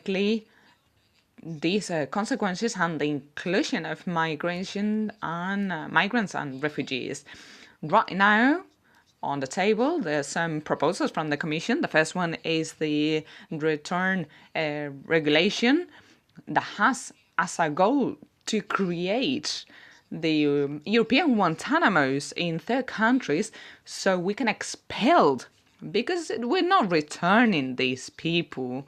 directly these consequences and the inclusion of migration and migrants and refugees. Right now, on the table, there's some proposals from the Commission. The first one is the return regulation that has as a goal to create the European Guantanamos in third countries so we can expel, because we're not returning these people.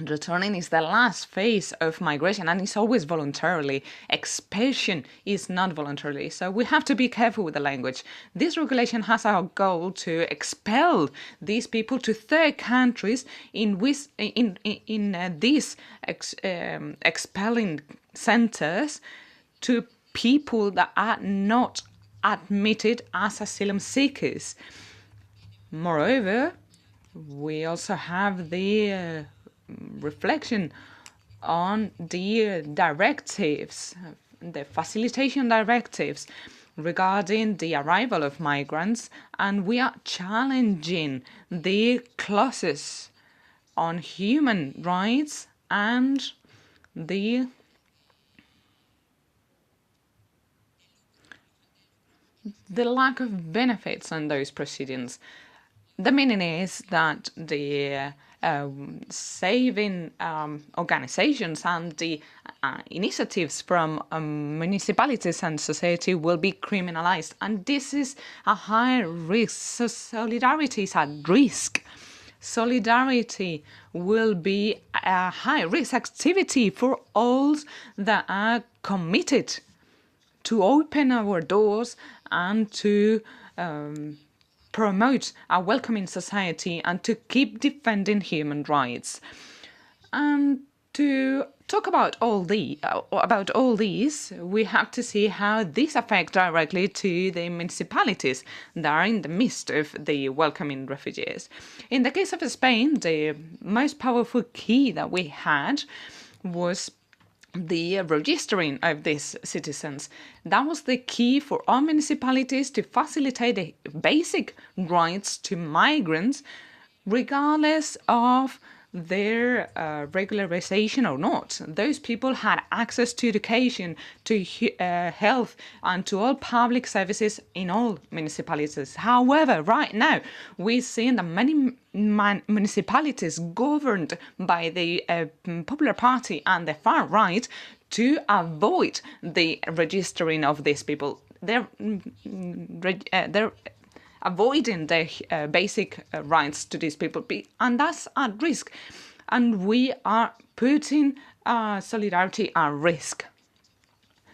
Returning is the last phase of migration and it's always voluntarily. Expulsion is not voluntarily. So we have to be careful with the language. This regulation has a goal to expel these people to third countries in which, these expelling centers to people that are not admitted as asylum seekers. Moreover, we also have the reflection on the directives, the facilitation directives regarding the arrival of migrants, and we are challenging the clauses on human rights and the lack of benefits on those proceedings. The meaning is that the saving organizations and the initiatives from municipalities and society will be criminalized. And this is a high risk. So solidarity is at risk. Solidarity will be a high risk activity for all that are committed to open our doors and to promote a welcoming society and to keep defending human rights. And to talk about all these, we have to see how these affect directly to the municipalities that are in the midst of the welcoming refugees. In the case of Spain, the most powerful key that we had was the registering of these citizens. That was the key for all municipalities to facilitate the basic rights to migrants, regardless of their regularization or not. Those people had access to education, to health, and to all public services in all municipalities. However, right now, we're seeing that many municipalities governed by the Popular Party and the far right to avoid the registering of these people. They're avoiding the basic rights to these people, and that's at risk. And we are putting solidarity at risk.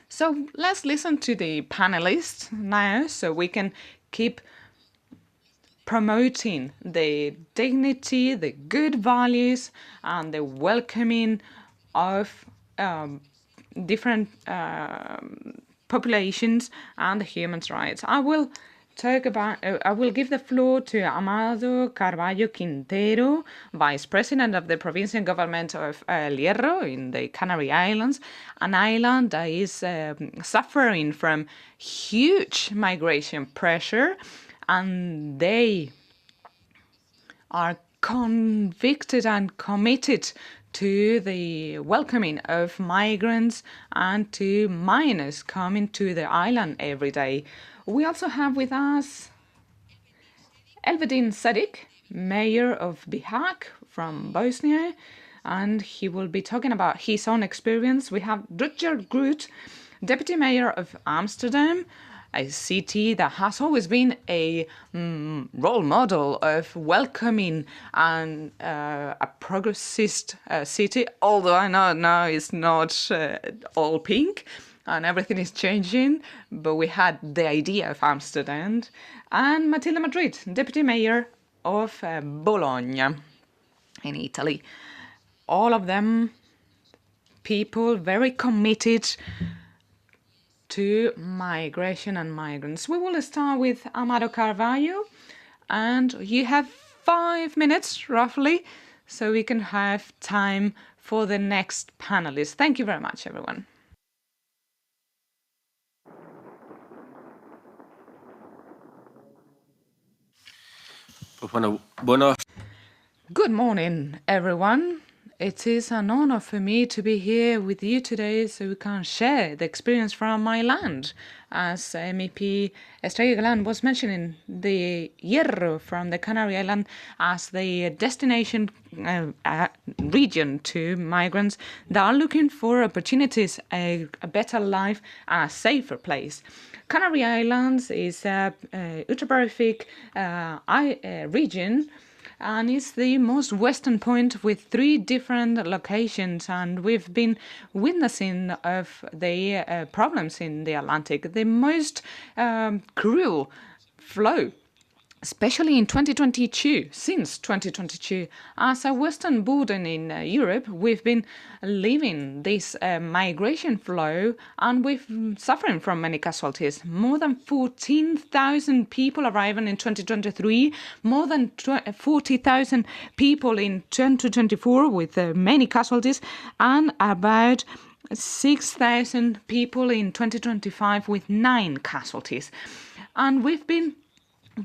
So let's listen to the panelists now so we can keep promoting the dignity, the good values, and the welcoming of different populations and the human rights. I will give the floor to Amado Carballo Quintero, Vice President of the Provincial Government of El Hierro in the Canary Islands, an island that is suffering from huge migration pressure, and they are convicted and committed to the welcoming of migrants and to minors coming to the island every day. We also have with us Elvedin Sadik, Mayor of Bihać from Bosnia, and he will be talking about his own experience. We have Rutger Groot, Deputy Mayor of Amsterdam, a city that has always been a role model of welcoming and a progressist city, although I know now it's not all pink and everything is changing, but we had the idea of Amsterdam. And Matilda Madrid, Deputy Mayor of Bologna in Italy. All of them people very committed to migration and migrants. We will start with Amado Carvalho, and you have 5 minutes roughly, so we can have time for the next panelist. Thank you very much, everyone. Good morning, everyone. It is an honor for me to be here with you today so we can share the experience from my land. As MEP Estrella Galán was mentioning, the Hierro from the Canary Island as the destination region to migrants that are looking for opportunities, a better life, and a safer place. Canary Islands is a ultra-peripheral region, and it's the most western point with 3 different locations, and we've been witnessing of the problems in the Atlantic, the most cruel flow, especially in 2022, since 2022. As a western border in Europe, we've been living this migration flow, and we've suffering from many casualties. More than 14,000 people arriving in 2023, more than 40,000 people in 2024 with many casualties, and about 6,000 people in 2025 with 9 casualties. And we've been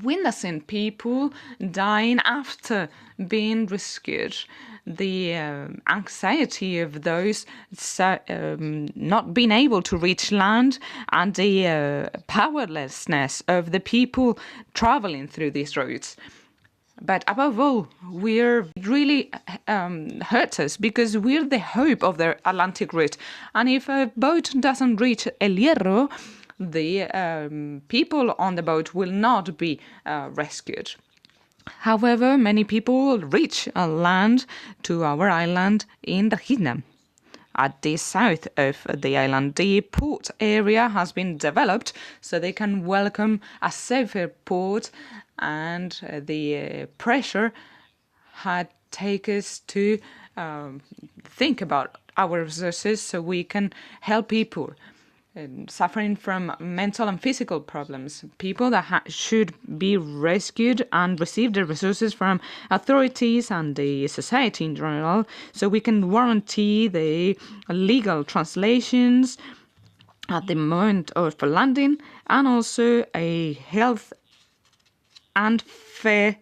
witnessing people dying after being rescued. The anxiety of those not being able to reach land, and the powerlessness of the people traveling through these roads. But above all, we're really hurts us because we're the hope of the Atlantic route. And if a boat doesn't reach El Hierro, the people on the boat will not be rescued. However, many people reach land to our island in Regina. At the south of the island, the port area has been developed so they can welcome a safer port, and the pressure had taken us to think about our resources so we can help people suffering from mental and physical problems, people that should be rescued and receive the resources from authorities and the society in general, so we can guarantee the legal translations at the moment of landing, and also a health and fair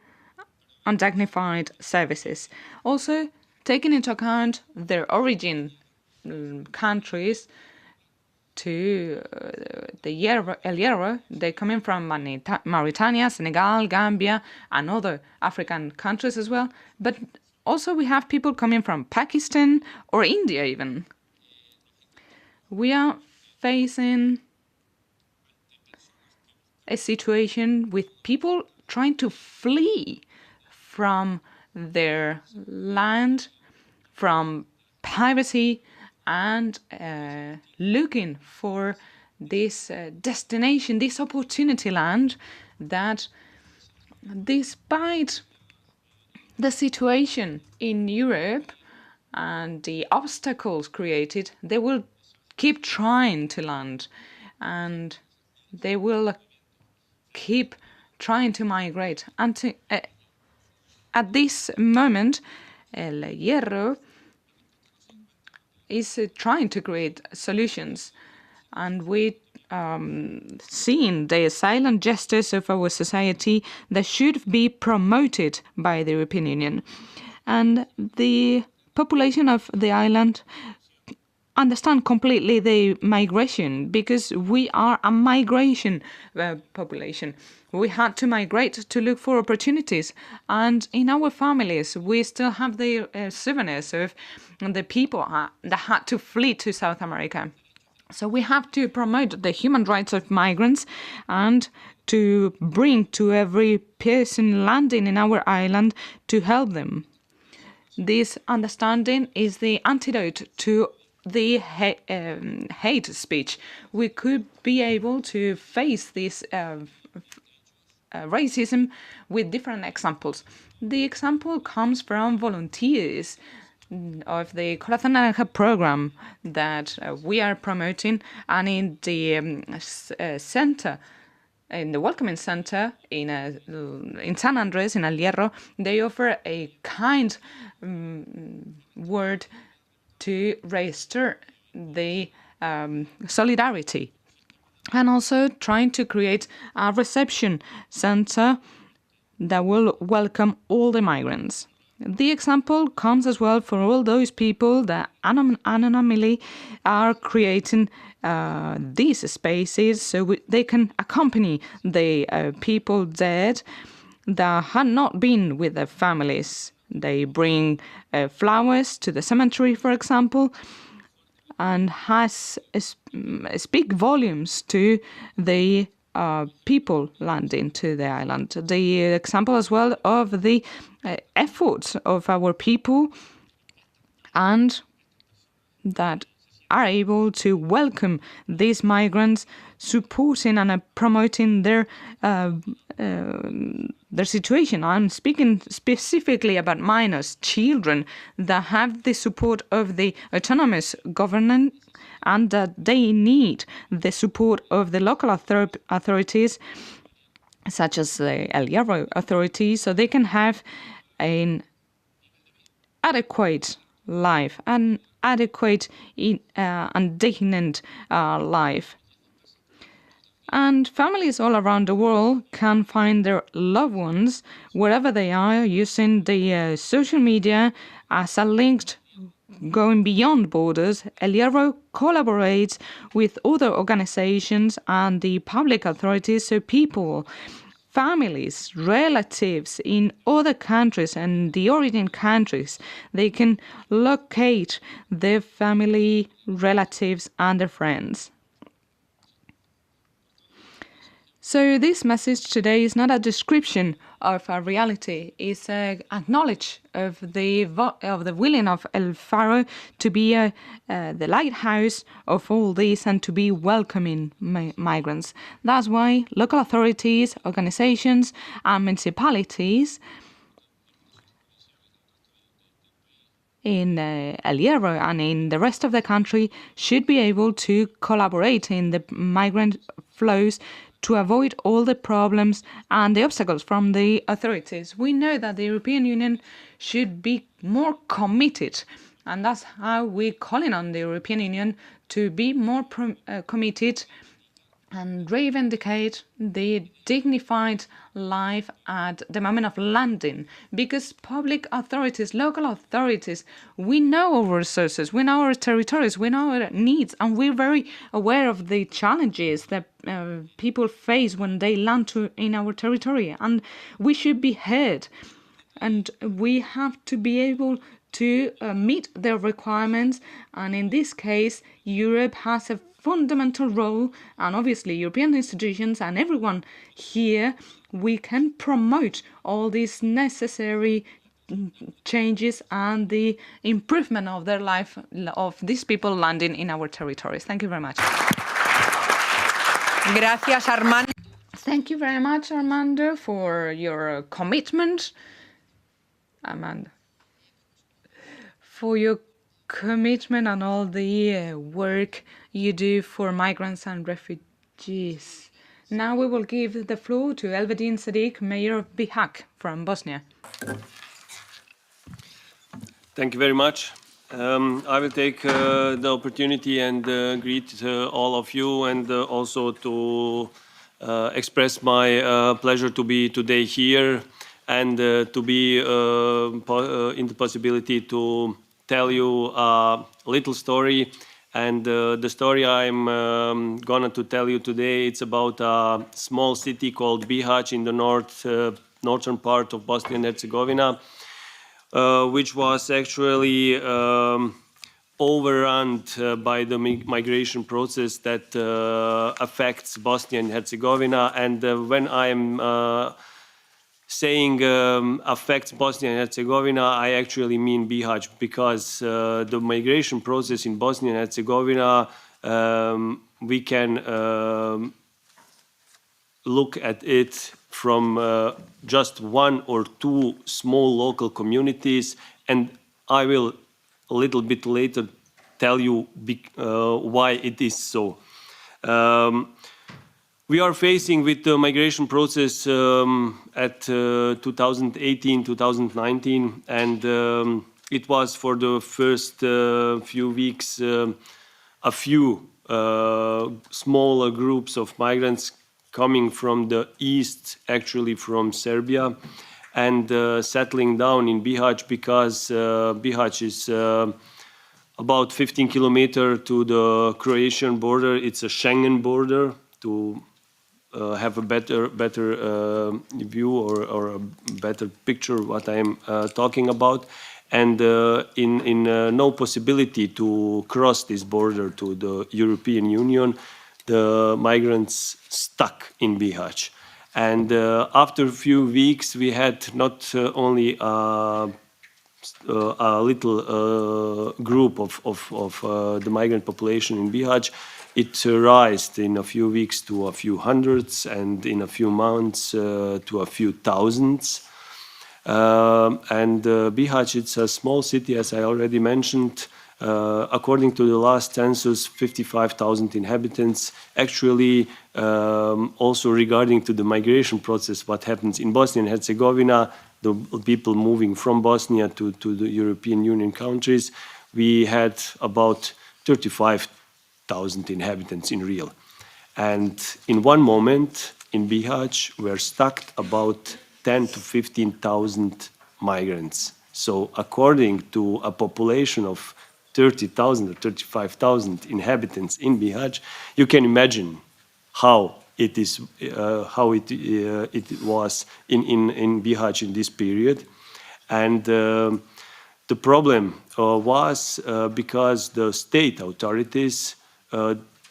and dignified services. Also, taking into account their origin countries, to the El Hierro, they're coming from Mauritania, Senegal, Gambia, and other African countries as well. But also we have people coming from Pakistan or India even. We are facing a situation with people trying to flee from their land, from piracy, and looking for this destination, this opportunity land that, despite the situation in Europe and the obstacles created, they will keep trying to land, and they will keep trying to migrate. And at this moment, El Hierro is trying to create solutions, and we seeing the silent gestures of our society that should be promoted by the European Union. And the population of the island understand completely the migration, because we are a migration population. We had to migrate to look for opportunities, and in our families we still have the souvenirs of the people that had to flee to South America. So we have to promote the human rights of migrants and to bring to every person landing in our island to help them. This understanding is the antidote to the hate speech. We could be able to face this racism with different examples. The example comes from volunteers of the Corazón Naranja program that we are promoting, and in the center, in the welcoming center in San Andres, in El Hierro, they offer a kind word to restore the solidarity, and also trying to create a reception center that will welcome all the migrants. The example comes as well for all those people that anonymously are creating these spaces so they can accompany the people dead that had not been with their families. They bring flowers to the cemetery, for example, and speak volumes to the people landing to the island. The example as well of the efforts of our people and that are able to welcome these migrants, supporting and promoting their situation. I'm speaking specifically about minors, children that have the support of the autonomous government and that they need the support of the local authorities, such as the El Hierro authorities, so they can have an adequate life, an adequate and dignant life. And families all around the world can find their loved ones wherever they are using the social media as a link going beyond borders. El Hierro collaborates with other organizations and the public authorities so people, families, relatives in other countries and the origin countries, they can locate their family, relatives and their friends. So this message today is not a description of a reality, it's a acknowledge of the willing of El Faro to be the lighthouse of all this and to be welcoming migrants. That's why local authorities, organizations and municipalities in El Hierro and in the rest of the country should be able to collaborate in the migrant flows to avoid all the problems and the obstacles from the authorities. We know that the European Union should be more committed, and that's how we're calling on the European Union to be more committed and reivindicate the dignified life at the moment of landing, because public authorities, local authorities, we know our resources, we know our territories, we know our needs, and we're very aware of the challenges that people face when they land in our territory, and we should be heard, and we have to be able to meet their requirements. And in this case, Europe has a fundamental role, and obviously European institutions and everyone here, we can promote all these necessary changes and the improvement of their life of these people landing in our territories. Thank you very much. Gracias, Armando. Thank you very much, Armando, for your commitment. Amanda, for your commitment and all the work you do for migrants and refugees. Now we will give the floor to Elvedin Sadiq, Mayor of Bihać from Bosnia. Thank you very much. I will take the opportunity and greet all of you, and also to express my pleasure to be today here and to be in the possibility to tell you a little story. And the story I'm gonna to tell you today, it's about a small city called Bihać in the northern part of Bosnia and Herzegovina, which was actually overrun by the migration process that affects Bosnia and Herzegovina. And when I'm saying affects Bosnia and Herzegovina, I actually mean Bihać, because the migration process in Bosnia and Herzegovina, we can look at it from just one or two small local communities, and I will a little bit later tell you why it is so. We are facing with the migration process at 2018-2019, and it was for the first few weeks a few smaller groups of migrants coming from the east, actually from Serbia. and settling down in Bihać, because Bihać is about 15 kilometers to the Croatian border. It's a Schengen border. To have a better view or a better picture what I am talking about, and in no possibility to cross this border to the European Union, the migrants stuck in Bihać. And after a few weeks, we had not only a little group of the migrant population in Bihać. It rised in a few weeks to a few hundreds, and in a few months to a few thousands. And Bihać, it's a small city, as I already mentioned. According to the last census, 55,000 inhabitants. Actually, also regarding to the migration process, what happens in Bosnia and Herzegovina, the people moving from Bosnia to the European Union countries, we had about 35,000 inhabitants in real. And in one moment in Bihać were stuck about 10 to 15,000 migrants. So according to a population of 30,000 or 35,000 inhabitants in Bihać, you can imagine how it is, it was in Bihać in this period. And the problem was because the state authorities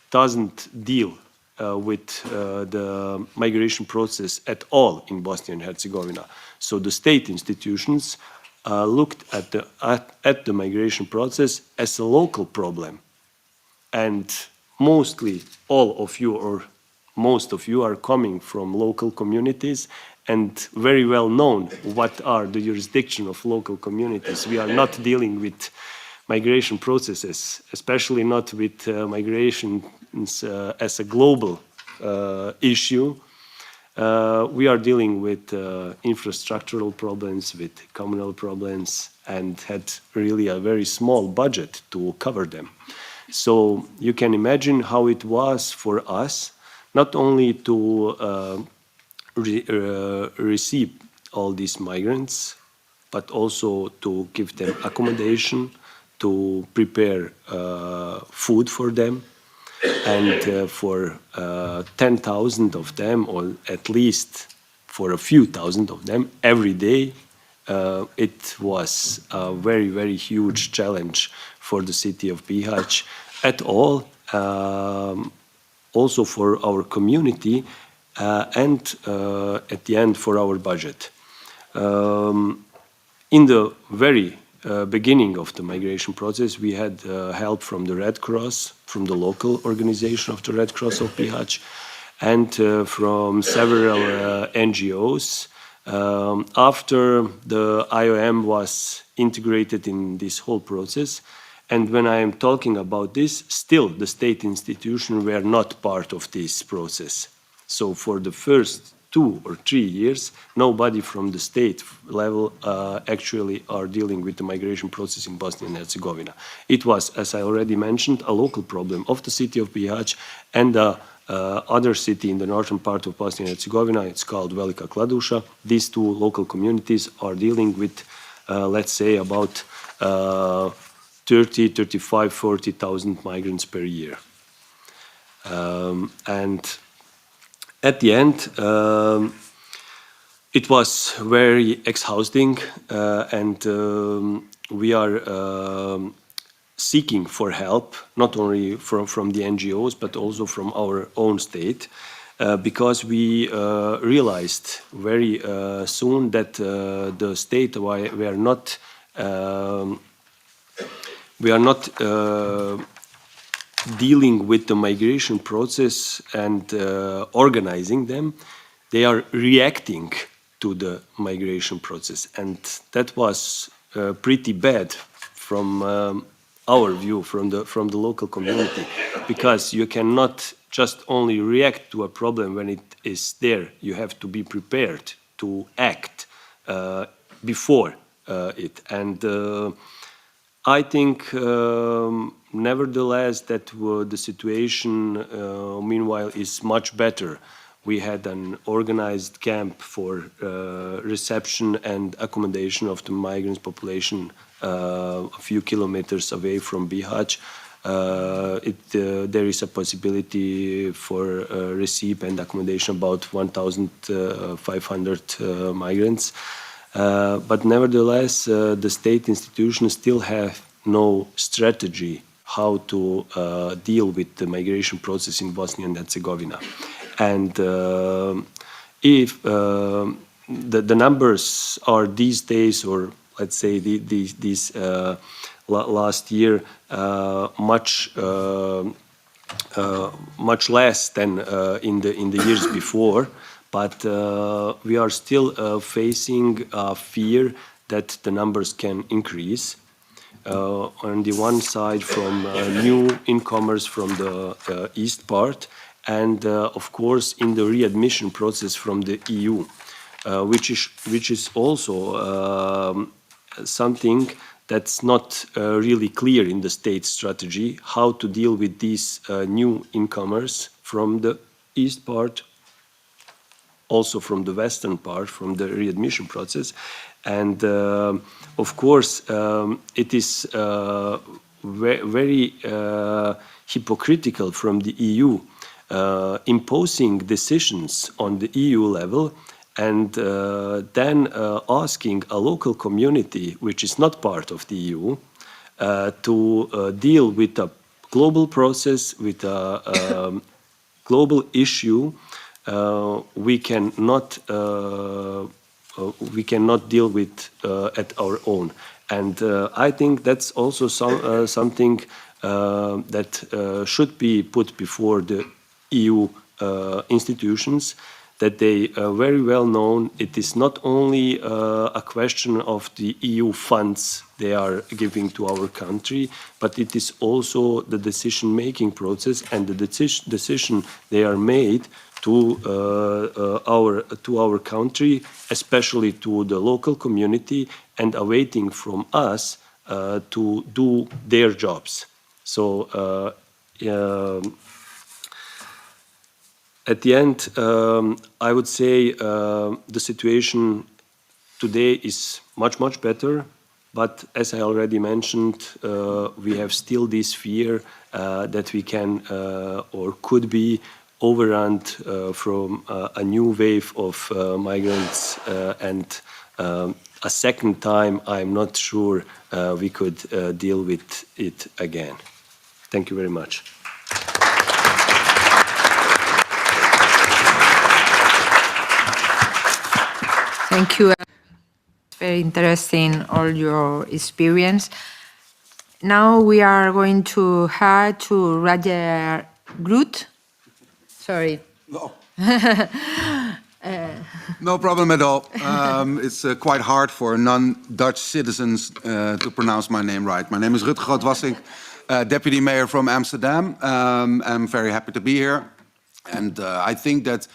doesn't deal with the migration process at all in Bosnia and Herzegovina. So the state institutions looked at the migration process as a local problem. And mostly all of you, or most of you, are coming from local communities and very well known what are the jurisdiction of local communities. We are not dealing with migration processes, especially not with migrations as a global issue. We are dealing with infrastructural problems, with communal problems, and had really a very small budget to cover them. So you can imagine how it was for us, not only to receive all these migrants, but also to give them accommodation, to prepare food for them, and for 10,000 of them, or at least for a few thousand of them every day, it was a very, very huge challenge for the city of Bihać at all, also for our community, and at the end for our budget. In the very beginning of the migration process, we had help from the Red Cross, from the local organization of the Red Cross of Bihać, and from several NGOs. After the IOM was integrated in this whole process, and when I am talking about this, still the state institutions were not part of this process. So for the first 2 or 3 years, nobody from the state level actually are dealing with the migration process in Bosnia and Herzegovina. It was, as I already mentioned, a local problem of the city of Bihać and other city in the northern part of Bosnia and Herzegovina. It's called Velika Kladuša. These two local communities are dealing with, let's say, about 30, 35, 40,000 migrants per year. And at the end, it was very exhausting, and we are seeking for help, not only from the NGOs, but also from our own state, because we realized very soon that the state we are not dealing with the migration process and organizing them. They are reacting to the migration process, and that was pretty bad from our view, from the local community, because you cannot just only react to a problem when it is there. You have to be prepared to act before it. And I think, nevertheless, that the situation, meanwhile, is much better we had an organized camp for reception and accommodation of the migrant population a few kilometers away from Bihać. There is a possibility for receive and accommodation about 1,500 migrants. But nevertheless, the state institutions still have no strategy how to deal with the migration process in Bosnia and Herzegovina. And if the numbers are these days, or let's say these last year, much less than in the years before, but we are still facing fear that the numbers can increase. On the one side from new incomers from the east part, and of course in the readmission process from the EU, which is also something that's not really clear in the state strategy, how to deal with these new incomers from the east part, also from the western part, from the readmission process. And of course, it is very hypocritical from the EU imposing decisions on the EU level and then asking a local community, which is not part of the EU, to deal with a global process, with a global issue. We cannot deal with at our own. And I think that's also something that should be put before the EU institutions, that they very well known it is not only a question of the EU funds they are giving to our country, but it is also the decision-making process and the decision they are made to our country, especially to the local community, and awaiting from us to do their jobs. So at the end, I would say the situation today is much better, but as I already mentioned, we have still this fear that we can or could be overrun from a new wave of migrants, and a second time, I'm not sure we could deal with it again. Thank you very much. Thank you. Very interesting, all your experience. Now we are going to hear to Roger Groot. Sorry. No. No problem at all. It's quite hard for non-Dutch citizens to pronounce my name right. My name is Rutger Grootwassink, Deputy Mayor from Amsterdam. I'm very happy to be here. And I think that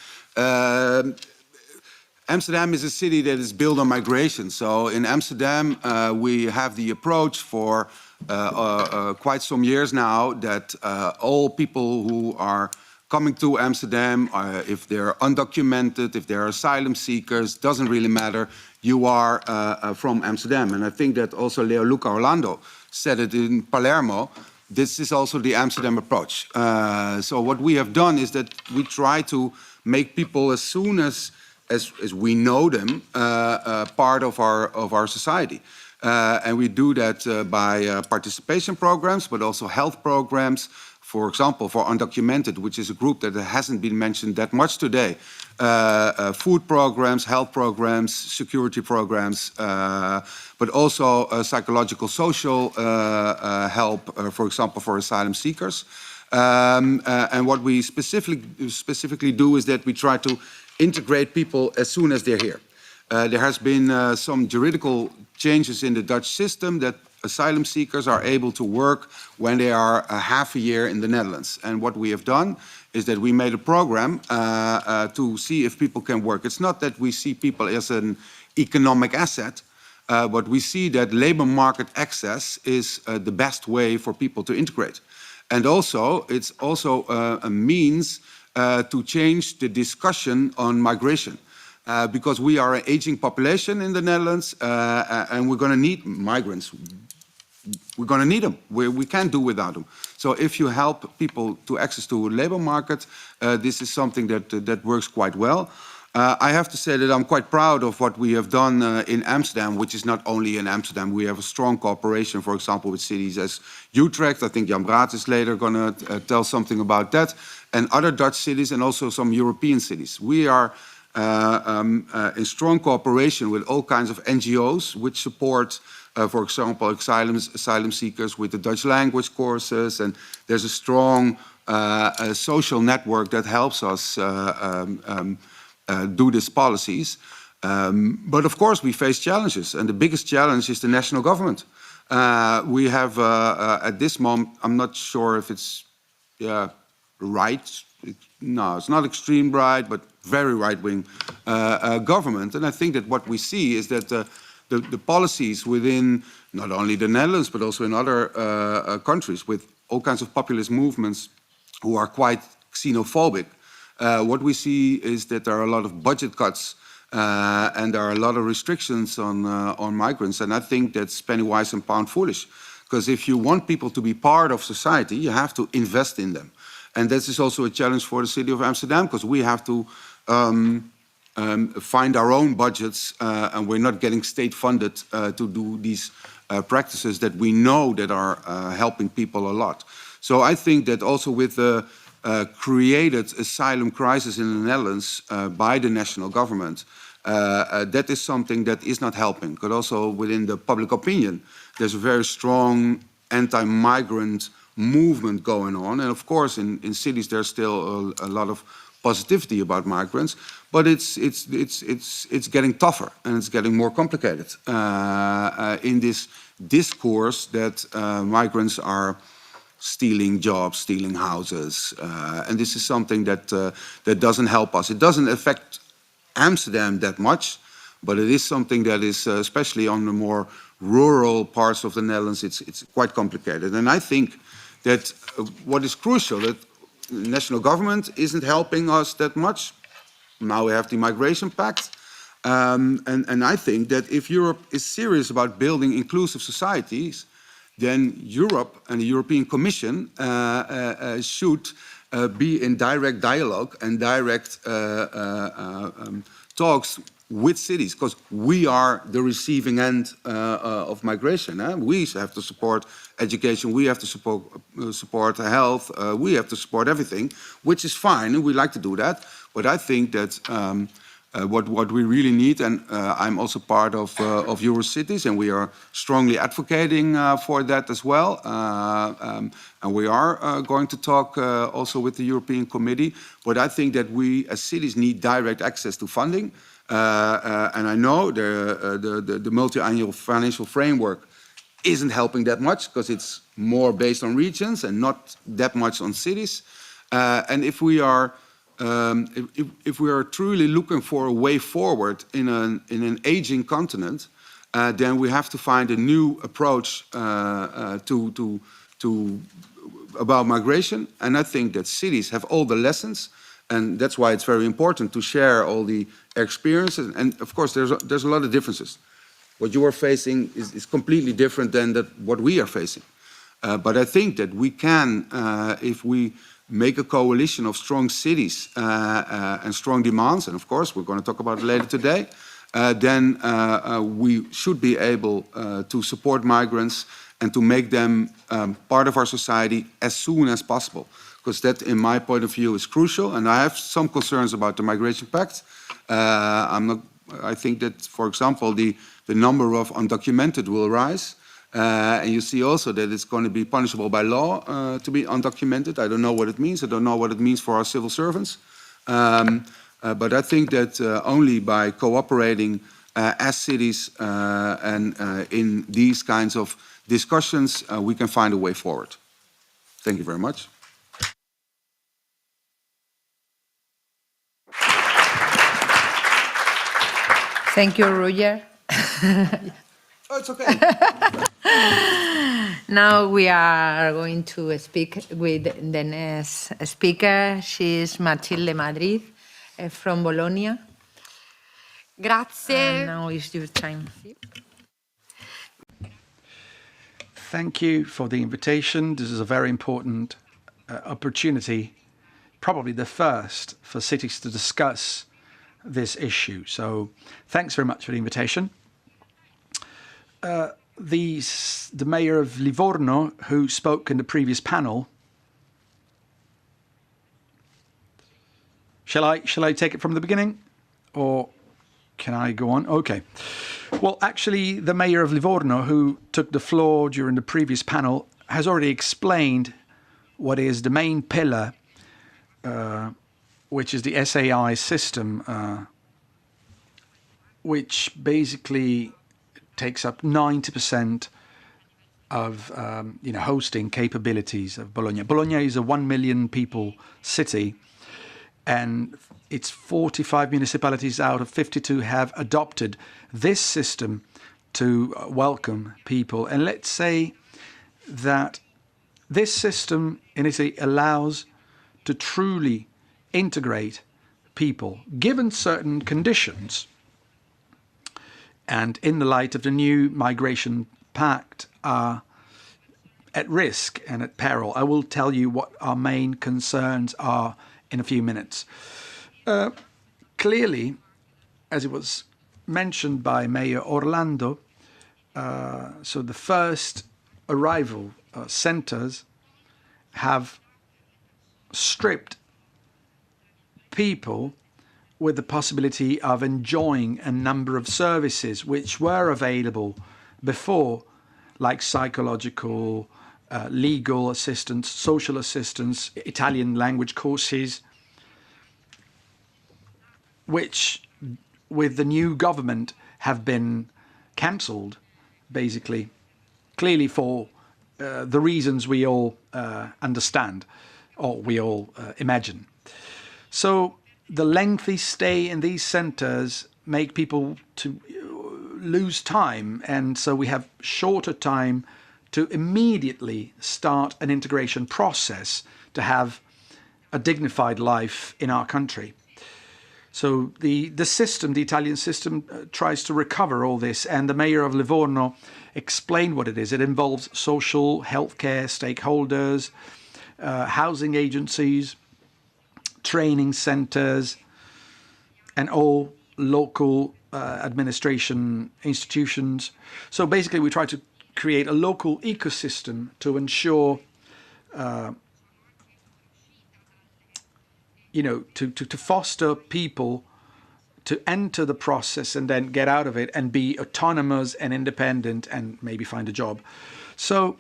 Amsterdam is a city that is built on migration. So in Amsterdam, we have the approach for quite some years now that all people who are coming to Amsterdam, if they're undocumented, if they're asylum seekers, doesn't really matter, you are from Amsterdam. And I think that also Leoluca Orlando said it in Palermo. This is also the Amsterdam approach. So what we have done is that we try to make people, as soon as we know them, part of our society. And we do that by participation programs, but also health programs. For example, for undocumented, which is a group that hasn't been mentioned that much today. Food programs, health programs, security programs, but also psychological, social help, for example, for asylum seekers. And what we specifically do is that we try to integrate people as soon as they're here. There has been some juridical changes in the Dutch system that asylum seekers are able to work when they are half a year in the Netherlands. And what we have done is that we made a program to see if people can work. It's not that we see people as an economic asset, but we see that labor market access is the best way for people to integrate. And also, it's also a means to change the discussion on migration. Because we are an aging population in the Netherlands, and we're going to need migrants. We're going to need them. We can't do without them. So if you help people to access to a labor market, this is something that works quite well. I have to say that I'm quite proud of what we have done in Amsterdam, which is not only in Amsterdam. We have a strong cooperation, for example, with cities as Utrecht. I think Jan Braat is later going to tell something about that, and other Dutch cities and also some European cities. We are in strong cooperation with all kinds of NGOs which support, for example, asylum seekers with the Dutch language courses, and there's a strong social network that helps us do these policies. But of course we face challenges, and the biggest challenge is the national government. We have at this moment, I'm not sure if it's right. No, it's not extreme right, but very right-wing government. And I think that what we see is that the policies within not only the Netherlands, but also in other countries with all kinds of populist movements who are quite xenophobic, what we see is that there are a lot of budget cuts and there are a lot of restrictions on migrants. And I think that's penny wise and pound foolish. Because if you want people to be part of society, you have to invest in them. And this is also a challenge for the city of Amsterdam, because we have to find our own budgets, and we're not getting state-funded to do these practices that we know that are helping people a lot. So I think that also with the created asylum crisis in the Netherlands by the national government, that is something that is not helping. But also within the public opinion, there's a very strong anti-migrant movement going on. And of course, in cities, there's still a lot of positivity about migrants, but it's getting tougher and it's getting more complicated in this discourse that migrants are stealing jobs, stealing houses, and this is something that doesn't help us. It doesn't affect Amsterdam that much, but it is something that is, especially on the more rural parts of the Netherlands, it's quite complicated. And I think that what is crucial, that the national government isn't helping us that much. Now we have the Migration Pact. And I think that if Europe is serious about building inclusive societies, then Europe and the European Commission should be in direct dialogue and direct talks with cities, because we are the receiving end of migration. We have to support education, we have to support health, we have to support everything, which is fine, and we like to do that. But I think that what we really need, and I'm also part of Eurocities, and we are strongly advocating for that as well. And we are going to talk also with the European Committee. But I think that we as cities need direct access to funding. And I know the multi-annual financial framework isn't helping that much, because it's more based on regions and not that much on cities. And if we are truly looking for a way forward in an aging continent, then we have to find a new approach about migration. And I think that cities have all the lessons, and that's why it's very important to share all the experiences. And of course, there's a lot of differences. What you are facing is completely different than what we are facing. But I think that we can, if we make a coalition of strong cities and strong demands, and of course we're going to talk about it later today, then we should be able to support migrants and to make them part of our society as soon as possible. Because that, in my point of view, is crucial. And I have some concerns about the Migration Pact. I think that, for example, the number of undocumented will rise. And you see also that it's going to be punishable by law to be undocumented. I don't know what it means. I don't know what it means for our civil servants. But I think that only by cooperating as cities and in these kinds of discussions, we can find a way forward. Thank you very much. Thank you, Roger. Oh, it's okay. Now we are going to speak with the next speaker. She is Matilde Madrid from Bologna. Grazie. And now is your time. Thank you for the invitation. This is a very important opportunity, probably the first for cities to discuss this issue. So thanks very much for the invitation. The mayor of Livorno, who spoke in the previous panel, shall I take it from the beginning, or can I go on? Okay. Well, actually, the mayor of Livorno, who took the floor during the previous panel, has already explained what is the main pillar, which is the SAI system, which basically takes up 90% of hosting capabilities of Bologna. Bologna is a 1 million people city, and it's 45 municipalities out of 52 have adopted this system to welcome people. And let's say that this system in Italy allows to truly integrate people, given certain conditions. And in the light of the new migration pact, are at risk and at peril. I will tell you what our main concerns are in a few minutes. Clearly, as it was mentioned by Mayor Orlando, so the first arrival centers have stripped people with the possibility of enjoying a number of services which were available before, like psychological, legal assistance, social assistance, Italian language courses, which with the new government have been cancelled, basically, clearly for the reasons we all understand or we all imagine. So the lengthy stay in these centers make people to lose time, and so we have shorter time to immediately start an integration process to have a dignified life in our country. So the system, the Italian system, tries to recover all this, and the mayor of Livorno explained what it is. It involves social, healthcare stakeholders, housing agencies, training centers, and all local administration institutions. So basically, we try to create a local ecosystem to ensure, to foster people to enter the process and then get out of it and be autonomous and independent and maybe find a job. So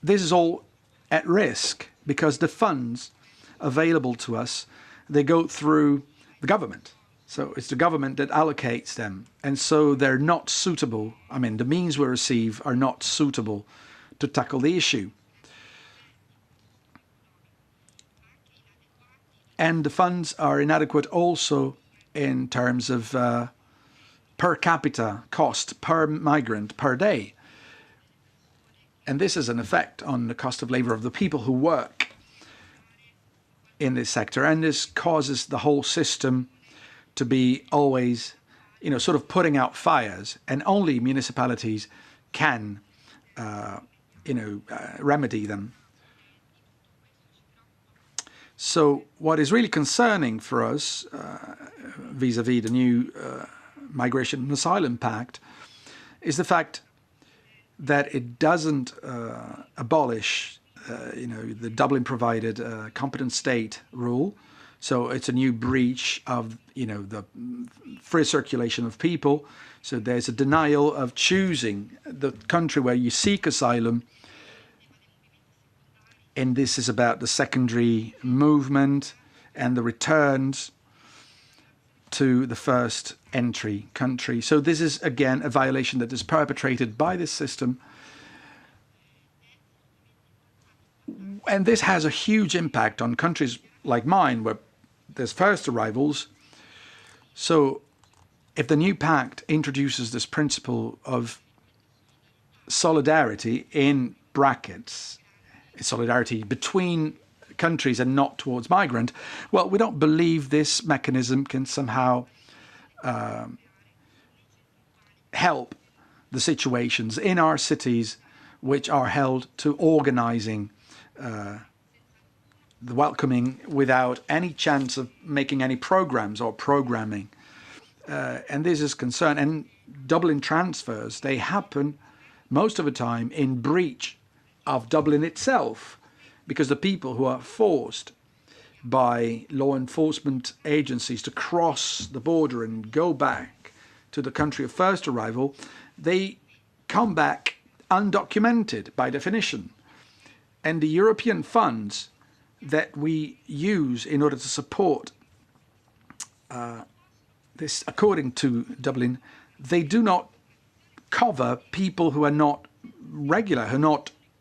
this is all at risk because the funds available to us, they go through the government. So it's the government that allocates them. And so they're not suitable. I mean, the means we receive are not suitable to tackle the issue. And the funds are inadequate also in terms of per capita cost per migrant per day. And this has an effect on the cost of labor of the people who work in this sector. And this causes the whole system to be always, sort of putting out fires. And only municipalities can, remedy them. So what is really concerning for us vis-a-vis the new Migration and Asylum Pact is the fact that it doesn't abolish, the Dublin-provided competent state rule. So it's a new breach of, the free circulation of people. So there's a denial of choosing the country where you seek asylum. And this is about the secondary movement and the returns to the first entry country. So this is, again, a violation that is perpetrated by this system. And this has a huge impact on countries like mine, where there's first arrivals. So if the new pact introduces this principle of solidarity in brackets, solidarity between countries and not towards migrant, well, we don't believe this mechanism can somehow help the situations in our cities which are held to organizing the welcoming without any chance of making any programs or programming. And this is concern. And Dublin transfers, they happen most of the time in breach of Dublin itself, because the people who are forced by law enforcement agencies to cross the border and go back to the country of first arrival, they come back undocumented by definition. And the European funds that we use in order to support this, according to Dublin, they do not cover people who are not regular, who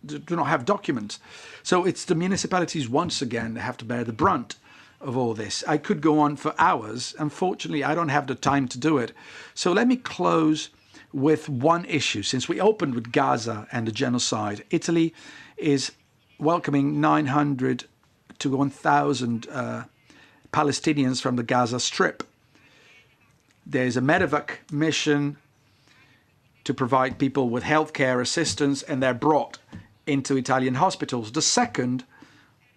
do not have documents. So it's the municipalities once again that have to bear the brunt of all this. I could go on for hours. Unfortunately, I don't have the time to do it. So let me close with one issue. Since we opened with Gaza and the genocide, Italy is welcoming 900 to 1,000 Palestinians from the Gaza Strip. There's a medevac mission to provide people with healthcare assistance, and they're brought into Italian hospitals. The second,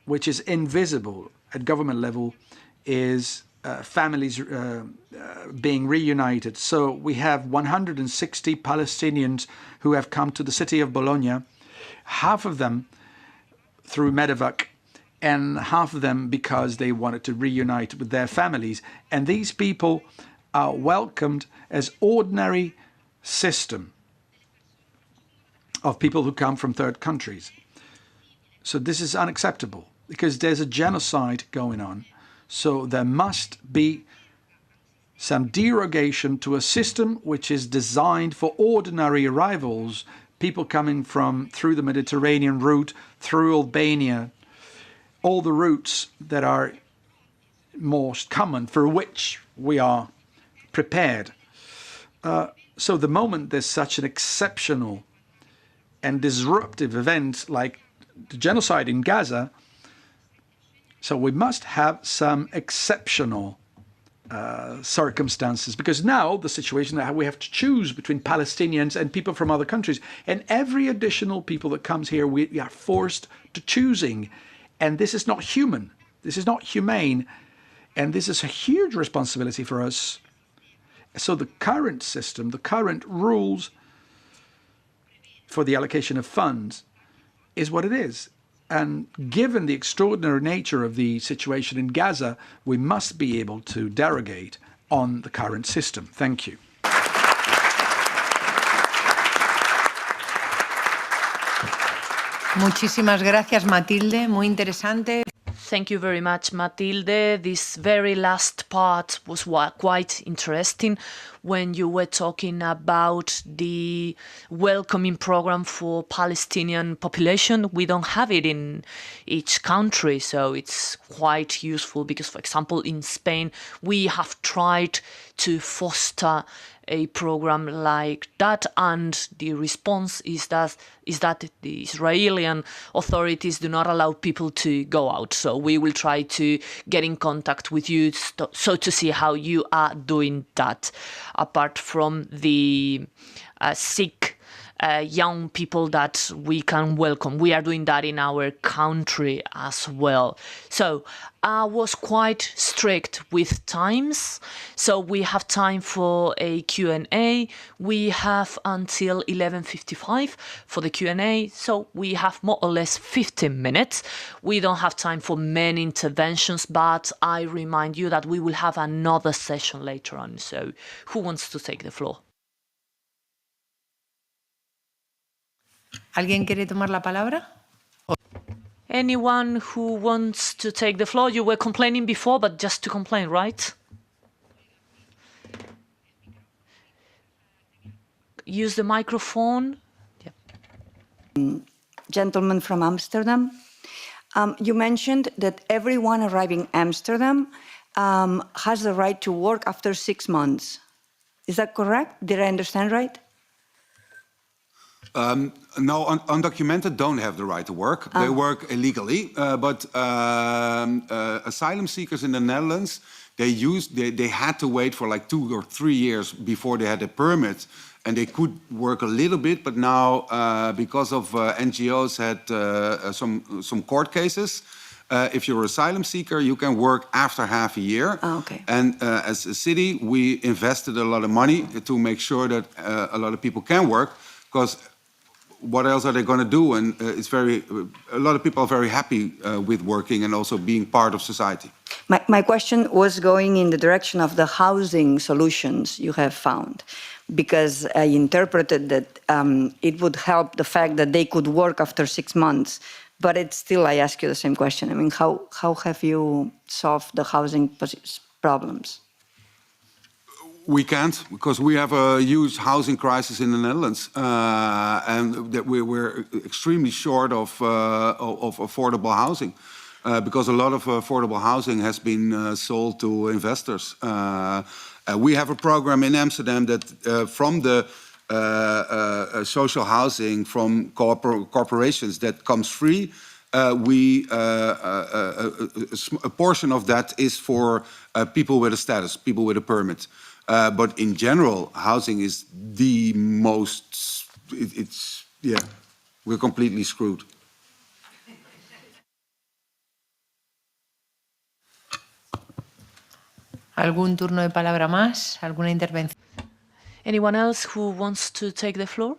which is invisible at government level, is families being reunited. So we have 160 Palestinians who have come to the city of Bologna, half of them through medevac, and half of them because they wanted to reunite with their families. And these people are welcomed as ordinary system of people who come from third countries. So this is unacceptable because there's a genocide going on. So there must be some derogation to a system which is designed for ordinary arrivals, people coming from through the Mediterranean route, through Albania, all the routes that are most common for which we are prepared. So the moment there's such an exceptional and disruptive event like the genocide in Gaza, so we must have some exceptional circumstances, because now the situation that we have to choose between Palestinians and people from other countries, and every additional people that comes here, we are forced to choosing. And this is not human. This is not humane. And this is a huge responsibility for us. So the current system, the current rules for the allocation of funds is what it is. And given the extraordinary nature of the situation in Gaza, we must be able to derogate on the current system. Thank you. Muchísimas gracias, Matilde. Muy interesante. Thank you very much, Matilde. This very last part was quite interesting when you were talking about the welcoming program for Palestinian population. We don't have it in each country, so it's quite useful because, for example, in Spain, we have tried to foster a program like that, and the response is that the Israeli authorities do not allow people to go out. So we will try to get in contact with you so to see how you are doing that. Apart from the sick young people that we can welcome. We are doing that in our country as well. So I was quite strict with times. So we have time for a Q&A. We have until 11:55 for the Q&A. So we have more or less 15 minutes. We don't have time for many interventions, but I remind you that we will have another session later on. So who wants to take the floor? ¿Alguien quiere tomar la palabra? Anyone who wants to take the floor? You were complaining before, but just to complain, right? Use the microphone. Yeah. Gentleman from Amsterdam. You mentioned that everyone arriving in Amsterdam has the right to work after 6 months. Is that correct? Did I understand right? No, undocumented don't have the right to work. They work illegally. But asylum seekers in the Netherlands, they had to wait for like 2 or 3 years before they had a permit, and they could work a little bit. But now, because of NGOs had some court cases, if you're an asylum seeker, you can work after half a year. Okay. And as a city, we invested a lot of money to make sure that a lot of people can work, because what else are they going to do? And a lot of people are very happy with working and also being part of society. My question was going in the direction of the housing solutions you have found, because I interpreted that it would help the fact that they could work after 6 months. But it's still, I ask you the same question. I mean, how have you solved the housing problems? We can't, because we have a huge housing crisis in the Netherlands, and that we're extremely short of affordable housing, because a lot of affordable housing has been sold to investors. We have a program in Amsterdam that from the social housing from corporations that comes free. A portion of that is for people with a status, people with a permit. But in general, housing is the most, we're completely screwed. ¿Algún turno de palabra más? ¿Alguna intervención? Anyone else who wants to take the floor?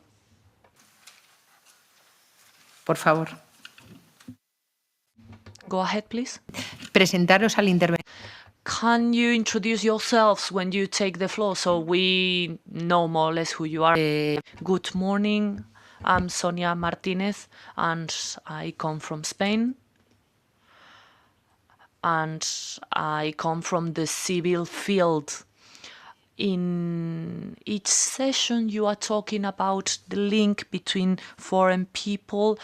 Por favor. Go ahead, please. Presentaros al interventor. Can you introduce yourselves when you take the floor so we know more or less who you are? Good morning. I'm Sonia Martinez and I come from Spain. And I come from the civil field. In each session, you are talking about the link between foreign people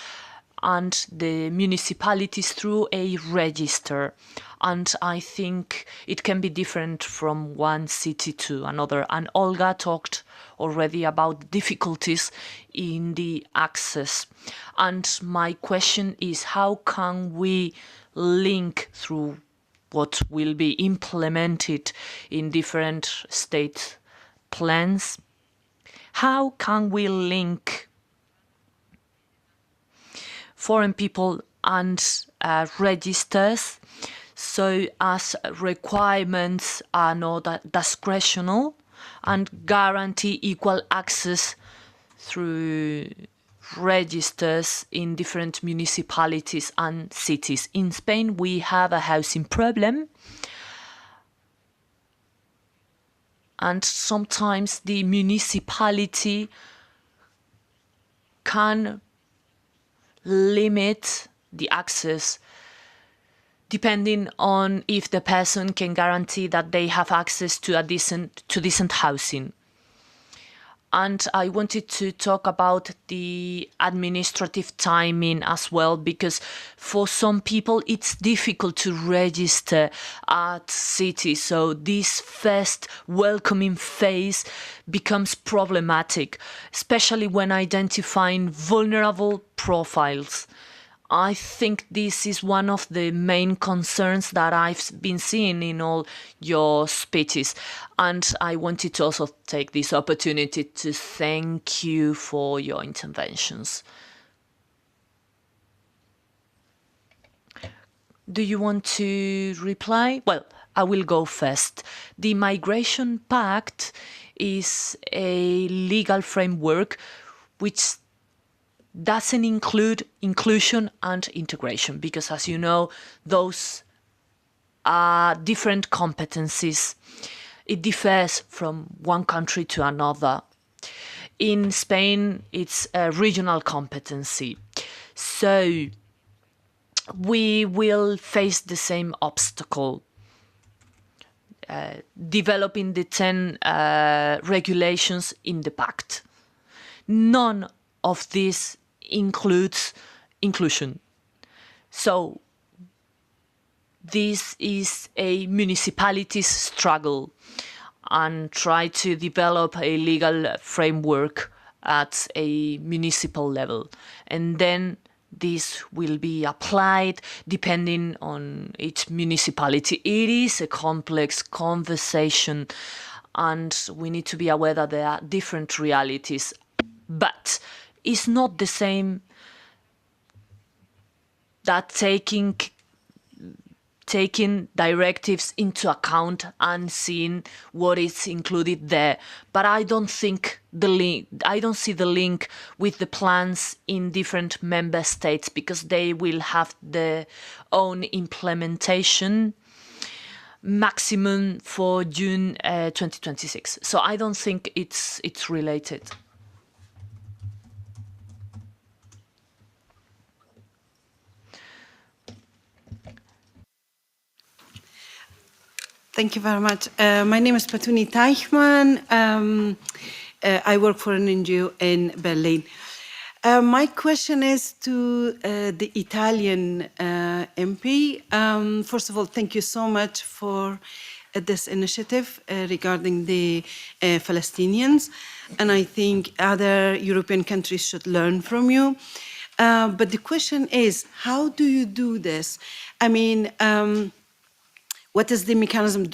and the municipalities through a register. And I think it can be different from one city to another. And Olga talked already about difficulties in the access. And my question is, how can we link through what will be implemented in different state plans? How can we link foreign people and registers so as requirements are not discretional and guarantee equal access through registers in different municipalities and cities? In Spain, we have a housing problem, and sometimes the municipality can limit the access depending on if the person can guarantee that they have access to decent housing. And I wanted to talk about the administrative timing as well, because for some people it's difficult to register at cities. So this first welcoming phase becomes problematic, especially when identifying vulnerable profiles. I think this is one of the main concerns that I've been seeing in all your speeches. And I wanted to also take this opportunity to thank you for your interventions. Do you want to reply? Well, I will go first. The Migration Pact is a legal framework which doesn't include inclusion and integration, because as you know, those are different competencies. It differs from one country to another. In Spain, it's a regional competency. So we will face the same obstacle. Developing the 10 regulations in the pact. None of this includes inclusion. So this is a municipality's struggle and try to develop a legal framework at a municipal level. And then this will be applied depending on each municipality. It is a complex conversation, and we need to be aware that there are different realities. But it's not the same that taking directives into account and seeing what is included there. But I don't see the link with the plans in different member states, because they will have their own implementation maximum for June 2026. So I don't think it's related. Thank you very much. My name is Patuni Teichmann. I work for an NGO in Berlin. My question is to the Italian MP. First of all, thank you so much for this initiative regarding the Palestinians. And I think other European countries should learn from you. But the question is, how do you do this? I mean, what is the mechanism?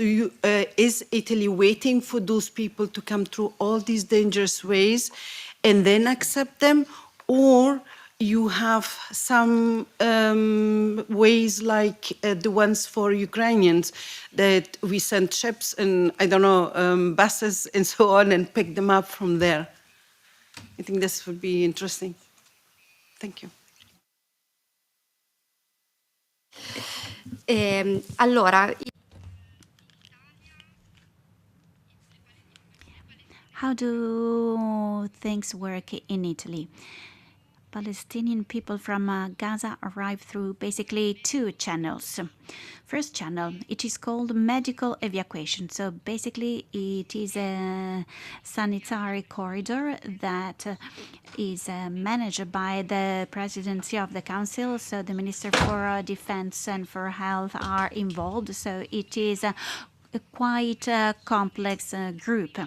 Is Italy waiting for those people to come through all these dangerous ways and then accept them? Or you have some ways like the ones for Ukrainians, that we send ships and, I don't know, buses and so on, and pick them up from there? I think this would be interesting. Thank you. Allora, how do things work in Italy? Palestinian people from Gaza arrive through basically two channels. First channel, it is called medical evacuation. So basically it is a sanitary corridor that is managed by the presidency of the council. So the Minister for Defense and for Health are involved. So it is a quite complex group.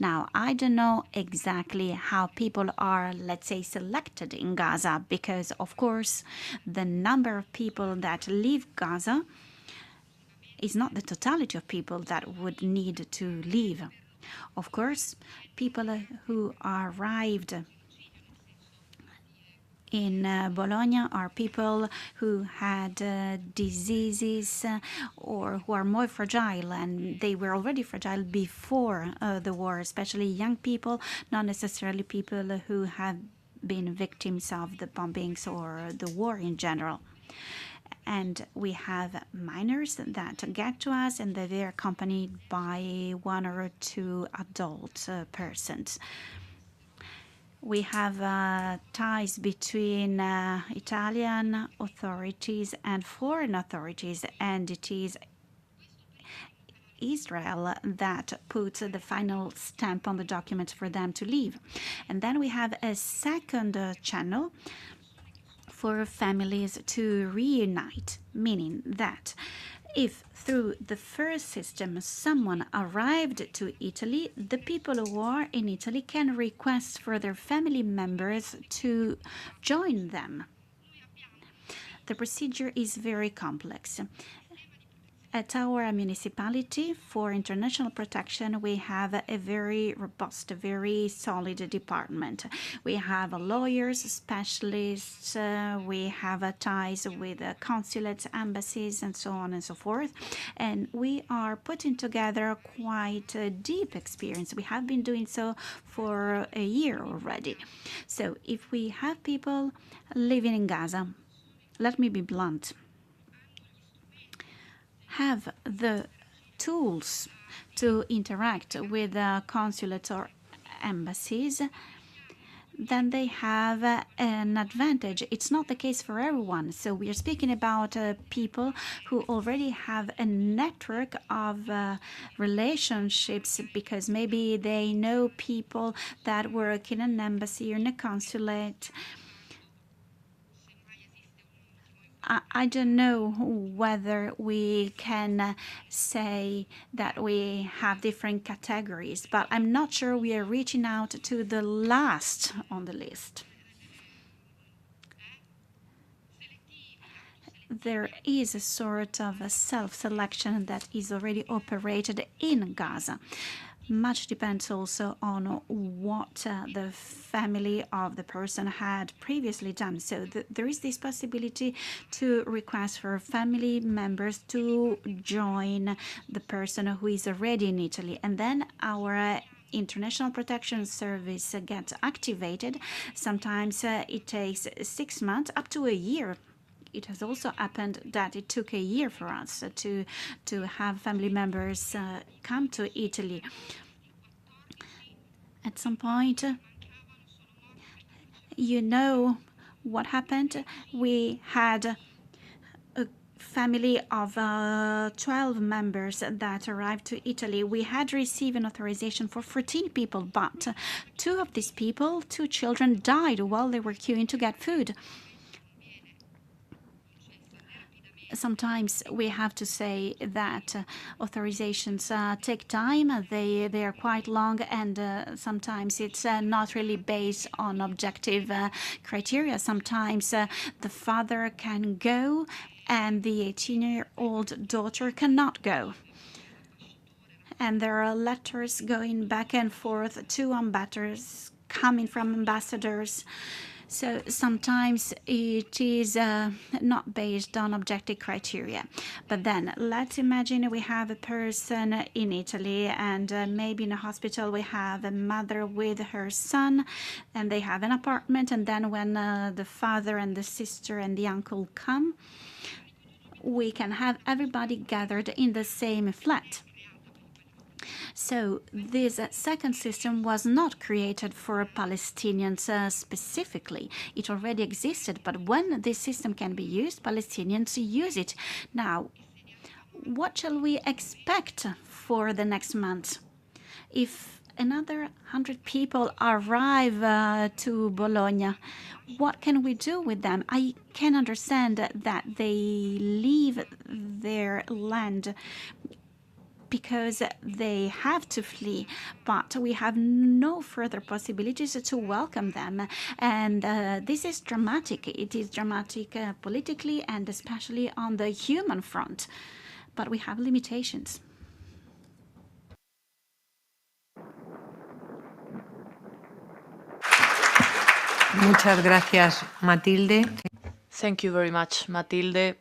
Now, I don't know exactly how people are, let's say, selected in Gaza, because, of course, the number of people that leave Gaza is not the totality of people that would need to leave. Of course, people who arrived in Bologna are people who had diseases or who are more fragile, and they were already fragile before the war, especially young people, not necessarily people who have been victims of the bombings or the war in general. And we have minors that get to us, and they're accompanied by one or two adult persons. We have ties between Italian authorities and foreign authorities, and it is Israel that puts the final stamp on the document for them to leave. And then we have a second channel for families to reunite, meaning that if through the first system someone arrived to Italy, the people who are in Italy can request for their family members to join them. The procedure is very complex. At our municipality for international protection, we have a very robust, very solid department. We have lawyers, specialists, we have ties with consulates, embassies, and so on and so forth. And we are putting together quite a deep experience. We have been doing so for a year already. So if we have people living in Gaza, let me be blunt, have the tools to interact with consulates or embassies, then they have an advantage. It's not the case for everyone. So we are speaking about people who already have a network of relationships, because maybe they know people that work in an embassy or in a consulate. I don't know whether we can say that we have different categories, but I'm not sure we are reaching out to the last on the list. There is a sort of a self-selection that is already operated in Gaza. Much depends also on what the family of the person had previously done. So there is this possibility to request for family members to join the person who is already in Italy. And then our International Protection Service gets activated. Sometimes it takes 6 months, up to a year. It has also happened that it took a year for us to have family members come to Italy. At some point, you know what happened? We had a family of 12 members that arrived to Italy. We had received an authorization for 14 people, but two of these people, two children, died while they were queuing to get food. Sometimes we have to say that authorizations take time. They are quite long, and sometimes it's not really based on objective criteria. Sometimes the father can go and the 18-year-old daughter cannot go. And there are letters going back and forth to ambassadors, coming from ambassadors. So sometimes it is not based on objective criteria. But then let's imagine we have a person in Italy, and maybe in a hospital we have a mother with her son, and they have an apartment. And then when the father and the sister and the uncle come, we can have everybody gathered in the same flat. So this second system was not created for Palestinians specifically. It already existed, but when this system can be used, Palestinians use it. Now, what shall we expect for the next month? If another 100 people arrive to Bologna, what can we do with them? I can understand that they leave their land because they have to flee, but we have no further possibilities to welcome them. And this is dramatic. It is dramatic politically and especially on the human front, but we have limitations. Muchas gracias, Matilde. Thank you very much, Matilde.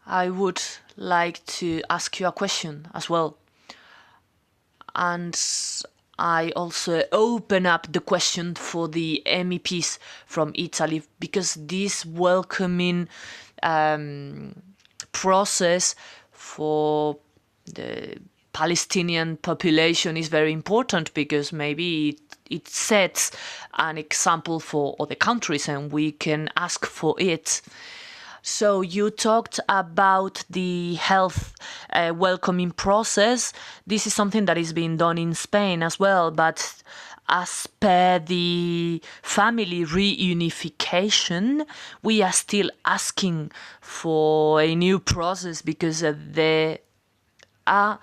I would like to ask you a question as well. And I also open up the question for the MEPs from Italy, because this welcoming process for the Palestinian population is very important, because maybe it sets an example for other countries and we can ask for it. So you talked about the health welcoming process. This is something that is being done in Spain as well, but as per the family reunification, we are still asking for a new process, because there are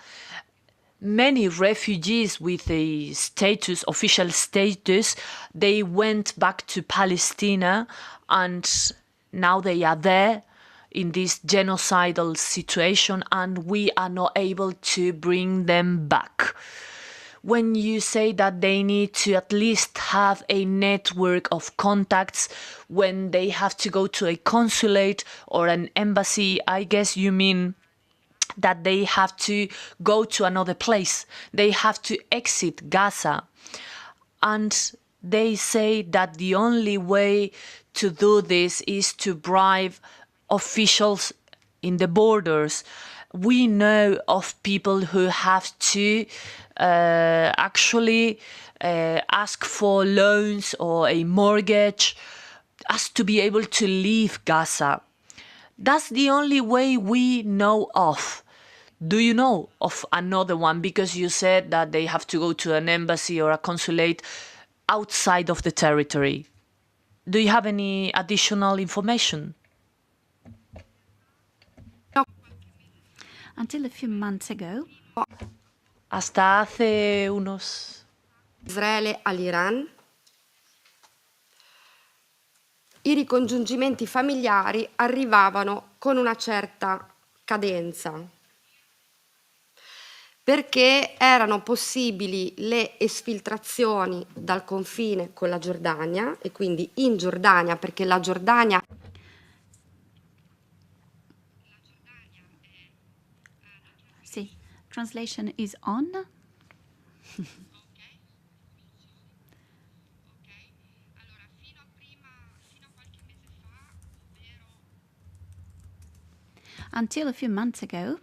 many refugees with a status, official status. They went back to Palestine, and now they are there in this genocidal situation, and we are not able to bring them back. When you say that they need to at least have a network of contacts when they have to go to a consulate or an embassy, I guess you mean that they have to go to another place. They have to exit Gaza. And they say that the only way to do this is to bribe officials in the borders. We know of people who have to actually ask for loans or a mortgage as to be able to leave Gaza. That's the only way we know of. Do you know of another one? Because you said that they have to go to an embassy or a consulate outside of the territory. Do you have any additional information? Until a few months ago, Hasta hace unos... Israele all'Iran, i ricongiungimenti familiari arrivavano con una certa cadenza, perché erano possibili le esfiltrazioni dal confine con la Giordania e quindi in Giordania, perché la Giordania see, translation is on. Until a few months ago,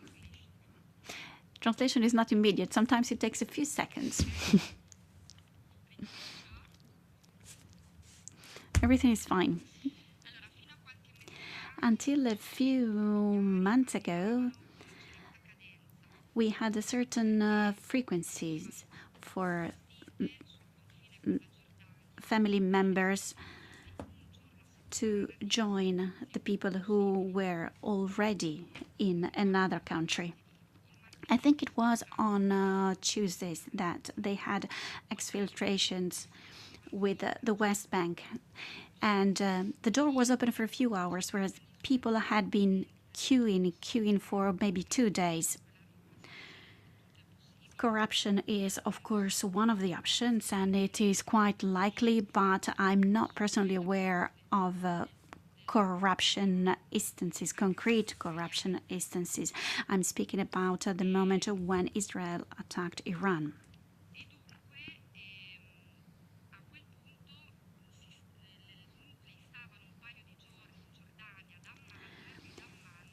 translation is not immediate. Sometimes it takes a few seconds. Everything is fine. Until a few months ago, we had a certain frequencies for family members to join the people who were already in another country. I think it was on Tuesdays that they had exfiltrations with the West Bank. And the door was open for a few hours, whereas people had been queuing for maybe 2 days. Corruption is, of course, one of the options, and it is quite likely, but I'm not personally aware of corruption instances, concrete corruption instances. I'm speaking about the moment when Israel attacked Iran.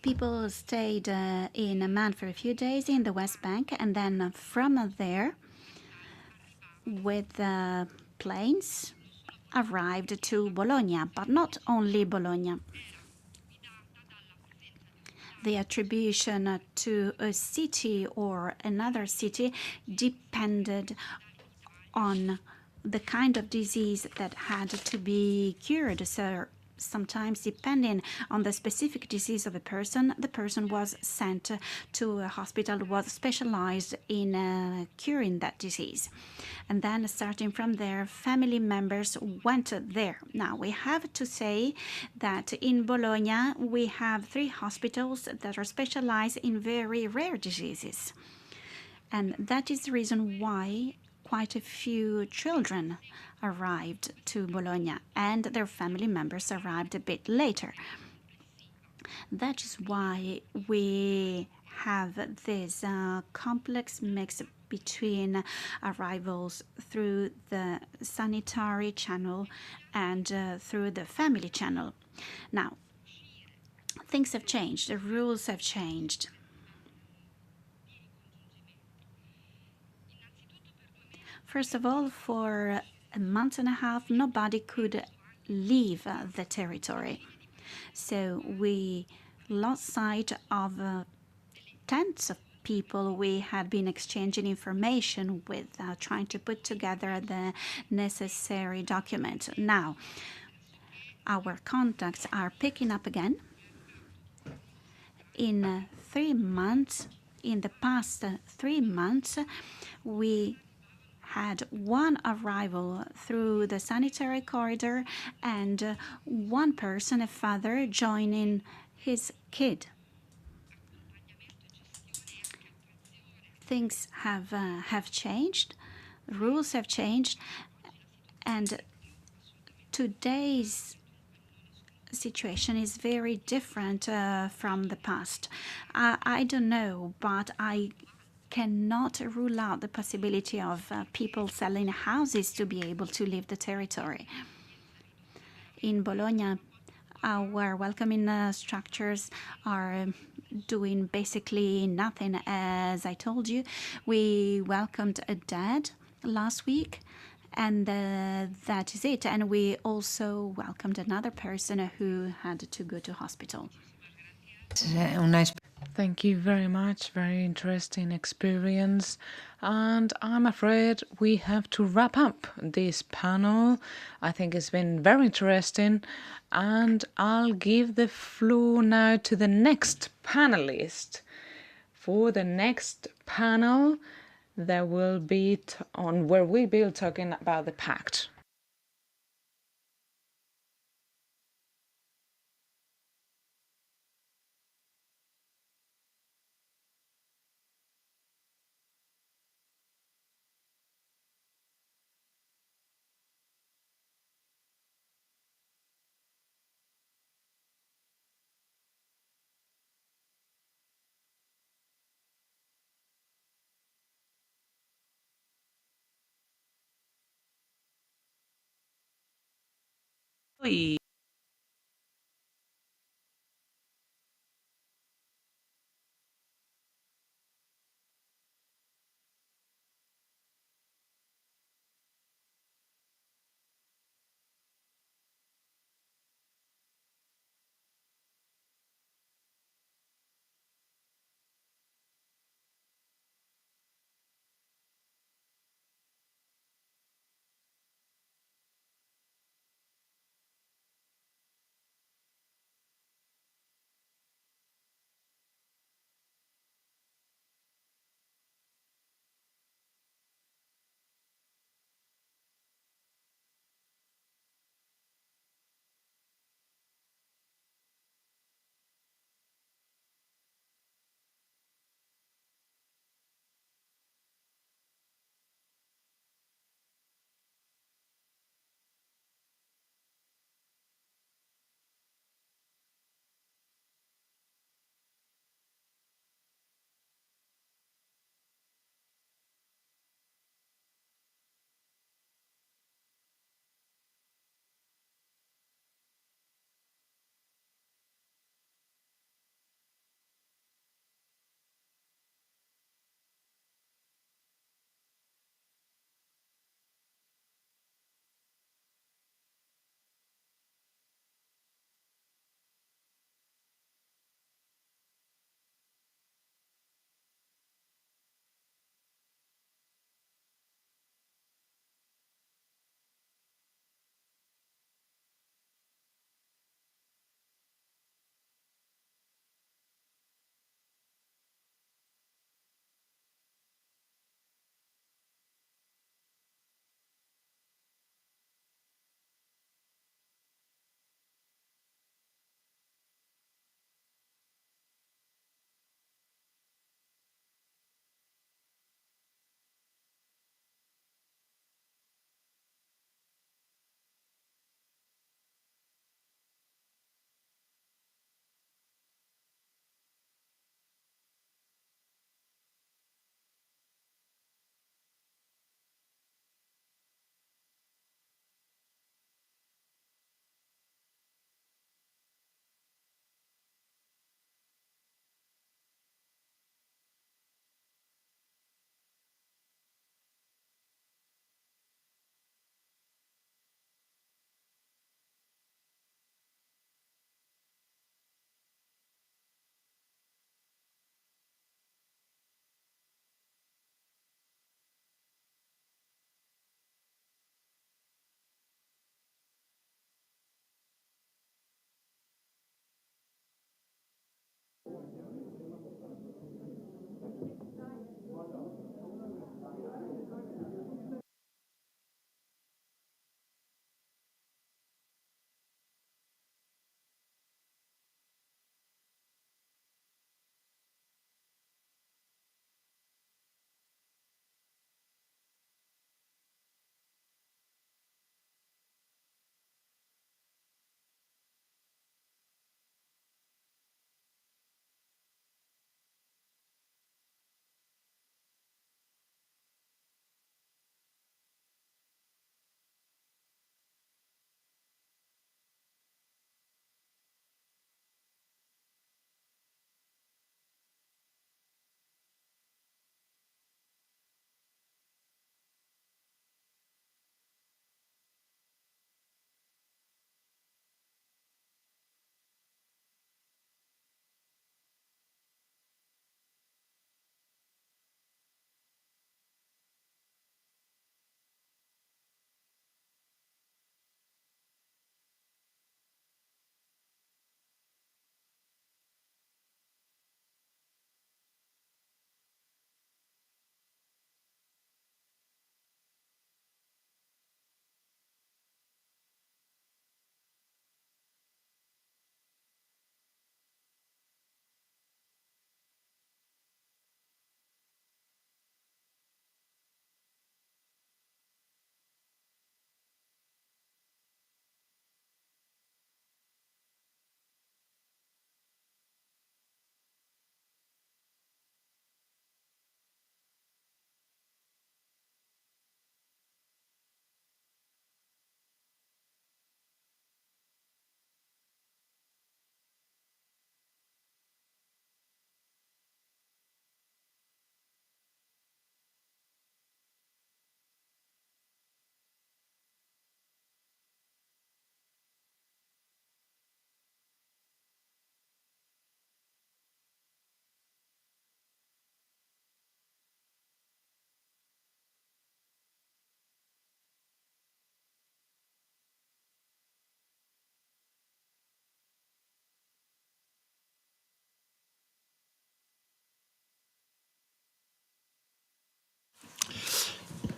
People stayed in Amman for a few days in the West Bank, and then from there, with planes, arrived to Bologna, but not only Bologna. The attribution to a city or another city depended on the kind of disease that had to be cured. So sometimes, depending on the specific disease of the person was sent to a hospital that was specialized in curing that disease. And then starting from there, family members went there. Now, we have to say that in Bologna, we have 3 hospitals that are specialized in very rare diseases. And that is the reason why quite a few children arrived to Bologna, and their family members arrived a bit later. That is why we have this complex mix between arrivals through the sanitary channel and through the family channel. Now, things have changed, the rules have changed. First of all, for a month and a half, nobody could leave the territory. So we lost sight of tens of people we had been exchanging information with, trying to put together the necessary documents. Now, our contacts are picking up again. In 3 months, in the past 3 months, we had 1 arrival through the sanitary corridor and 1 person, a father, joining his kid. Things have changed, rules have changed, and today's situation is very different from the past. I don't know, but I cannot rule out the possibility of people selling houses to be able to leave the territory. In Bologna, our welcoming structures are doing basically nothing. As I told you, we welcomed a dad last week, and that is it. And we also welcomed another person who had to go to hospital. Thank you very much. Very interesting experience. And I'm afraid we have to wrap up this panel. I think it's been very interesting. And I'll give the floor now to the next panelist. For the next panel, there will be on where we will be talking about the pact.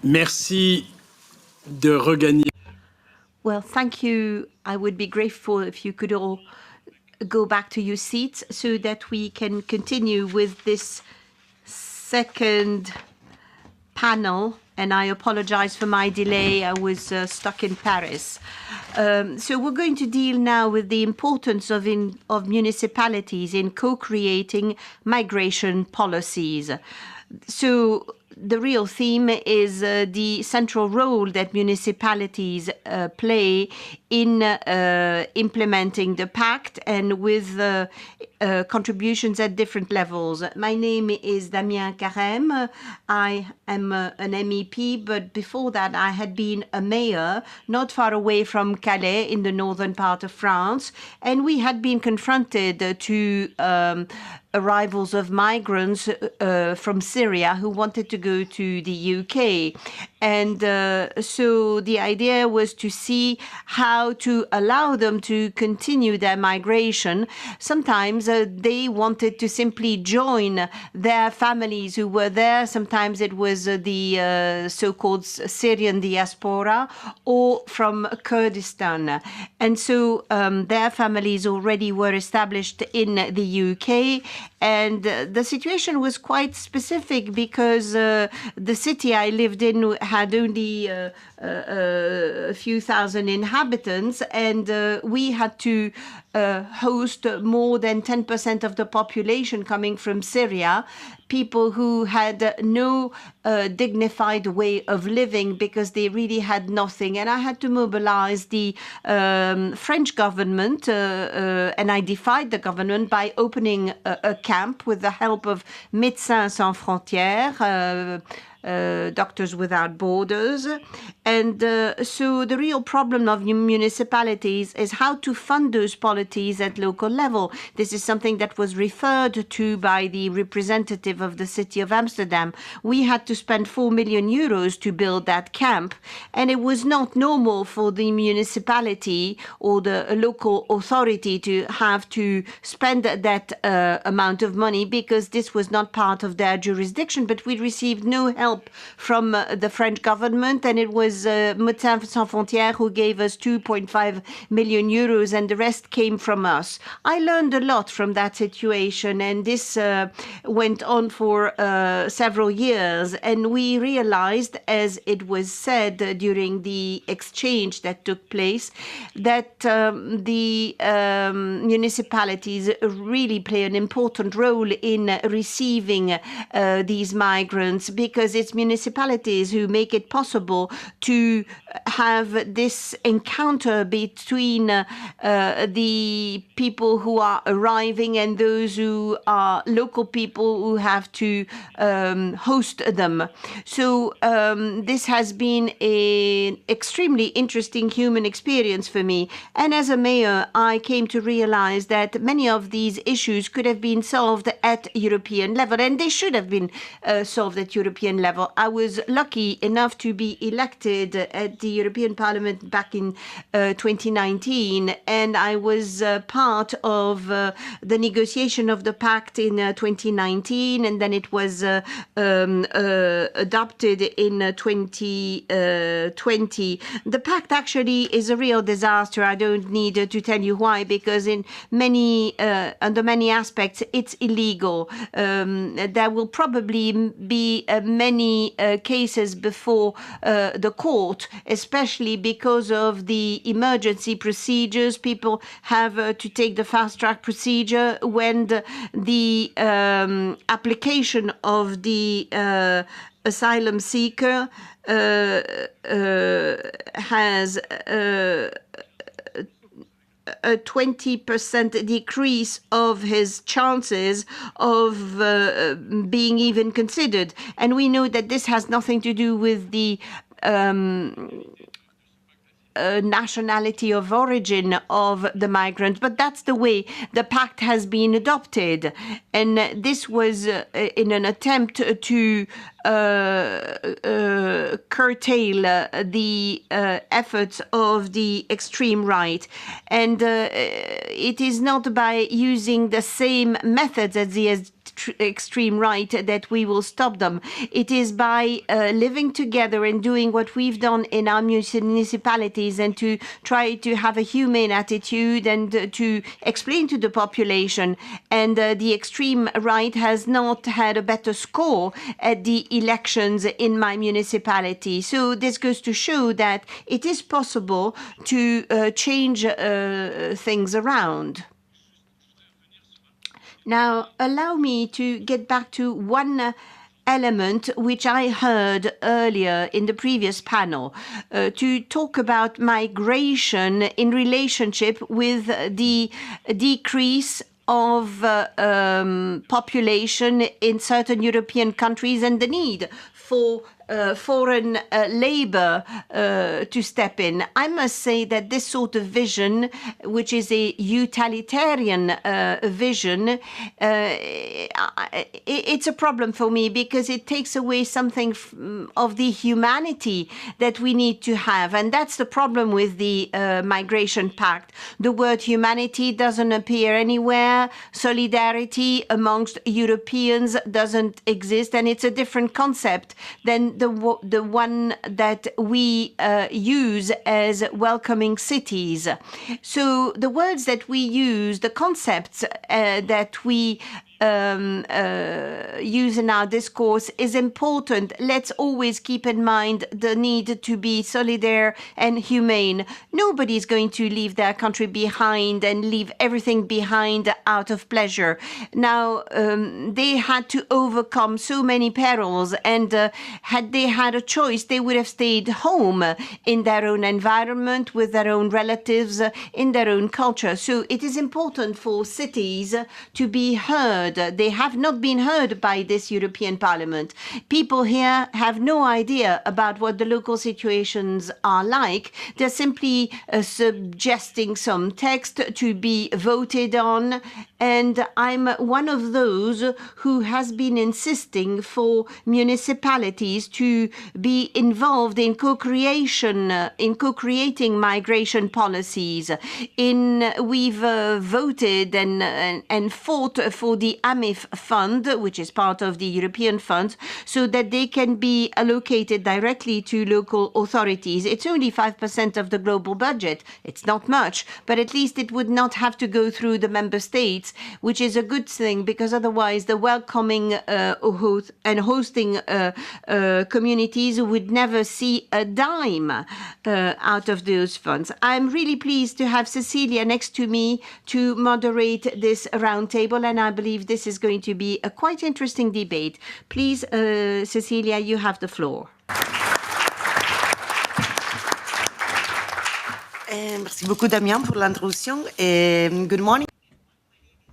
Merci de regagner. Well, thank you. I would be grateful if you could all go back to your seats so that we can continue with this second panel. And I apologize for my delay. I was stuck in Paris. So we're going to deal now with the importance of municipalities in co-creating migration policies. So the real theme is the central role that municipalities play in implementing the pact and with contributions at different levels. My name is Damien Carême. I am an MEP, but before that I had been a mayor not far away from Calais in the northern part of France, and we had been confronted to arrivals of migrants from Syria who wanted to go to the UK. And so the idea was to see how to allow them to continue their migration. Sometimes they wanted to simply join their families who were there. Sometimes it was the so-called Syrian diaspora or from Kurdistan. And so their families already were established in the UK. And the situation was quite specific because the city I lived in had only a few thousand inhabitants, and we had to host more than 10% of the population coming from Syria, people who had no dignified way of living because they really had nothing. And I had to mobilize the French government, and I defied the government by opening a camp with the help of Médecins Sans Frontières, Doctors Without Borders. And so the real problem of municipalities is how to fund those policies at local level. This is something that was referred to by the representative of the city of Amsterdam. We had to spend 4 million euros to build that camp, and it was not normal for the municipality or the local authority to have to spend that amount of money because this was not part of their jurisdiction. But we received no help from the French government, and it was Médecins Sans Frontières who gave us 2.5 million euros, and the rest came from us. I learned a lot from that situation, and this went on for several years, and we realized, as it was said during the exchange that took place, that the municipalities really play an important role in receiving these migrants, because it's municipalities who make it possible to have this encounter between the people who are arriving and those who are local people who have to host them. So this has been an extremely interesting human experience for me. And as a mayor, I came to realize that many of these issues could have been solved at European level, and they should have been solved at European level. I was lucky enough to be elected at the European Parliament back in 2019, and I was part of the negotiation of the pact in 2019, and then it was adopted in 2020. The pact actually is a real disaster. I don't need to tell you why, because in many under many aspects it's illegal. There will probably be many cases before the court, especially because of the emergency procedures. People have to take the fast-track procedure when the application of the asylum seeker has a 20% decrease of his chances of being even considered. And we know that this has nothing to do with the nationality of origin of the migrant, but that's the way the pact has been adopted. And this was in an attempt to curtail the efforts of the extreme right. And it is not by using the same methods as the extreme right that we will stop them. It is by living together and doing what we've done in our municipalities and to try to have a humane attitude and to explain to the population. And the extreme right has not had a better score at the elections in my municipality. So this goes to show that it is possible to change things around. Now, allow me to get back to one element which I heard earlier in the previous panel, to talk about migration in relationship with the decrease of population in certain European countries and the need for foreign labor to step in. I must say that this sort of vision, which is a utilitarian vision, it's a problem for me because it takes away something of the humanity that we need to have. And that's the problem with the Migration Pact. The word humanity doesn't appear anywhere. Solidarity amongst Europeans doesn't exist. And it's a different concept than the one that we use as welcoming cities. So the words that we use, the concepts that we use in our discourse is important. Let's always keep in mind the need to be solidaire and humane. Nobody's going to leave their country behind and leave everything behind out of pleasure. Now, they had to overcome so many perils, and had they had a choice, they would have stayed home in their own environment, with their own relatives, in their own culture. So it is important for cities to be heard. They have not been heard by this European Parliament. People here have no idea about what the local situations are like. They're simply suggesting some text to be voted on. And I'm one of those who has been insisting for municipalities to be involved in co-creation, in co-creating migration policies. We've voted and fought for the AMIF fund, which is part of the European funds, so that they can be allocated directly to local authorities. It's only 5% of the global budget. It's not much, but at least it would not have to go through the member states, which is a good thing, because otherwise the welcoming and hosting communities would never see a dime out of those funds. I'm really pleased to have Cecilia next to me to moderate this roundtable, and I believe this is going to be a quite interesting debate. Please, Cecilia, you have the floor. Merci beaucoup, Damien, pour l'introduction. Good morning.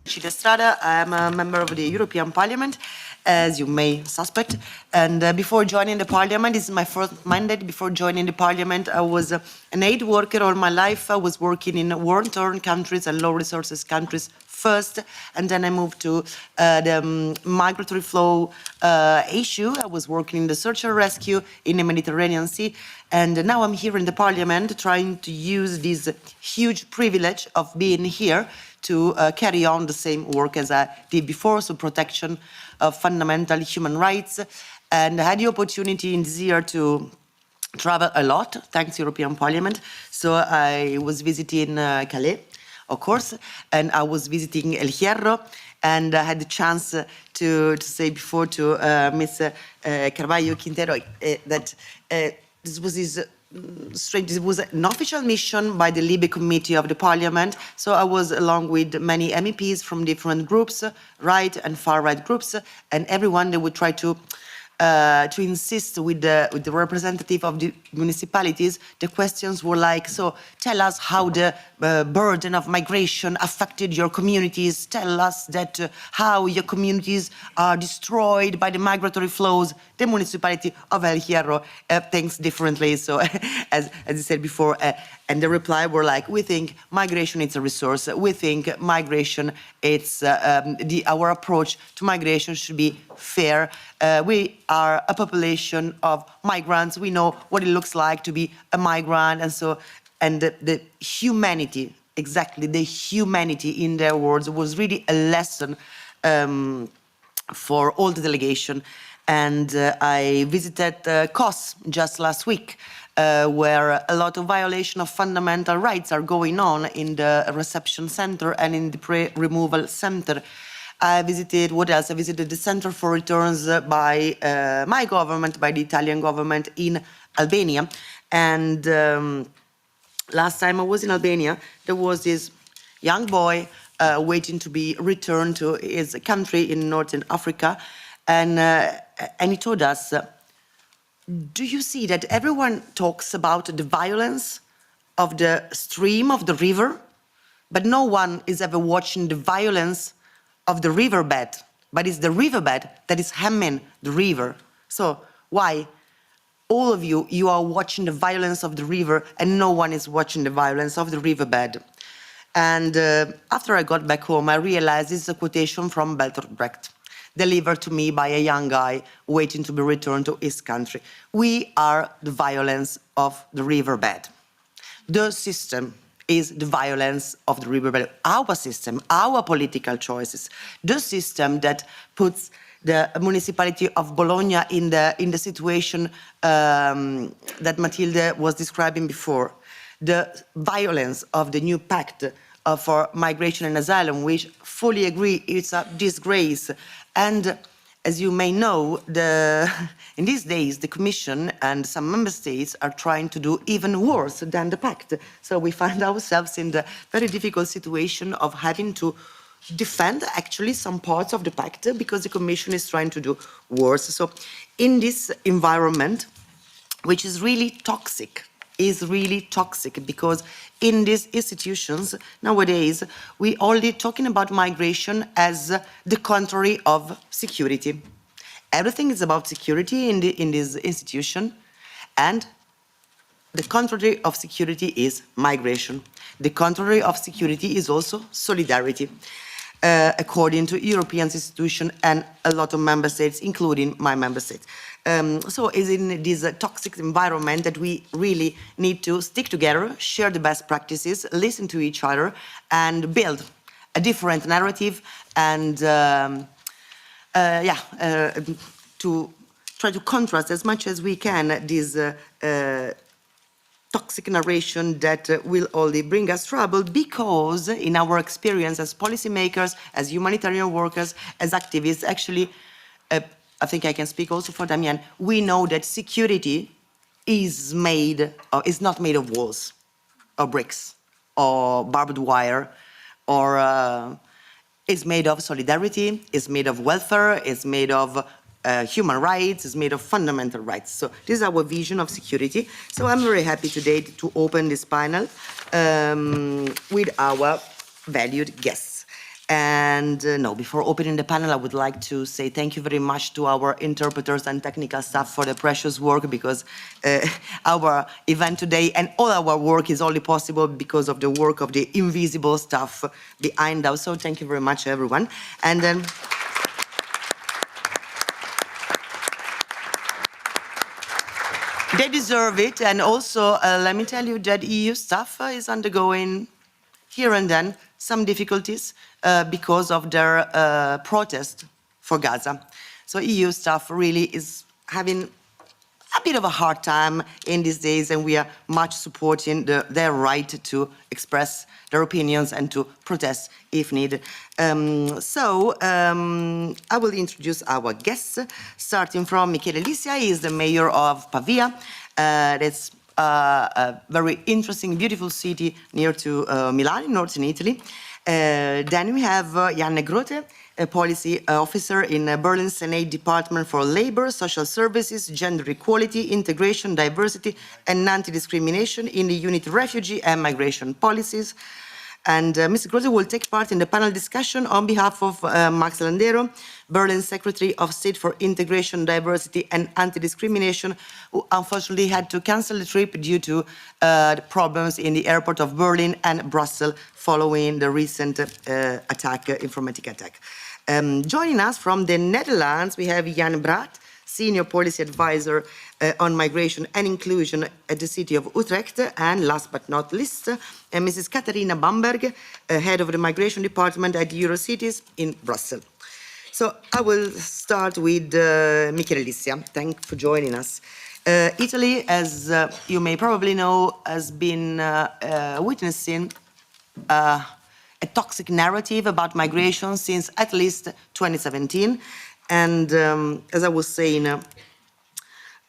Cecilia Strada. I'm a member of the European Parliament, as you may suspect. And before joining the Parliament, this is my first mandate. Before joining the Parliament, I was an aid worker all my life. I was working in war-torn countries and low resources countries first, and then I moved to the migratory flow issue. I was working in the search and rescue in the Mediterranean Sea, and now I'm here in the Parliament trying to use this huge privilege of being here to carry on the same work as I did before, so protection of fundamental human rights. And I had the opportunity in this year to travel a lot, thanks European Parliament. So I was visiting Calais, of course, and I was visiting El Hierro, and I had the chance to say before to Ms. Carvalho Quintero that this was strange. It was an official mission by the Libe Committee of the Parliament. So I was along with many MEPs from different groups, right and far right groups, and everyone they would try to insist with the representative of the municipalities. The questions were like, so tell us how the burden of migration affected your communities. Tell us that how your communities are destroyed by the migratory flows. The municipality of El Hierro thinks differently. So as I said before, and the reply were like, we think migration is a resource. We think migration, it's our approach to migration should be fair. We are a population of migrants. We know what it looks like to be a migrant, and the humanity, exactly the humanity in their words was really a lesson for all the delegation. And I visited Kos just last week, where a lot of violation of fundamental rights are going on in the reception center and in the pre-removal center. I visited, what else? I visited the Center for Returns by my government, by the Italian government in Albania. And last time I was in Albania, there was this young boy waiting to be returned to his country in Northern Africa. And he told us, do you see that everyone talks about the violence of the stream, of the river, but no one is ever watching the violence of the riverbed, but it's the riverbed that is hemming the river. So why? All of you, you are watching the violence of the river and no one is watching the violence of the riverbed. And after I got back home, I realized this is a quotation from Bertolt Brecht, delivered to me by a young guy waiting to be returned to his country. We are the violence of the riverbed. The system is the violence of the riverbed. Our system, our political choices, the system that puts the municipality of Bologna in the situation that Matilde was describing before. The violence of the new pact for migration and asylum, which fully agree it's a disgrace. And as you may know, in these days, the Commission and some member states are trying to do even worse than the pact. So we find ourselves in the very difficult situation of having to defend actually some parts of the pact because the Commission is trying to do worse. So in this environment, which is really toxic, because in these institutions nowadays we only talking about migration as the contrary of security. Everything is about security in this institution, and the contrary of security is migration. The contrary of security is also solidarity, according to European institutions and a lot of member states, including my member states. So it's in this toxic environment that we really need to stick together, share the best practices, listen to each other, and build a different narrative and to try to contrast as much as we can this toxic narration that will only bring us trouble, because in our experience as policymakers, as humanitarian workers, as activists, actually, I think I can speak also for Damien, we know that security is not made of walls or bricks or barbed wire, or is made of solidarity, is made of welfare, is made of human rights, is made of fundamental rights. So this is our vision of security. So I'm very happy today to open this panel with our valued guests. And before opening the panel, I would like to say thank you very much to our interpreters and technical staff for the precious work, because our event today and all our work is only possible because of the work of the invisible staff behind us. So thank you very much, everyone. And then they deserve it. And also, let me tell you that EU staff is undergoing here and then some difficulties because of their protest for Gaza. So EU staff really is having a bit of a hard time in these days, and we are much supporting their right to express their opinions and to protest if needed. I will introduce our guests, starting from Michele Lisia. He is the mayor of Pavia. That's a very interesting, beautiful city near to Milan, in northern Italy. Then we have Janne Grote, a policy officer in Berlin Senate Department for Labor, Social Services, Gender Equality, Integration, Diversity, and Anti-Discrimination in the Unit Refugee and Migration Policies. And Mr. Grote will take part in the panel discussion on behalf of Max Landero, Berlin Secretary of State for Integration, Diversity, and Anti-Discrimination, who unfortunately had to cancel the trip due to the problems in the airport of Berlin and Brussels following the recent informatic attack. Joining us from the Netherlands, we have Jan Braat, Senior Policy Advisor on Migration and Inclusion at the City of Utrecht, and last but not least, Mrs. Katharina Bamberg, Head of the Migration Department at Eurocities in Brussels. So I will start with Michele Lissia. Thank you for joining us. Italy, as you may probably know, has been witnessing a toxic narrative about migration since at least 2017. And as I was saying,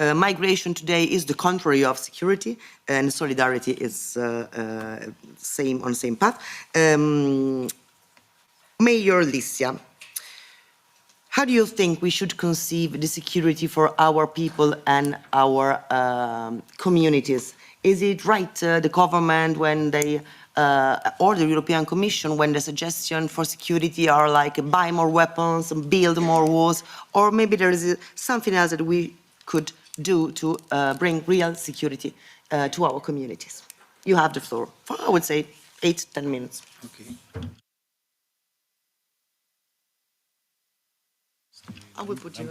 migration today is the contrary of security, and solidarity is on the same path. Mayor Lissia, how do you think we should conceive the security for our people and our communities? Is it right, the government, when they, or the European Commission, when the suggestion for security are like buy more weapons, build more walls, or maybe there is something else that we could do to bring real security to our communities? You have the floor for, I would say, 8-10 minutes. Okay. I will put you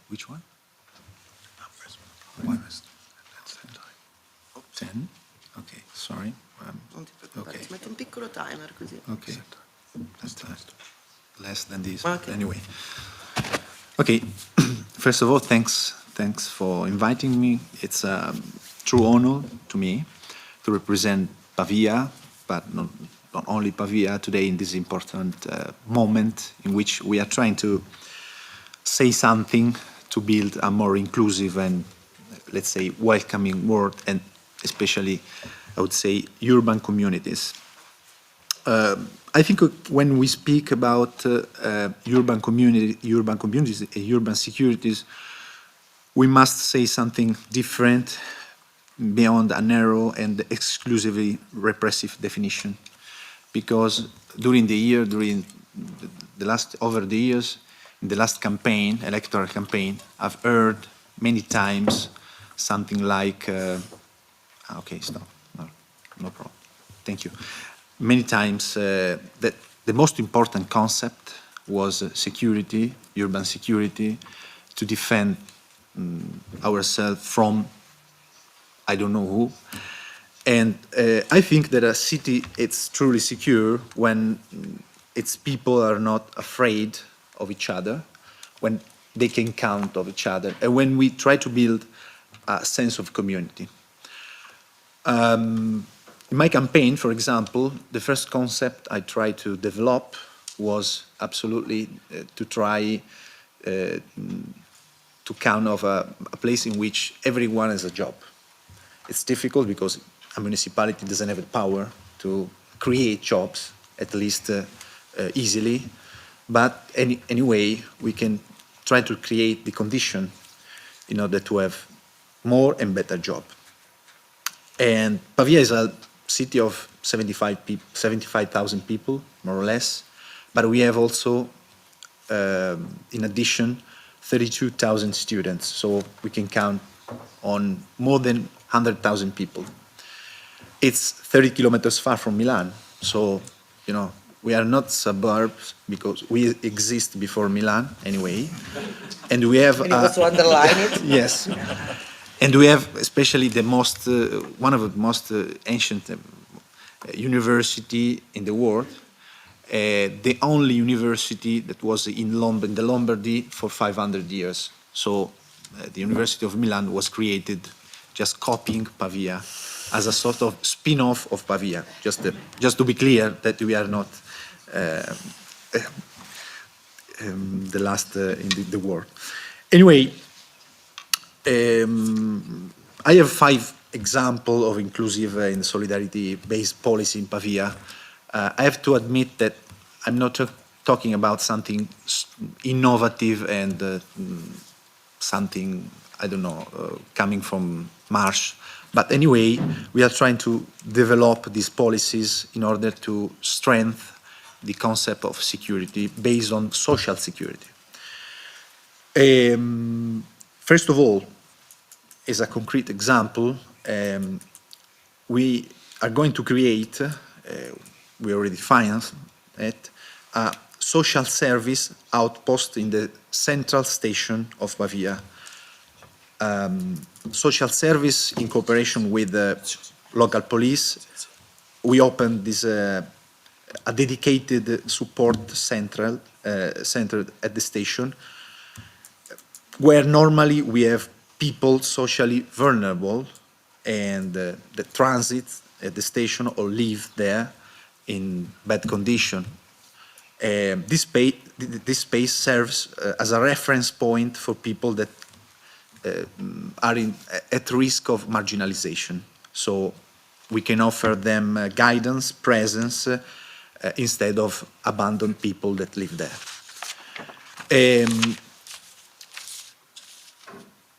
Which one? One is 10. Okay, sorry. Okay. Metto un piccolo timer così. Okay. Less than this. Okay. Anyway. Okay. First of all, thanks for inviting me. It's a true honor to me to represent Pavia, but not only Pavia today in this important moment in which we are trying to say something to build a more inclusive and, let's say, welcoming world, and especially, I would say, urban communities. I think when we speak about urban communities, urban securities, we must say something different beyond a narrow and exclusively repressive definition. Because during over the years, in the last campaign, electoral campaign, I've heard many times something like, okay, stop, no problem, thank you. Many times that the most important concept was security, urban security, to defend ourselves from I don't know who. And I think that a city is truly secure when its people are not afraid of each other, when they can count on each other, and when we try to build a sense of community. In my campaign, for example, the first concept I tried to develop was absolutely to try to count of a place in which everyone has a job. It's difficult because a municipality doesn't have the power to create jobs, at least easily. But anyway, we can try to create the condition in order to have more and better job. And Pavia is a city of 75,000 people, more or less. But we have also, in addition, 32,000 students. So we can count on more than 100,000 people. It's 30 kilometers far from Milan. So, you know, we are not suburbs because we exist before Milan anyway. And we have... Can you also underline it? Yes. And we have especially the most, one of the most ancient university in the world, the only university that was in the Lombardy for 500 years. So the University of Milan was created just copying Pavia as a sort of spin-off of Pavia, just to be clear that we are not the last in the world. Anyway, I have 5 examples of inclusive and solidarity-based policy in Pavia. I have to admit that I'm not talking about something innovative and something, I don't know, coming from Mars. But anyway, we are trying to develop these policies in order to strengthen the concept of security based on social security. First of all, as a concrete example, we are going to create, we already financed it, a social service outpost in the central station of Pavia. Social service in cooperation with the local police. We opened this a dedicated support center at the station, where normally we have people socially vulnerable and that transit at the station or live there in bad condition. This space serves as a reference point for people that are at risk of marginalization. So we can offer them guidance, presence, instead of abandoned people that live there.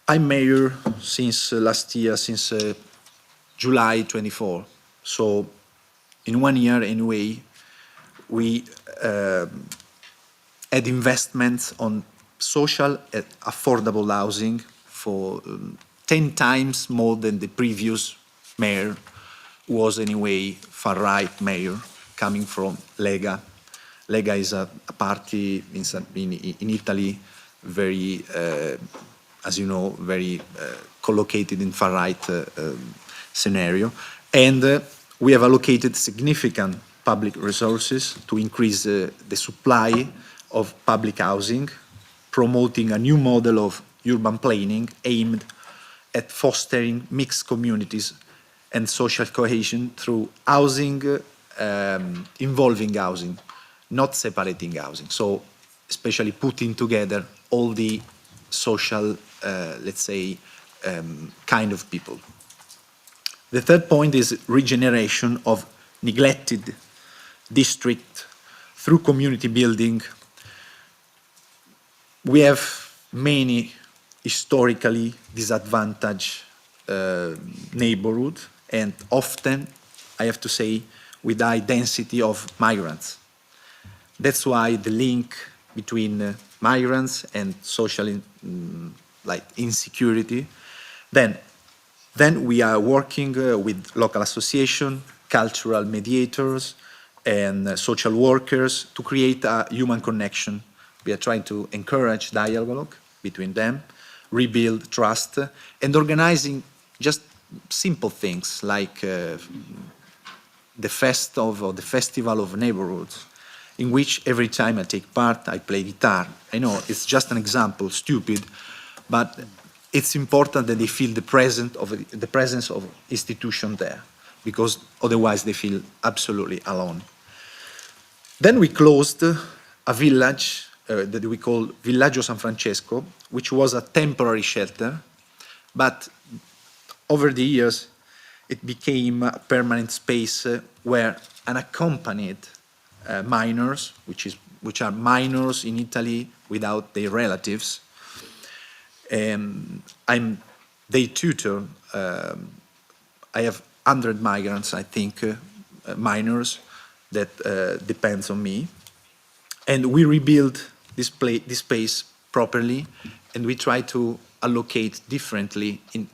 I'm mayor since last year, since July 24. So in 1 year anyway, we had investments on social and affordable housing for 10 times more than the previous mayor, who was anyway far-right mayor, coming from Lega. Lega is a party in Italy, very, as you know, very collocated in far-right scenario. And we have allocated significant public resources to increase the supply of public housing, promoting a new model of urban planning aimed at fostering mixed communities and social cohesion through housing, involving housing, not separating housing. So especially putting together all the social, let's say, kind of people. The third point is regeneration of neglected district through community building. We have many historically disadvantaged neighborhoods, and often, I have to say, with high density of migrants. That's why the link between migrants and social like insecurity. Then we are working with local associations, cultural mediators, and social workers to create a human connection. We are trying to encourage dialogue between them, rebuild trust, and organizing just simple things like the festival of neighborhoods, in which every time I take part, I play guitar. I know it's just an example, stupid, but it's important that they feel the presence of institution there, because otherwise they feel absolutely alone. Then we closed a village that we call Villaggio San Francesco, which was a temporary shelter, but over the years it became a permanent space where unaccompanied minors, which are minors in Italy without their relatives. I'm their tutor. I have 100 migrants, I think, minors that depends on me. And we rebuild this space properly, and we try to allocate differently in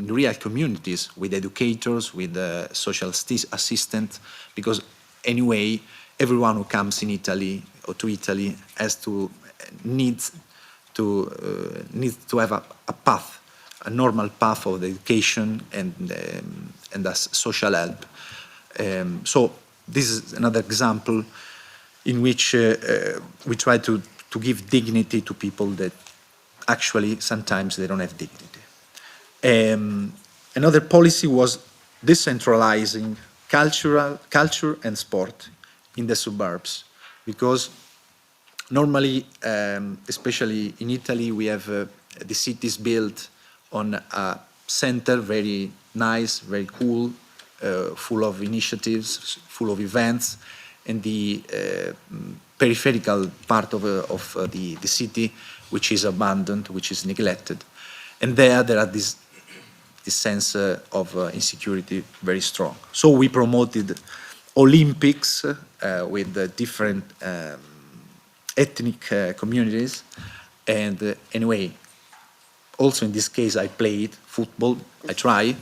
real communities with educators, with social assistants, because anyway, everyone who comes in Italy or to Italy needs to have a path, a normal path of education and as social help. So this is another example in which we try to give dignity to people that actually sometimes they don't have dignity. Another policy was decentralizing culture and sport in the suburbs, because normally, especially in Italy, we have the cities built on a center, very nice, very cool, full of initiatives, full of events, and the peripheral part of the city, which is abandoned, which is neglected. And there are this sense of insecurity very strong. So we promoted Olympics with different ethnic communities, and anyway, also in this case I played football, I try.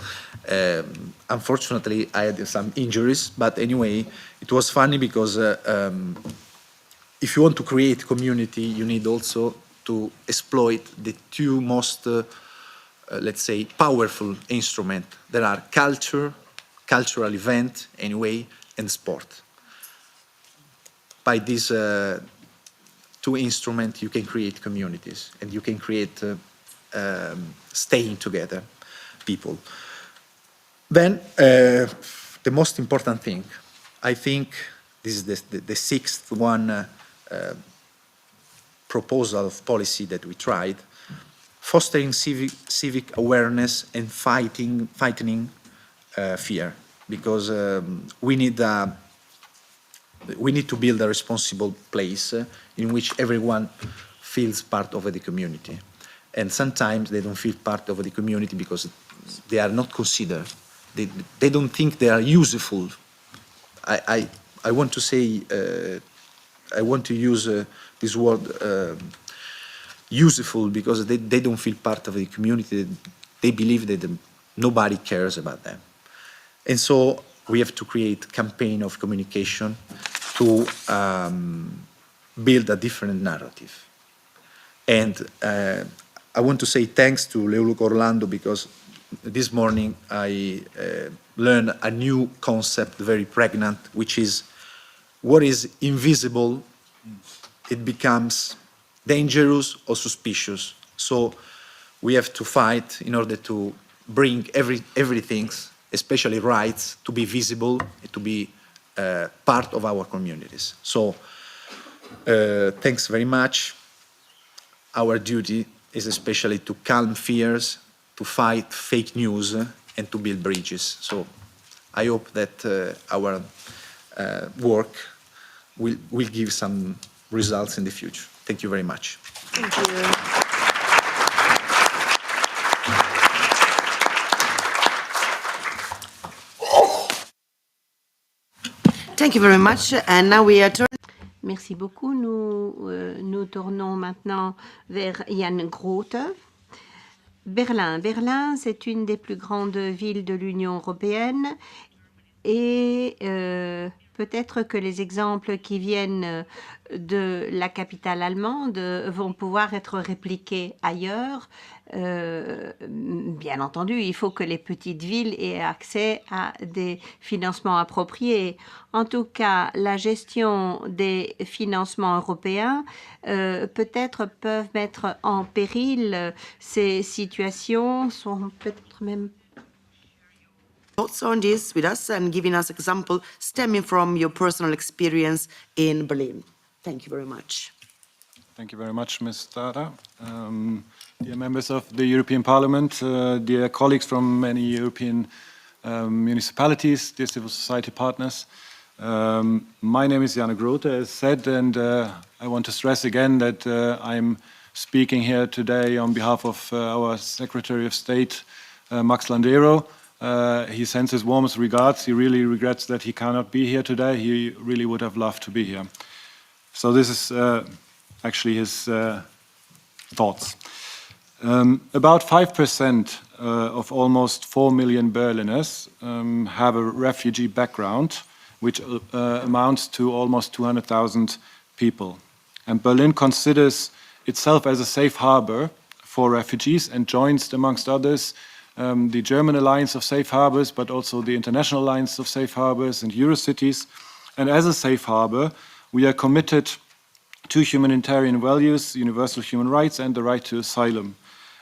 Unfortunately I had some injuries, but anyway, it was funny because if you want to create community, you need also to exploit the two most, let's say, powerful instruments. There are cultural event anyway, and sport. by these two instruments, you can create communities and you can create staying together people. Then the most important thing, I think this is the sixth one proposal of policy that we tried, fostering civic awareness and fighting fear, because we need to build a responsible place in which everyone feels part of the community. And sometimes they don't feel part of the community because they are not considered. They don't think they are useful. I want to say, I want to use this word useful because they don't feel part of the community. They believe that nobody cares about them. And so we have to create campaign of communication to build a different narrative. And I want to say thanks to Leoluco Orlando because this morning I learned a new concept, very pregnant, which is what is invisible, it becomes dangerous or suspicious. So we have to fight in order to bring everything, especially rights, to be visible, to be part of our communities. So thanks very much. Our duty is especially to calm fears, to fight fake news, and to build bridges. So I hope that our work will give some results in the future. Thank you very much. Thank you. Thank you very much. And now we are turning. Merci beaucoup. Nous tournons maintenant vers Jan Grote. Berlin. Berlin, c'est une des plus grandes villes de l'Union européenne et peut-être que les exemples qui viennent de la capitale allemande vont pouvoir être répliqués ailleurs. Bien entendu, il faut que les petites villes aient accès à des financements appropriés. En tout cas, la gestion des financements européens peut-être peuvent mettre en péril ces situations, sont peut-être même Thoughts on this with us and giving us example stemming from your personal experience in Berlin. Thank you very much. Thank you very much, Ms. Dada. Dear members of the European Parliament, dear colleagues from many European municipalities, dear civil society partners. My name is Jan Grote, as said, and I want to stress again that I'm speaking here today on behalf of our Secretary of State, Max Landero. He sends his warmest regards. He really regrets that he cannot be here today. He really would have loved to be here. So this is actually his thoughts. About 5% of almost 4 million Berliners have a refugee background, which amounts to almost 200,000 people. And Berlin considers itself as a safe harbor for refugees and joins, amongst others, the German Alliance of Safe Harbors, but also the International Alliance of Safe Harbors and Eurocities. And as a safe harbor, we are committed to humanitarian values, universal human rights, and the right to asylum.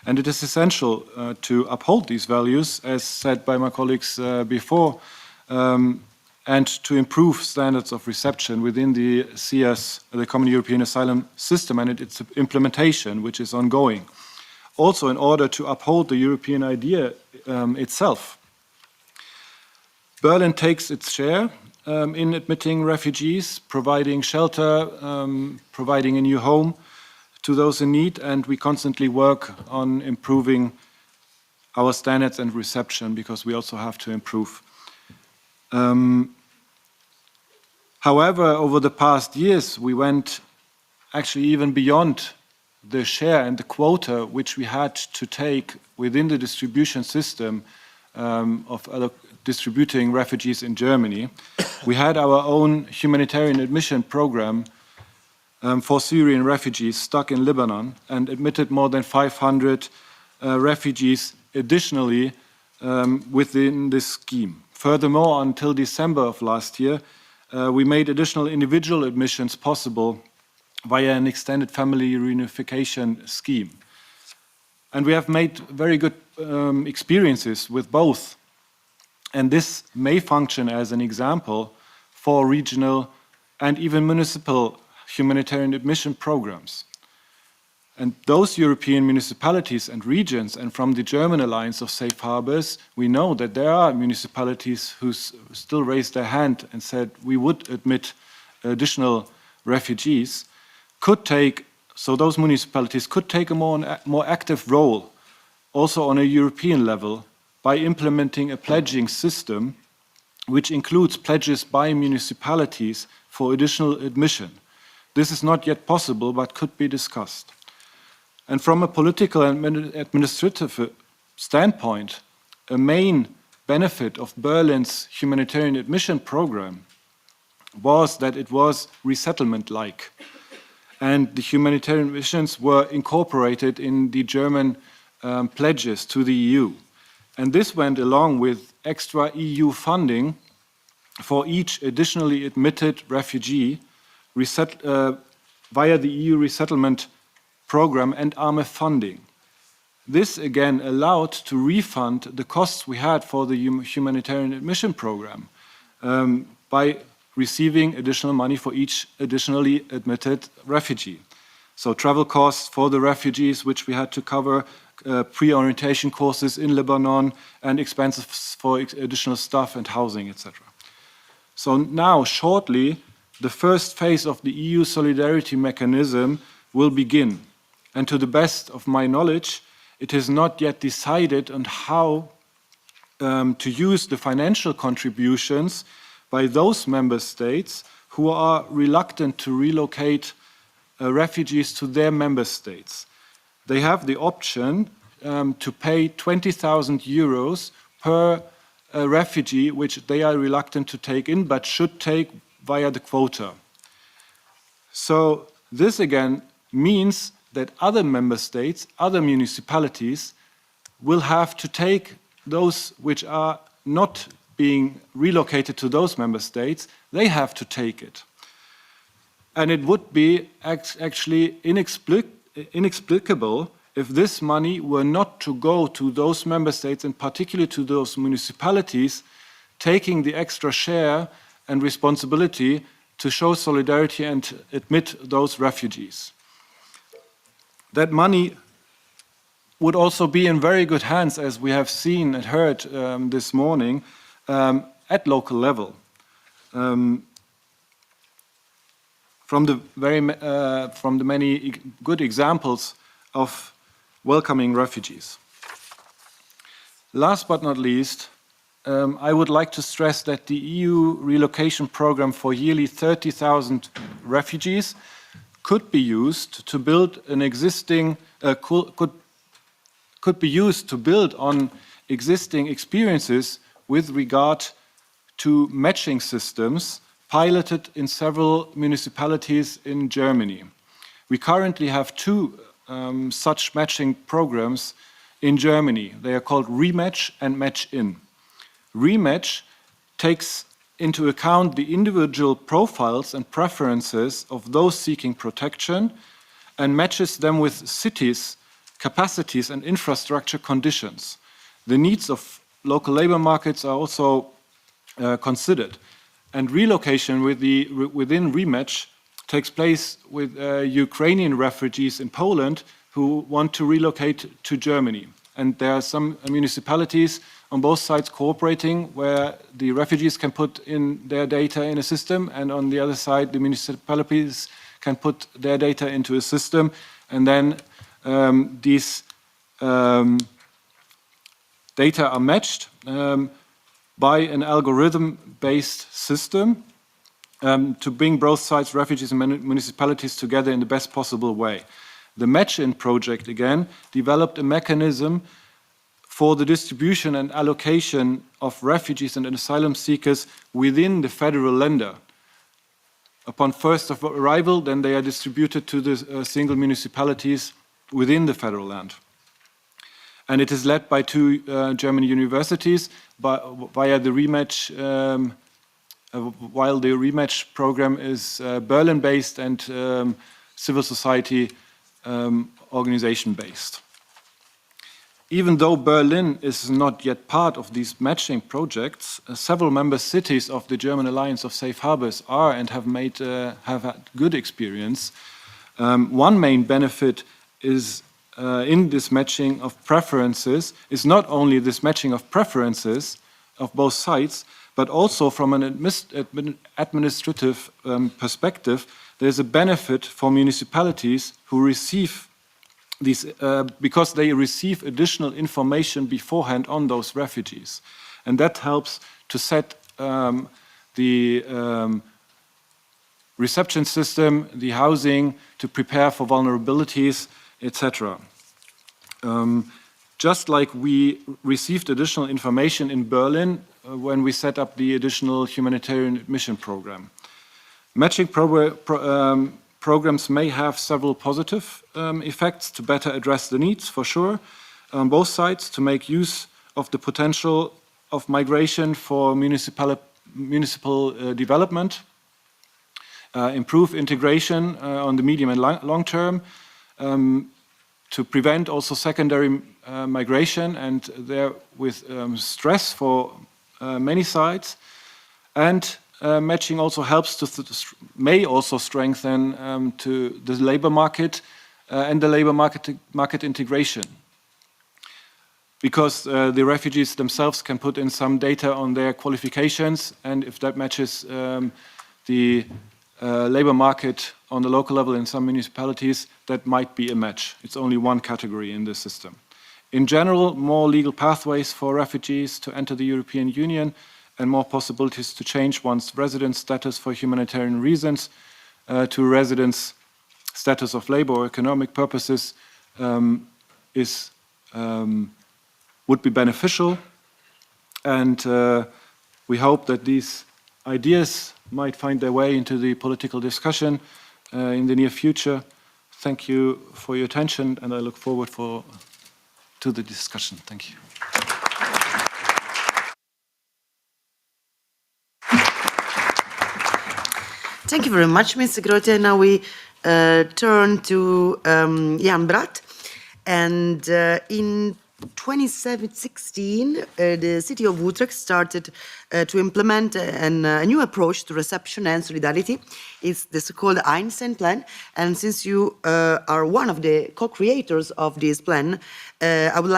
And it is essential to uphold these values, as said by my colleagues before, and to improve standards of reception within the CS, the Common European Asylum System, and its implementation, which is ongoing. Also, in order to uphold the European idea itself. Berlin takes its share in admitting refugees, providing shelter, providing a new home to those in need, and we constantly work on improving our standards and reception because we also have to improve. However, over the past years, we went actually even beyond the share and the quota which we had to take within the distribution system of distributing refugees in Germany. We had our own humanitarian admission program for Syrian refugees stuck in Lebanon and admitted more than 500 refugees additionally within this scheme. Furthermore, until December of last year, we made additional individual admissions possible via an extended family reunification scheme. And we have made very good experiences with both. And this may function as an example for regional and even municipal humanitarian admission programs. And those European municipalities and regions, and from the German Alliance of Safe Harbors, we know that there are municipalities who still raised their hand and said we would admit additional refugees, so those municipalities could take a more active role also on a European level by implementing a pledging system which includes pledges by municipalities for additional admission. This is not yet possible but could be discussed. And from a political and administrative standpoint, a main benefit of Berlin's humanitarian admission program was that it was resettlement-like. And the humanitarian admissions were incorporated in the German pledges to the EU. And this went along with extra EU funding for each additionally admitted refugee via the EU resettlement program and AME funding. This again allowed to refund the costs we had for the humanitarian admission program by receiving additional money for each additionally admitted refugee. So travel costs for the refugees, which we had to cover, pre-orientation courses in Lebanon, and expenses for additional staff and housing, etc. So now, shortly, the first phase of the EU solidarity mechanism will begin. And to the best of my knowledge, it is not yet decided on how to use the financial contributions by those member states who are reluctant to relocate refugees to their member states. They have the option to pay 20,000 euros per refugee, which they are reluctant to take in, but should take via the quota. So this again means that other member states, other municipalities, will have to take those which are not being relocated to those member states, they have to take it. And it would be actually inexplicable if this money were not to go to those member states, and particularly to those municipalities, taking the extra share and responsibility to show solidarity and admit those refugees. That money would also be in very good hands, as we have seen and heard this morning, at local level. From the many good examples of welcoming refugees. Last but not least, I would like to stress that the EU relocation program for yearly 30,000 refugees could be used to build an existing, could be used to build on existing experiences with regard to matching systems piloted in several municipalities in Germany. We currently have two such matching programs in Germany. They are called Rematch and Match-In. Rematch takes into account the individual profiles and preferences of those seeking protection and matches them with cities, capacities and infrastructure conditions. The needs of local labor markets are also considered. And relocation within Rematch takes place with Ukrainian refugees in Poland who want to relocate to Germany. And there are some municipalities on both sides cooperating where the refugees can put in their data in a system, and on the other side the municipalities can put their data into a system, and then these data are matched by an algorithm-based system to bring both sides, refugees and municipalities, together in the best possible way. The Match-In project, again, developed a mechanism for the distribution and allocation of refugees and asylum seekers within the federal Länder. Upon first of arrival, then they are distributed to the single municipalities within the federal land. And it is led by two German universities via the Rematch while the rematch program is Berlin-based and civil society organization-based. Even though Berlin is not yet part of these matching projects, several member cities of the German Alliance of Safe Harbors are and have had good experience. One main benefit is in this matching of preferences is not only this matching of preferences of both sides, but also from an administrative perspective, there's a benefit for municipalities who receive these, because they receive additional information beforehand on those refugees. And that helps to set the reception system, the housing, to prepare for vulnerabilities, etc. Just like we received additional information in Berlin when we set up the additional humanitarian admission program. Matching programs may have several positive effects to better address the needs, for sure, on both sides, to make use of the potential of migration for municipal development, improve integration on the medium and long term, to prevent also secondary migration and there with stress for many sides. And matching also helps to may also strengthen to the labor market and the labor market integration, because the refugees themselves can put in some data on their qualifications, and if that matches the labor market on the local level in some municipalities, that might be a match. It's only one category in the system. In general, more legal pathways for refugees to enter the European Union and more possibilities to change one's residence status for humanitarian reasons to residence status of labor or economic purposes would be beneficial. And we hope that these ideas might find their way into the political discussion in the near future. Thank you for your attention, and I look forward to the discussion. Thank you. Thank you very much, Mr. Grote. Now we turn to Jan Bratt. And in 2016, the city of Utrecht started to implement a new approach to reception and solidarity. It's the so-called Einstein Plan. And since you are one of the co-creators of this plan, I would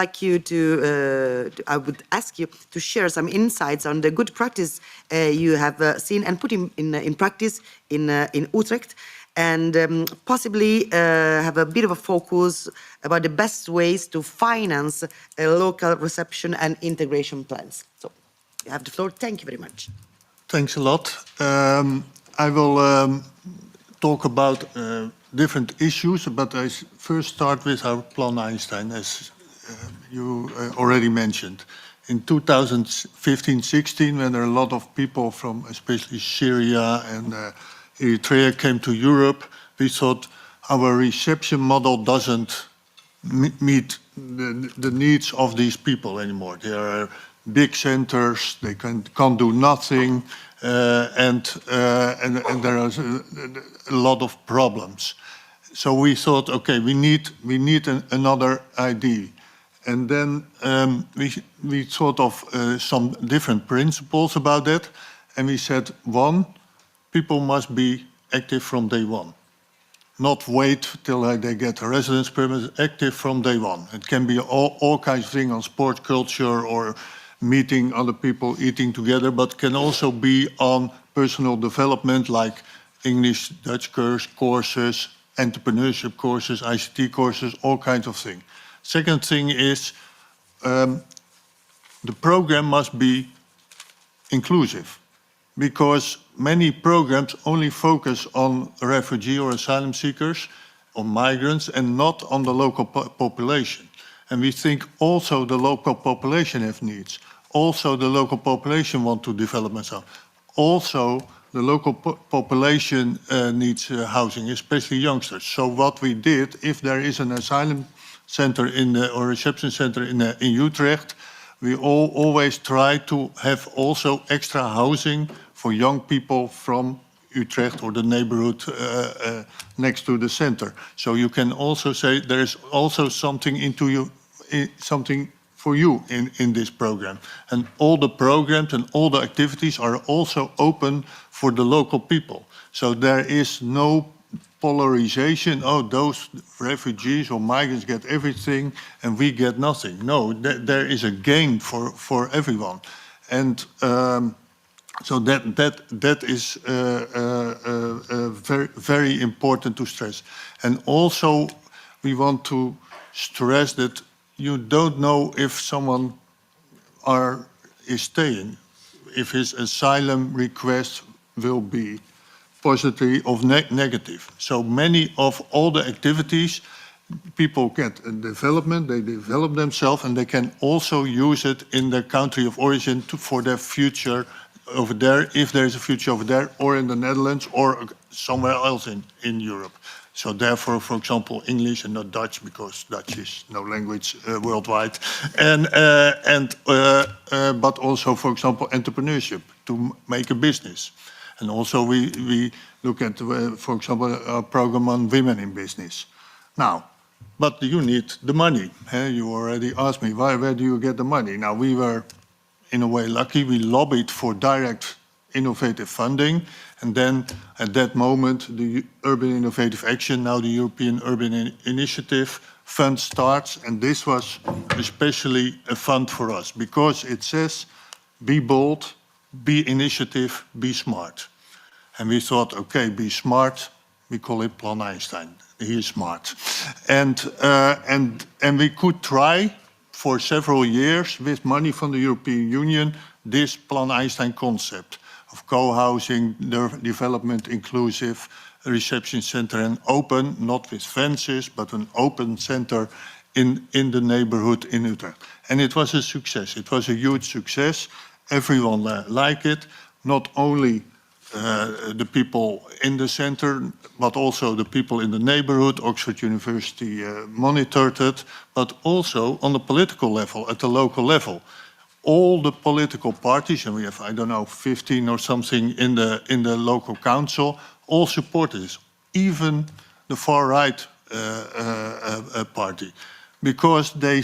ask you to share some insights on the good practice you have seen and put in practice in Utrecht, and possibly have a bit of a focus about the best ways to finance local reception and integration plans. So you have the floor. Thank you very much. Thanks a lot. I will talk about different issues, but I first start with our Plan Einstein, as you already mentioned. In 2015-16, when there are a lot of people from especially Syria and Eritrea came to Europe, we thought our reception model doesn't meet the needs of these people anymore. There are big centers, they can't do nothing, and there are a lot of problems. So we thought, okay, we need another idea. And then we thought of some different principles about that, and we said, one, people must be active from day one. Not wait till they get a residence permit, active from day one. It can be all kinds of things on sport culture or meeting other people, eating together, but can also be on personal development like English, Dutch courses, entrepreneurship courses, ICT courses, all kinds of things. Second thing is the program must be inclusive, because many programs only focus on refugee or asylum seekers, on migrants, and not on the local population. And we think also the local population have needs. Also the local population want to develop themselves. Also the local population needs housing, especially youngsters. So what we did, if there is an asylum center or reception center in Utrecht, we always try to have also extra housing for young people from Utrecht or the neighborhood next to the center. So you can also say there is also something something for you in this program. And all the programs and all the activities are also open for the local people. So there is no polarization, oh, those refugees or migrants get everything and we get nothing. No, there is a gain for everyone. And so that is very, very important to stress. And also we want to stress that you don't know if someone is staying, if his asylum request will be positive or negative. So many of all the activities, people get a development, they develop themselves, and they can also use it in their country of origin for their future over there, if there is a future over there, or in the Netherlands, or somewhere else in Europe. So therefore, for example, English and not Dutch, because Dutch is no language worldwide. But also, for example, entrepreneurship, to make a business. And also we look at, for example, a program on women in business. Now, but you need the money. You already asked me, where do you get the money? Now, we were, in a way, lucky. We lobbied for direct innovative funding. And then at that moment, the Urban Innovative Action, now the European Urban Initiative Fund starts. And this was especially a fund for us because it says, be bold, be initiative, be smart. And we thought, okay, be smart, we call it Plan Einstein. He is smart. And we could try for several years with money from the European Union, this Plan Einstein concept of co-housing, development, inclusive, reception center, and open, not with fences, but an open center in the neighborhood in Utrecht. And it was a success. It was a huge success. Everyone liked it, not only the people in the center, but also the people in the neighborhood. Oxford University monitored it, but also on the political level, at the local level. All the political parties, and we have, I don't know, 15 or something in the local council, all supported this, even the far-right party, because they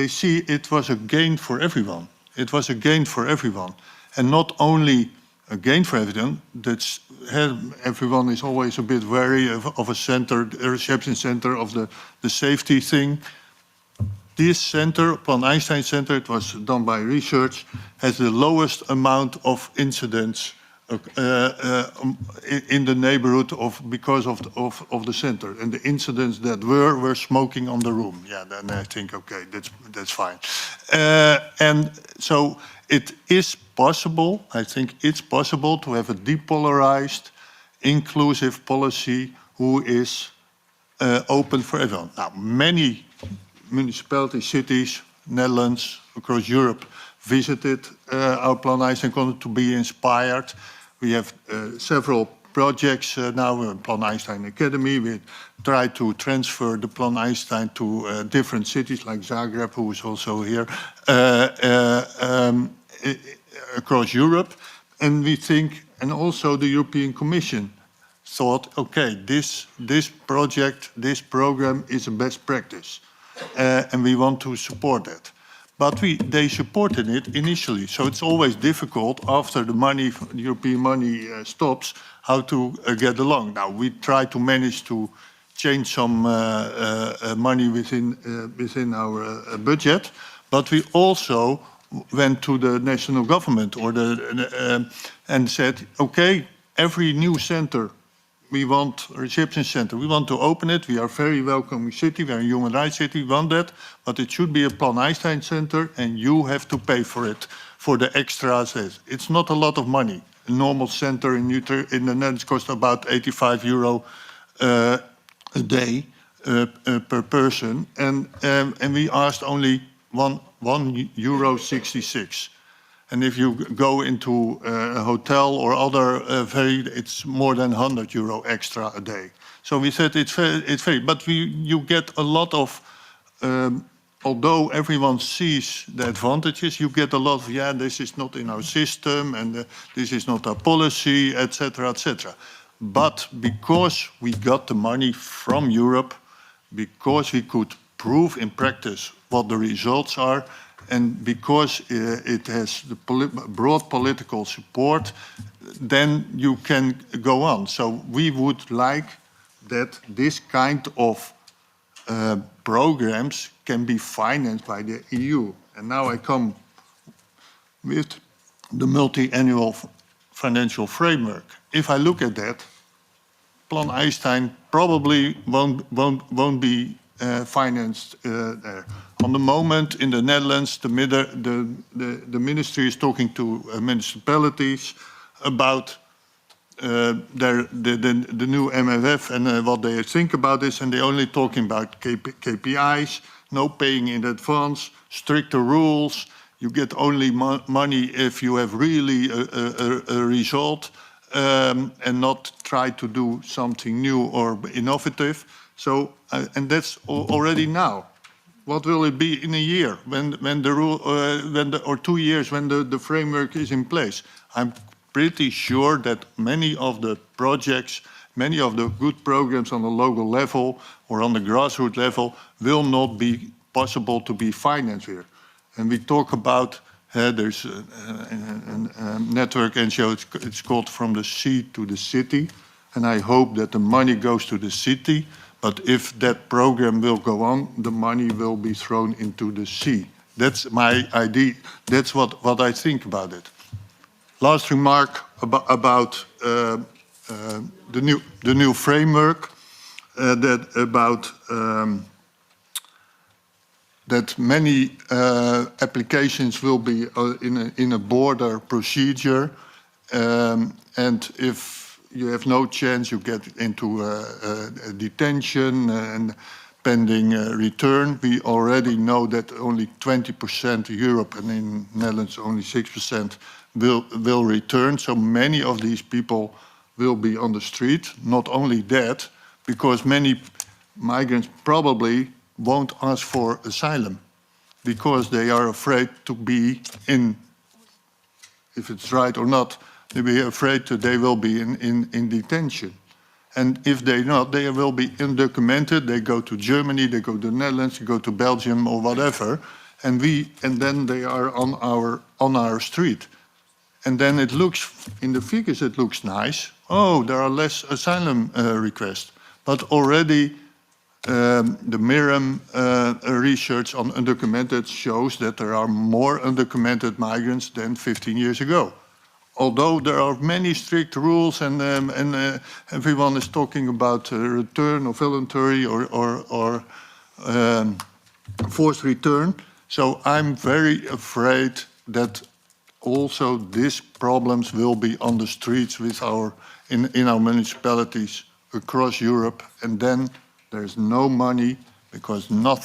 see it was a gain for everyone. It was a gain for everyone. And not only a gain for everyone, that's, everyone is always a bit wary of a center, a reception center, of the safety thing. This center, Plan Einstein Center, it was done by research, has the lowest amount of incidents in the neighborhood because of the center. And the incidents that were smoking on the room. Yeah, then I think, okay, that's fine. And so it is possible, I think it's possible to have a depolarized, inclusive policy who is open for everyone. Now, many municipalities, cities, Netherlands, across Europe, visited our Plan Einstein concept to be inspired. We have several projects now, Plan Einstein Academy. We try to transfer the Plan Einstein to different cities like Zagreb, who is also here, across Europe. And we think, and also the European Commission thought, okay, this project, this program is a best practice. And we want to support it. But they supported it initially, so it's always difficult after the money, the European money stops, how to get along. Now, we try to manage to change some money within our budget, but we also went to the national government or and said, okay, every new center, we want a reception center. We want to open it. We are a very welcoming city. We are a human rights city. We want that. But it should be a Plan Einstein center, and you have to pay for it, for the extras. It's not a lot of money. A normal center in the Netherlands costs about €85 a day per person. And we asked only €1.66. And if you go into a hotel or other, it's more than €100 extra a day. So we said it's very, but you get a lot of although everyone sees the advantages, you get a lot of, yeah, this is not in our system, and this is not our policy, etc., etc. But because we got the money from Europe, because we could prove in practice what the results are, and because it has the broad political support, then you can go on. So we would like that this kind of programs can be financed by the EU. And now I come with the multi-annual financial framework. If I look at that, Plan Einstein probably won't be financed there. On the moment in the Netherlands, the ministry is talking to municipalities about the new MFF and what they think about this, and they're only talking about KPIs, no paying in advance, stricter rules. You get only money if you have really a result, and not try to do something new or innovative. So, and that's already now. What will it be in a year when the rule, or 2 years when the framework is in place? I'm pretty sure that many of the projects, many of the good programs on the local level or on the grassroots level will not be possible to be financed here. And we talk about, there's a network NGO, it's called From the Sea to the City, and I hope that the money goes to the city, but if that program will go on, the money will be thrown into the sea. That's my idea, that's what I think about it. Last remark about the new framework, that many applications will be in a border procedure, and if you have no chance, you get into a detention and pending return. We already know that only 20% Europe, and in Netherlands only 6%, will return. So many of these people will be on the street. Not only that, because many migrants probably won't ask for asylum because they are afraid to be in, if it's right or not, they be afraid that they will be in detention. And if they're not, they will be undocumented. They go to Germany, they go to the Netherlands, they go to Belgium or whatever, and then they are on our street. And then it looks, in the figures it looks nice. Oh, there are less asylum requests. But already the Miram research on undocumented shows that there are more undocumented migrants than 15 years ago. Although there are many strict rules and everyone is talking about return or voluntary or forced return. So I'm very afraid that also these problems will be on the streets with in our municipalities across Europe, and then there's no money because no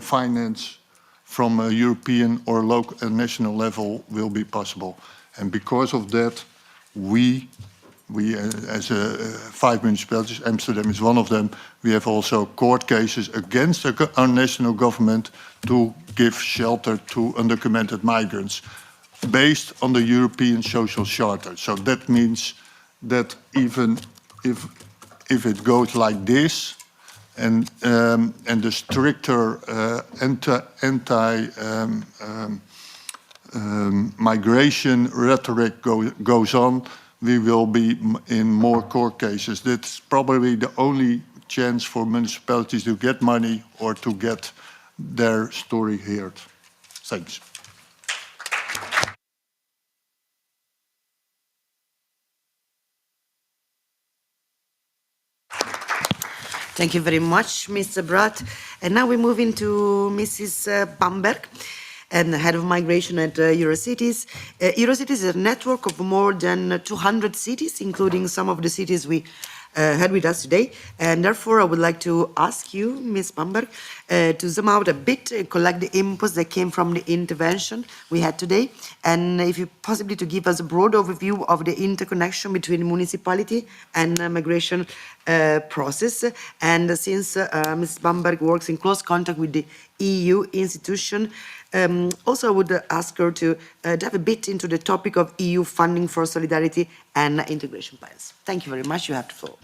finance from a European or local and national level will be possible. And because of that, we as 5 municipalities, Amsterdam is one of them, we have also court cases against our national government to give shelter to undocumented migrants based on the European Social Charter. So that means that even if it goes like this, and the stricter migration rhetoric goes on, we will be in more court cases. That's probably the only chance for municipalities to get money or to get their story heard. Thanks. Thank you very much, Mr. Bratt. And now we move into Mrs. Bamberg, and Head of Migration at Eurocities. Eurocities is a network of more than 200 cities, including some of the cities we had with us today. And therefore, I would like to ask you, Ms. Bamberg, to zoom out a bit, collect the inputs that came from the intervention we had today, and if you possibly to give us a broad overview of the interconnection between municipality and migration process. And since Ms. Bamberg works in close contact with the EU institution. Also, I would ask her to dive a bit into the topic of EU funding for solidarity and integration plans. Thank you very much. You have the floor.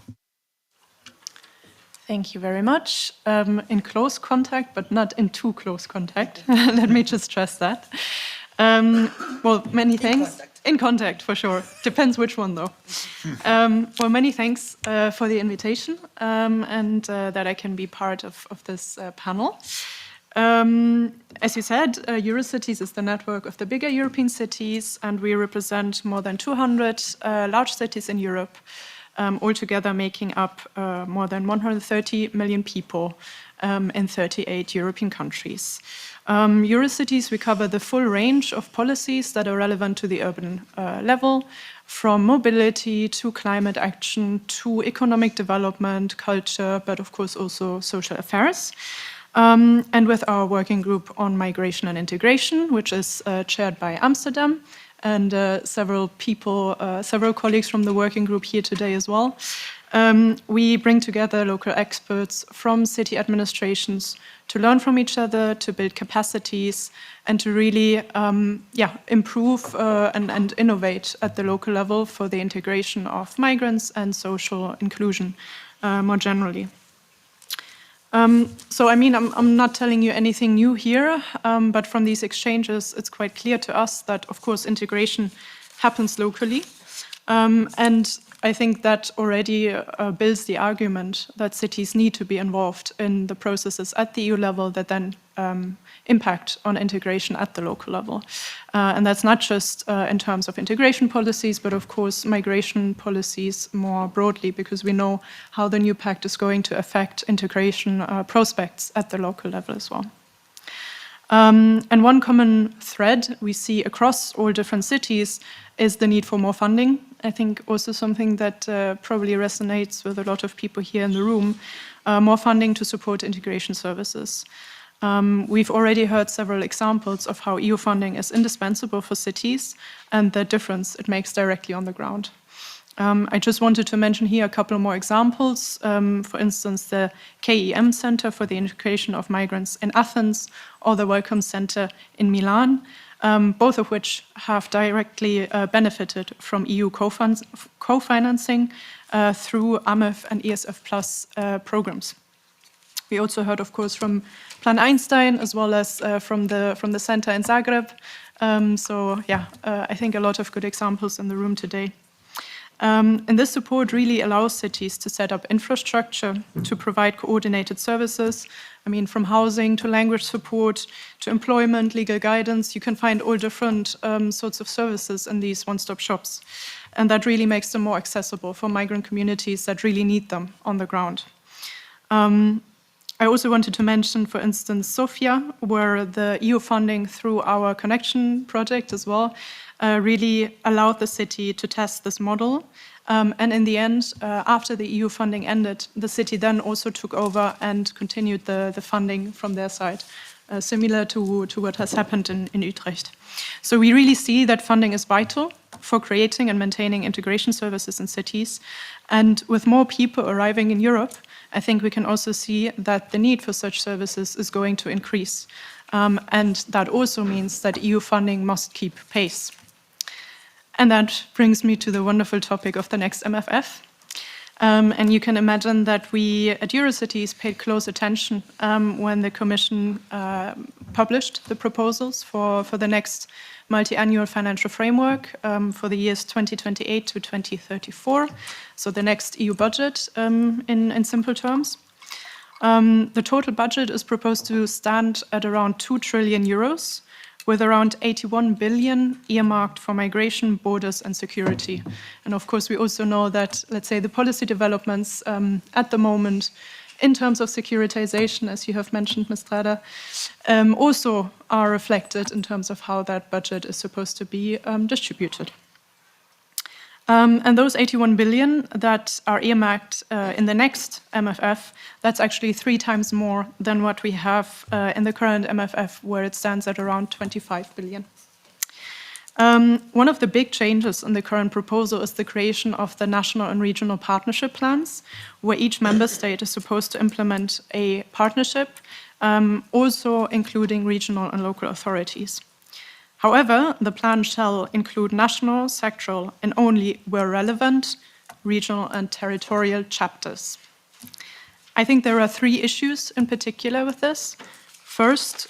Thank you very much. In close contact, but not in too close contact. Let me just stress that. Well, many thanks. In contact, for sure. Depends which one, though. Well, many thanks for the invitation and that I can be part of this panel. As you said, Eurocities is the network of the bigger European cities, and we represent more than 200 large cities in Europe, altogether making up more than 130 million people in 38 European countries. Eurocities, we cover the full range of policies that are relevant to the urban level, from mobility to climate action to economic development, culture, but of course also social affairs. And with our working group on migration and integration, which is chaired by Amsterdam, and several colleagues from the working group here today as well. We bring together local experts from city administrations to learn from each other, to build capacities, and to really improve and innovate at the local level for the integration of migrants and social inclusion more generally. So, I mean, I'm not telling you anything new here, but from these exchanges, it's quite clear to us that, of course, integration happens locally. And I think that already builds the argument that cities need to be involved in the processes at the EU level that then impact on integration at the local level. And that's not just in terms of integration policies, but of course migration policies more broadly, because we know how the new pact is going to affect integration prospects at the local level as well. And one common thread we see across all different cities is the need for more funding. I think also something that probably resonates with a lot of people here in the room, more funding to support integration services. We've already heard several examples of how EU funding is indispensable for cities and the difference it makes directly on the ground. I just wanted to mention here a couple more examples. For instance, the KEM Center for the Integration of Migrants in Athens or the Welcome Center in Milan, both of which have directly benefited from EU co-financing through AMIF and ESF Plus programs. We also heard, of course, from Plan Einstein as well as from the center in Zagreb. I think a lot of good examples in the room today. And this support really allows cities to set up infrastructure to provide coordinated services. I mean, from housing to language support to employment, legal guidance, you can find all different sorts of services in these one-stop shops. And that really makes them more accessible for migrant communities that really need them on the ground. I also wanted to mention, for instance, Sofia, where the EU funding through our Connection project as well really allowed the city to test this model. And in the end, after the EU funding ended, the city then also took over and continued the funding from their side, similar to what has happened in Utrecht. So we really see that funding is vital for creating and maintaining integration services in cities. And with more people arriving in Europe, I think we can also see that the need for such services is going to increase. And that also means that EU funding must keep pace. And that brings me to the wonderful topic of the next MFF. And you can imagine that we at Eurocities paid close attention when the Commission published the proposals for the next multi-annual financial framework for the years 2028 to 2034, so the next EU budget in simple terms. The total budget is proposed to stand at around 2 trillion euros, with around 81 billion earmarked for migration, borders and security. And of course, we also know that, let's say, the policy developments at the moment in terms of securitization, as you have mentioned, Ms. Strada, also are reflected in terms of how that budget is supposed to be distributed. And those 81 billion that are earmarked in the next MFF, that's actually 3 times more than what we have in the current MFF, where it stands at around 25 billion. One of the big changes in the current proposal is the creation of the national and regional partnership plans, where each member state is supposed to implement a partnership also including regional and local authorities. However, the plan shall include national, sectoral, and only where relevant, regional and territorial chapters. I think there are 3 issues in particular with this. First,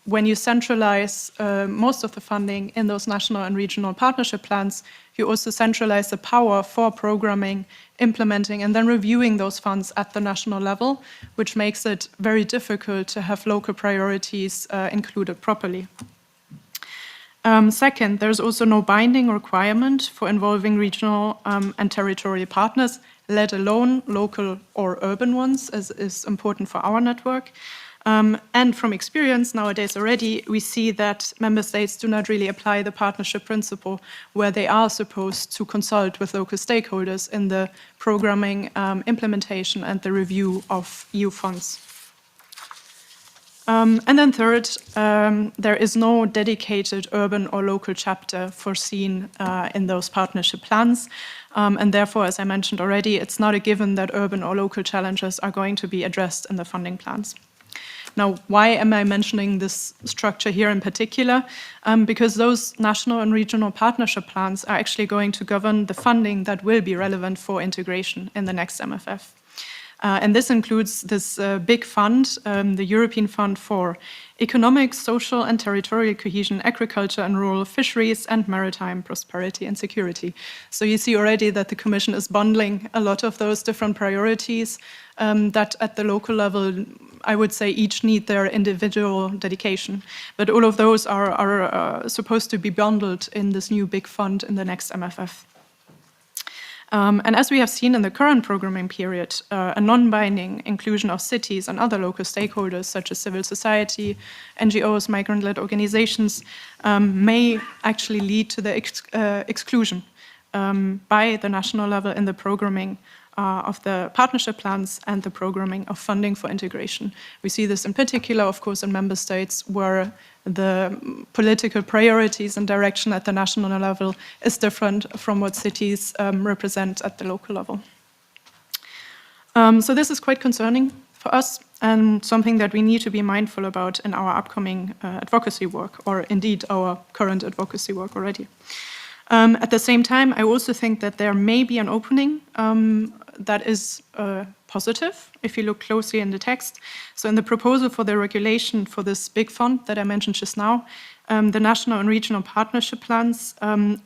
when you centralize most of the funding in those national and regional partnership plans, you also centralize the power for programming, implementing, and then reviewing those funds at the national level, which makes it very difficult to have local priorities included properly. Second, there's also no binding requirement for involving regional and territorial partners, let alone local or urban ones, as is important for our network. And from experience nowadays already, we see that member states do not really apply the partnership principle where they are supposed to consult with local stakeholders in the programming, implementation, and the review of EU funds. And then third, there is no dedicated urban or local chapter foreseen in those partnership plans. And therefore, as I mentioned already, it's not a given that urban or local challenges are going to be addressed in the funding plans. Now, why am I mentioning this structure here in particular? Because those national and regional partnership plans are actually going to govern the funding that will be relevant for integration in the next MFF. And this includes this big fund, the European Fund for Economic, Social and Territorial Cohesion, Agriculture and Rural Fisheries, and Maritime Prosperity and Security. So you see already that the Commission is bundling a lot of those different priorities that at the local level, I would say each need their individual dedication. But all of those are supposed to be bundled in this new big fund in the next MFF. And as we have seen in the current programming period, a non-binding inclusion of cities and other local stakeholders, such as civil society, NGOs, migrant-led organizations, may actually lead to the exclusion by the national level in the programming of the partnership plans and the programming of funding for integration. We see this in particular, of course, in member states where the political priorities and direction at the national level is different from what cities represent at the local level. So this is quite concerning for us and something that we need to be mindful about in our upcoming advocacy work, or indeed our current advocacy work already. At the same time, I also think that there may be an opening that is positive if you look closely in the text. So in the proposal for the regulation for this big fund that I mentioned just now, the national and regional partnership plans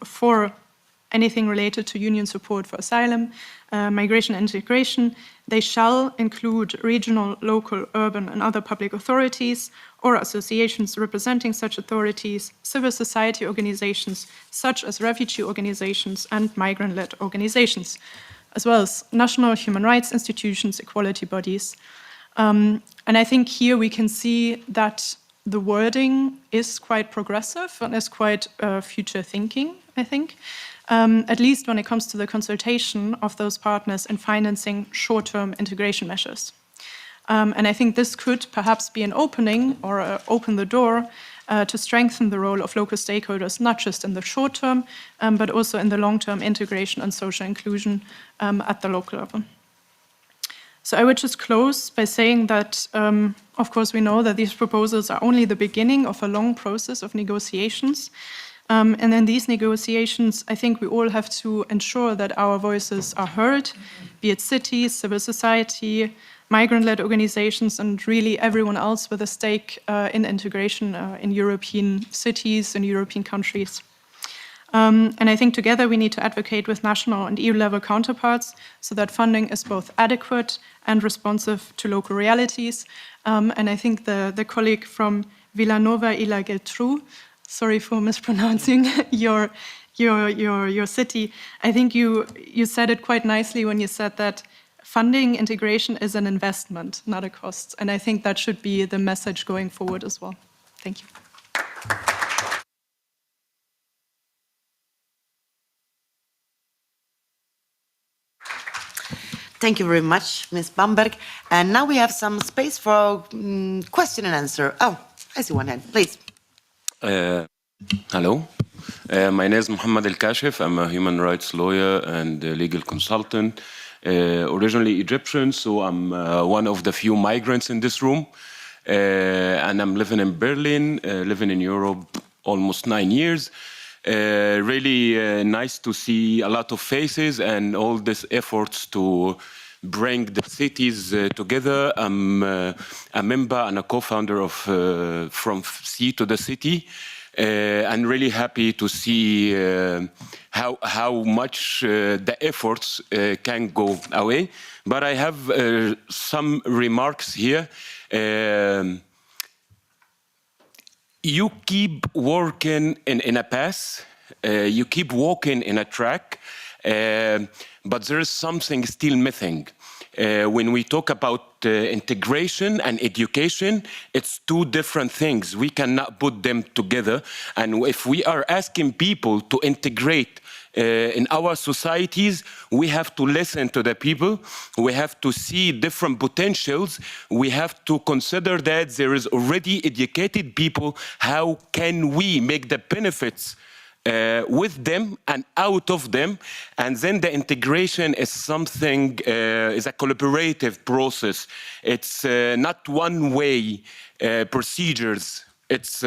for anything related to union support for asylum, migration and integration, they shall include regional, local, urban and other public authorities or associations representing such authorities, civil society organizations such as refugee organizations and migrant-led organizations, as well as national human rights institutions, equality bodies. And I think here we can see that the wording is quite progressive and is quite future thinking, I think, at least when it comes to the consultation of those partners in financing short-term integration measures. And I think this could perhaps be an opening or open the door to strengthen the role of local stakeholders, not just in the short term, but also in the long-term integration and social inclusion at the local level. So I would just close by saying that, of course, we know that these proposals are only the beginning of a long process of negotiations. And in these negotiations, I think we all have to ensure that our voices are heard, be it cities, civil society, migrant-led organizations, and really everyone else with a stake in integration in European cities and European countries. And I think together we need to advocate with national and EU-level counterparts so that funding is both adequate and responsive to local realities. And I think the colleague from Vilanova i la Geltrú, sorry for mispronouncing your city, I think you said it quite nicely when you said that funding integration is an investment, not a cost. And I think that should be the message going forward as well. Thank you. Thank you very much, Ms. Bamberg. And now we have some space for question and answer. Oh, I see one hand, please. Hello. My name is Mohammed El-Kashif. I'm a human rights lawyer and a legal consultant. Originally Egyptian, so I'm one of the few migrants in this room. and I'm living in Berlin, living in Europe almost 9 years. Really nice to see a lot of faces and all these efforts to bring the cities together. I'm a member and a co-founder of From Sea to the City. I'm really happy to see how much the efforts can go away. But I have some remarks here. You keep working in a path, you keep walking in a track, but there is something still missing. When we talk about integration and education, it's two different things. We cannot put them together. And if we are asking people to integrate in our societies, we have to listen to the people. We have to see different potentials. We have to consider that there is already educated people. How can we make the benefits with them and out of them? And then the integration is something, is a collaborative process. It's not one-way procedures. It's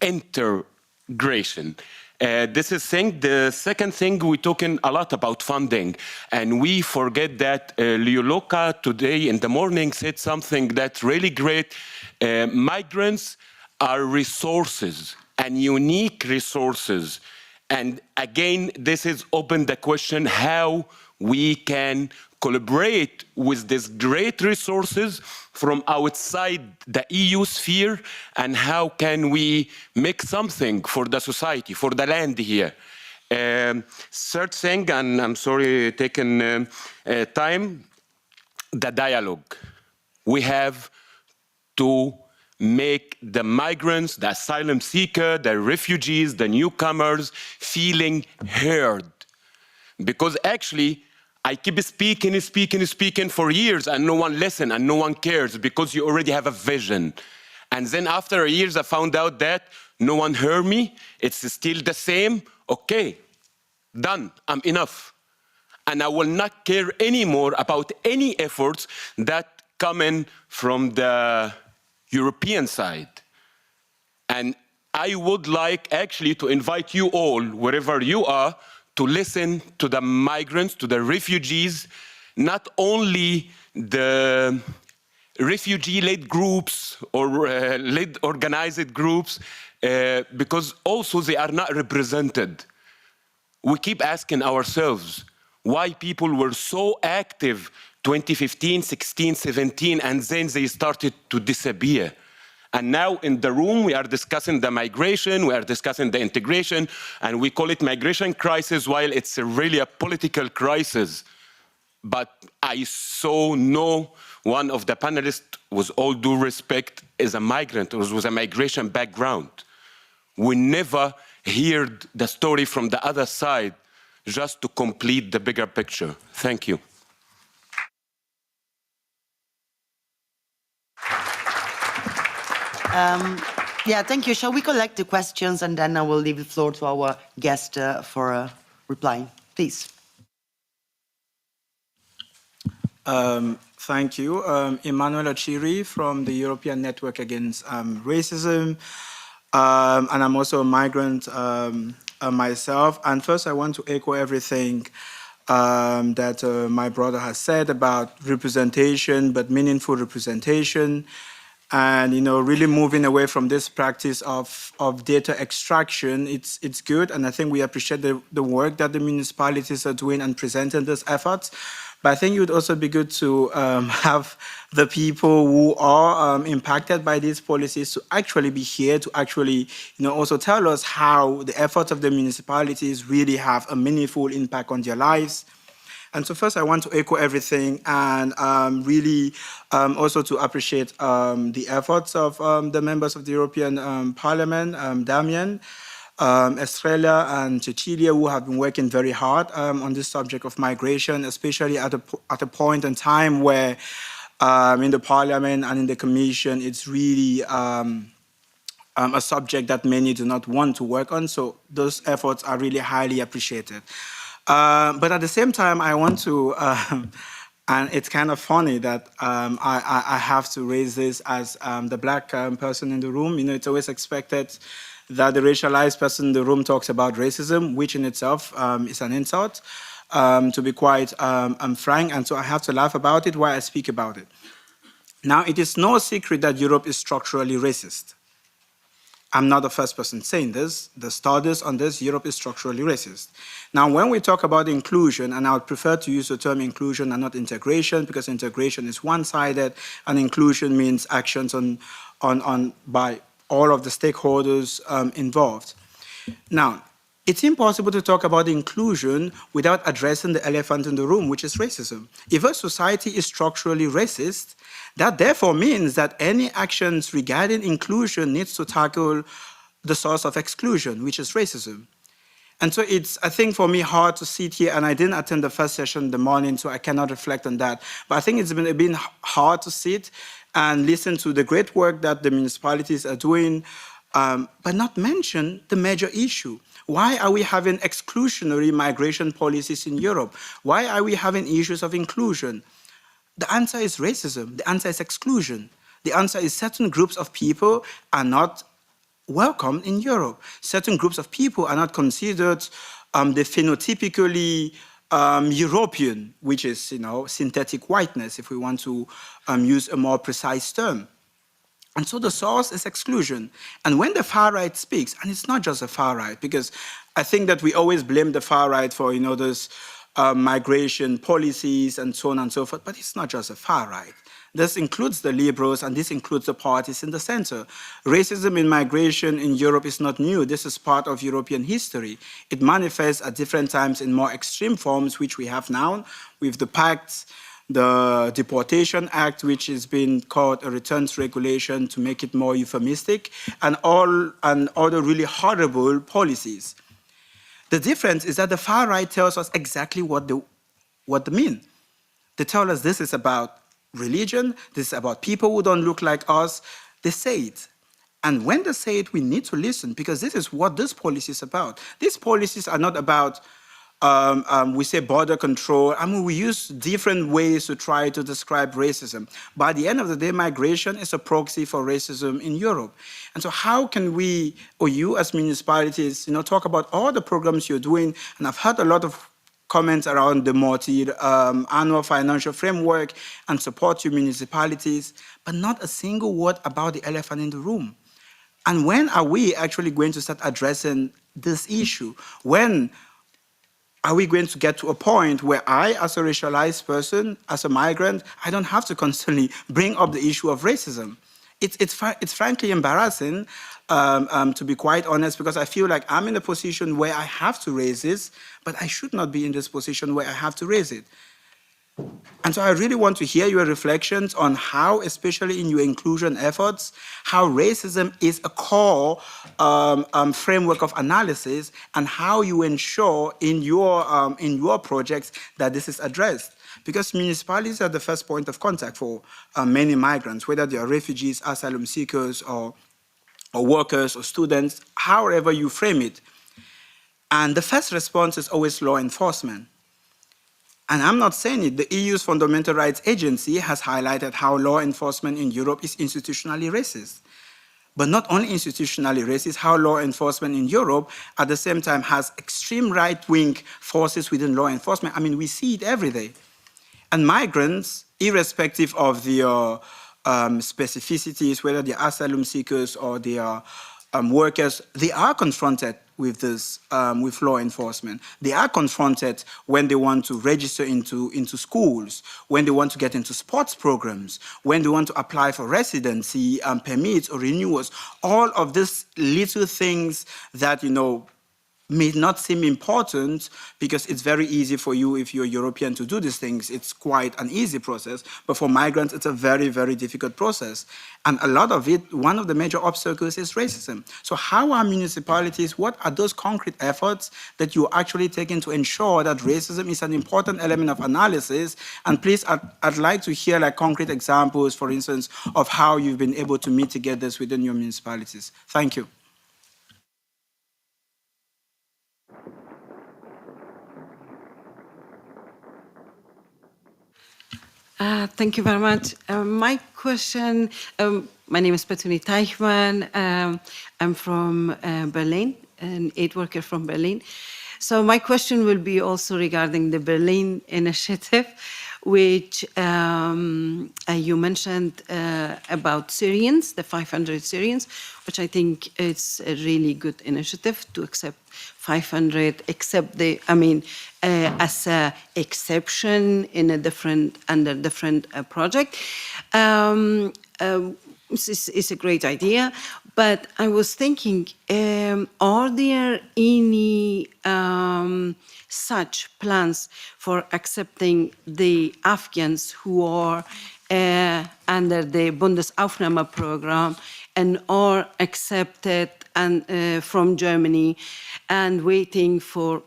integration. This is thing. The second thing, we're talking a lot about funding, and we forget that Leo Loca today in the morning said something that's really great. Migrants are resources and unique resources. And again, this is open the question how we can collaborate with these great resources from outside the EU sphere, and how can we make something for the society, for the land here. Third thing, and I'm sorry taking time, the dialogue. We have to make the migrants, the asylum seeker, the refugees, the newcomers feeling heard. Because actually, I keep speaking for years and no one listens and no one cares because you already have a vision. And then after years, I found out that no one heard me. It's still the same. Okay, done, I'm enough. And I will not care anymore about any efforts that come in from the European side. And I would like actually to invite you all, wherever you are, to listen to the migrants, to the refugees, not only the refugee-led groups or led organized groups, because also they are not represented. We keep asking ourselves why people were so active 2015, 16, 17, and then they started to disappear. And now in the room, we are discussing the migration, we are discussing the integration, and we call it migration crisis, while it's really a political crisis. But I saw no one of the panelists, with all due respect, is a migrant or with a migration background. We never heard the story from the other side, just to complete the bigger picture. Thank you. Yeah, thank you. Shall we collect the questions and then I will leave the floor to our guest for replying, please. Thank you. Emmanuel Achiri from the European Network Against Racism. And I'm also a migrant myself. And first I want to echo everything that my brother has said about representation, but meaningful representation. And really moving away from this practice of data extraction, it's good, and I think we appreciate the work that the municipalities are doing and presenting these efforts. But I think it would also be good to have the people who are impacted by these policies to actually be here to actually, also tell us how the efforts of the municipalities really have a meaningful impact on their lives. And so first I want to echo everything and really also to appreciate the efforts of the members of the European Parliament, Damien, Estrella and Cecilia, who have been working very hard on this subject of migration, especially at a point in time where in the Parliament and in the Commission, it's really a subject that many do not want to work on. So those efforts are really highly appreciated. But at the same time, I want to And it's kind of funny that I have to raise this as the black person in the room. You know, it's always expected that the racialized person in the room talks about racism, which in itself is an insult, to be quite frank. And so I have to laugh about it while I speak about it. Now, it is no secret that Europe is structurally racist. I'm not the first person saying this. The studies on this, Europe is structurally racist. Now, when we talk about inclusion, and I would prefer to use the term inclusion and not integration, because integration is one-sided, and inclusion means actions by all of the stakeholders involved. Now, it's impossible to talk about inclusion without addressing the elephant in the room, which is racism. If a society is structurally racist, that therefore means that any actions regarding inclusion needs to tackle the source of exclusion, which is racism. And so it's, I think, for me, hard to sit here, and I didn't attend the first session in the morning, so I cannot reflect on that. But I think it's been hard to sit and listen to the great work that the municipalities are doing, but not mention the major issue. Why are we having exclusionary migration policies in Europe? Why are we having issues of inclusion? The answer is racism. The answer is exclusion. The answer is certain groups of people are not welcome in Europe. Certain groups of people are not considered the phenotypically European, which is, you know, synthetic whiteness, if we want to use a more precise term. And so the source is exclusion. And when the far right speaks, and it's not just the far right, because I think that we always blame the far right for, you know, those migration policies and so on and so forth, but it's not just the far right. This includes the liberals, and this includes the parties in the center. Racism in migration in Europe is not new. This is part of European history. It manifests at different times in more extreme forms, which we have now, with the pacts, the Deportation Act, which has been called a returns regulation to make it more euphemistic, and all other really horrible policies. The difference is that the far right tells us exactly what they mean. They tell us this is about religion, this is about people who don't look like us. They say it. And when they say it, we need to listen, because this is what this policy is about. These policies are not about, we say border control. I mean, we use different ways to try to describe racism. By the end of the day, migration is a proxy for racism in Europe. And so how can we, or you as municipalities, you know, talk about all the programs you're doing? And I've heard a lot of comments around the multi-annual financial framework and support to municipalities, but not a single word about the elephant in the room. And when are we actually going to start addressing this issue? When are we going to get to a point where I, as a racialized person, as a migrant, I don't have to constantly bring up the issue of racism? It's frankly embarrassing, to be quite honest, because I feel like I'm in a position where I have to raise this, but I should not be in this position where I have to raise it. And so I really want to hear your reflections on how, especially in your inclusion efforts, how racism is a core framework of analysis, and how you ensure in your projects that this is addressed. Because municipalities are the first point of contact for many migrants, whether they are refugees, asylum seekers, or workers, or students, however you frame it. And the first response is always law enforcement. And I'm not saying it. The EU's Fundamental Rights Agency has highlighted how law enforcement in Europe is institutionally racist. But not only institutionally racist, how law enforcement in Europe at the same time has extreme right-wing forces within law enforcement. I mean, we see it every day. And migrants, irrespective of their specificities, whether they're asylum seekers or they are workers, they are confronted with this, with law enforcement. They are confronted when they want to register into schools, when they want to get into sports programs, when they want to apply for residency permits or renewals. All of these little things that, you know, may not seem important, because it's very easy for you, if you're European, to do these things. It's quite an easy process. But for migrants, it's a very, very difficult process. And a lot of it, one of the major obstacles is racism. So how are municipalities, what are those concrete efforts that you actually taking to ensure that racism is an important element of analysis? And please, I'd like to hear like concrete examples, for instance, of how you've been able to mitigate this within your municipalities. Thank you. Thank you very much. My question, my name is Petuni Teichmann. I'm from Berlin, an aid worker from Berlin. So my question will be also regarding the Berlin initiative, which you mentioned about Syrians, the 500 Syrians, which I think is a really good initiative to accept 500, except as a exception in a different, under different project. It's a great idea, but I was thinking, are there any such plans for accepting the Afghans who are under the Bundesaufnahme program and are accepted from Germany and waiting for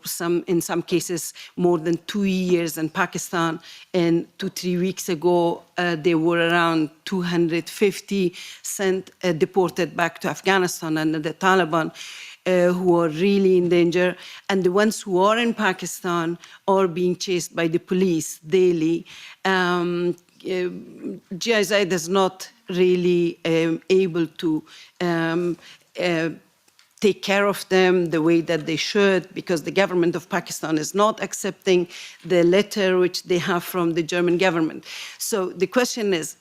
in some cases, more than 2 years in Pakistan. And 2-3 weeks ago, there were around 250 sent deported back to Afghanistan under the Taliban. Who are really in danger, and the ones who are in Pakistan are being chased by the police daily. GIZ is not really able to take care of them the way that they should, because the government of Pakistan is not accepting the letter which they have from the German government. So the question is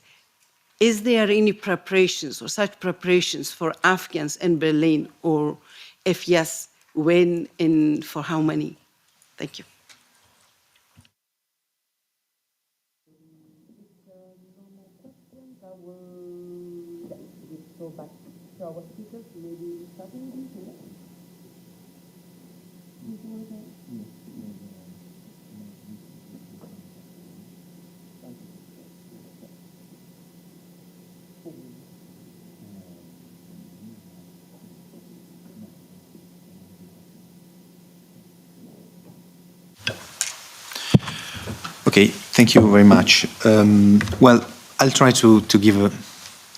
there any preparations or such preparations for Afghans in Berlin, or if yes, when and for how many? Thank you. Okay, thank you very much. Well, I'll try to give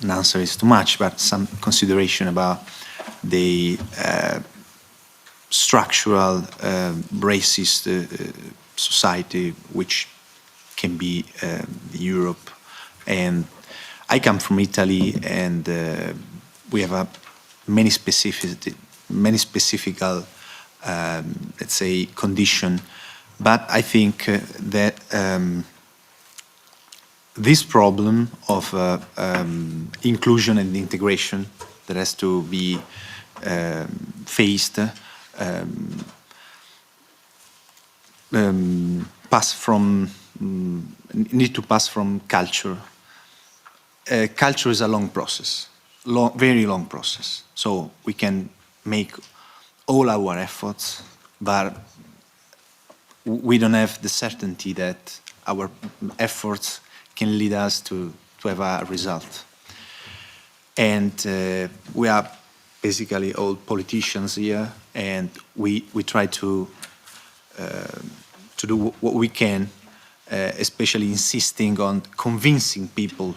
an answer. It's too much, but some consideration about the structural racist society which can be Europe. And I come from Italy, and we have a many specific, let's say, condition. But I think that this problem of inclusion and integration that has to be faced need to pass from culture. Culture is a long process, very long process. So we can make all our efforts, but we don't have the certainty that our efforts can lead us to have a result. And we are basically all politicians here, and we try to do what we can, especially insisting on convincing people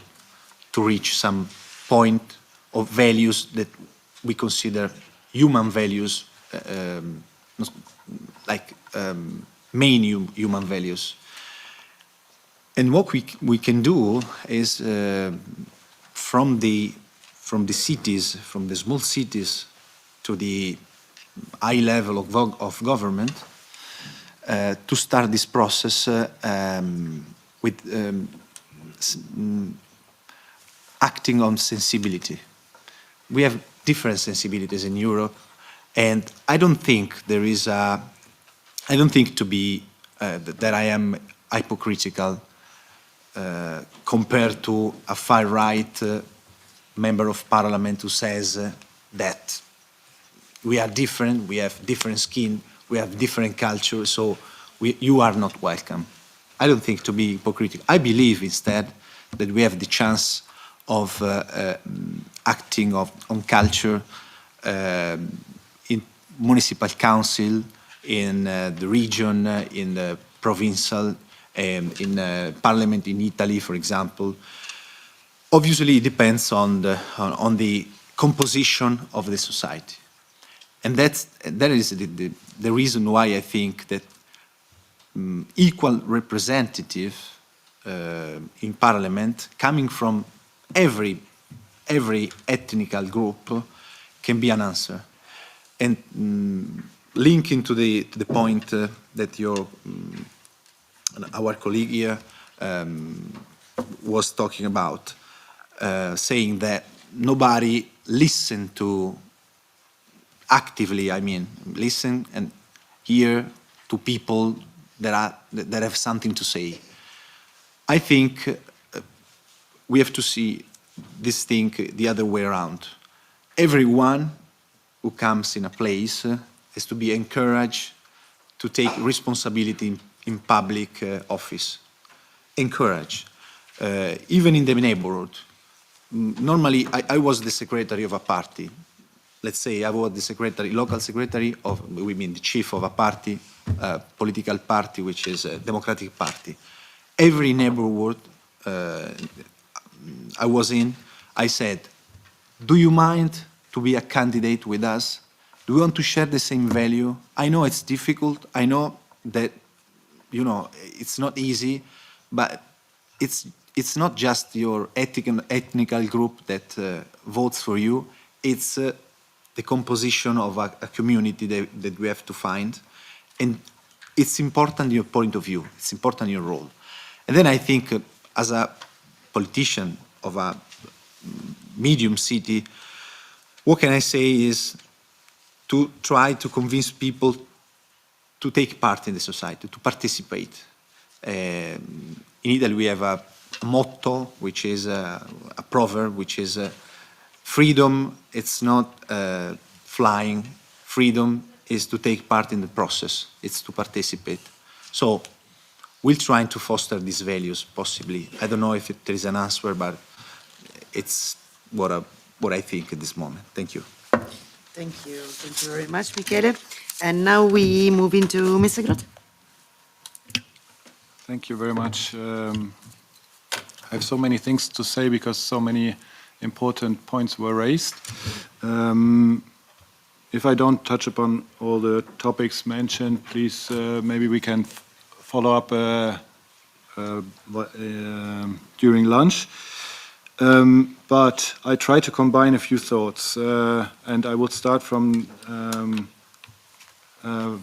to reach some point of values that we consider human values, main human values. And what we can do is from the cities, from the small cities to the high level of government, to start this process with acting on sensibility. We have different sensibilities in Europe, and I don't think there is a, I don't think to be that I am hypocritical compared to a far-right member of parliament who says that we are different, we have different skin, we have different culture, so you are not welcome. I don't think to be hypocritical. I believe instead that we have the chance of acting on culture in municipal council, in the region, in the provincial, in parliament in Italy, for example. Obviously, it depends on the composition of the society. And that is the reason why I think that equal representative in Parliament, coming from every ethnical group, can be an answer. And linking to the point that our colleague here was talking about, saying that nobody listened to actively, listen and hear to people that have something to say. I think we have to see this thing the other way around. Everyone who comes in a place is to be encouraged to take responsibility in public office. Encourage, even in the neighborhood. Normally, I was the secretary of a party. Let's say I was the secretary, local secretary of, we mean the chief of a party, political party, which is a Democratic Party. Every neighborhood I was in, I said, do you mind to be a candidate with us? Do we want to share the same value? I know it's difficult. I know that, it's not easy, but it's not just your ethnical group that votes for you. It's the composition of a community that we have to find. And it's important your point of view. It's important your role. And then I think as a politician of a medium city, what can I say is to try to convince people to take part in the society, to participate. In Italy, we have a motto, which is a proverb, which is freedom, it's not flying. Freedom is to take part in the process. It's to participate. So we're trying to foster these values, possibly. I don't know if there is an answer, but it's what I think at this moment. Thank you. Thank you. Thank you very much, Michele. And now we move into Mr. Groth. Thank you very much. I have so many things to say because so many important points were raised. If I don't touch upon all the topics mentioned, please, maybe we can follow up during lunch. But I try to combine a few thoughts, and I will start from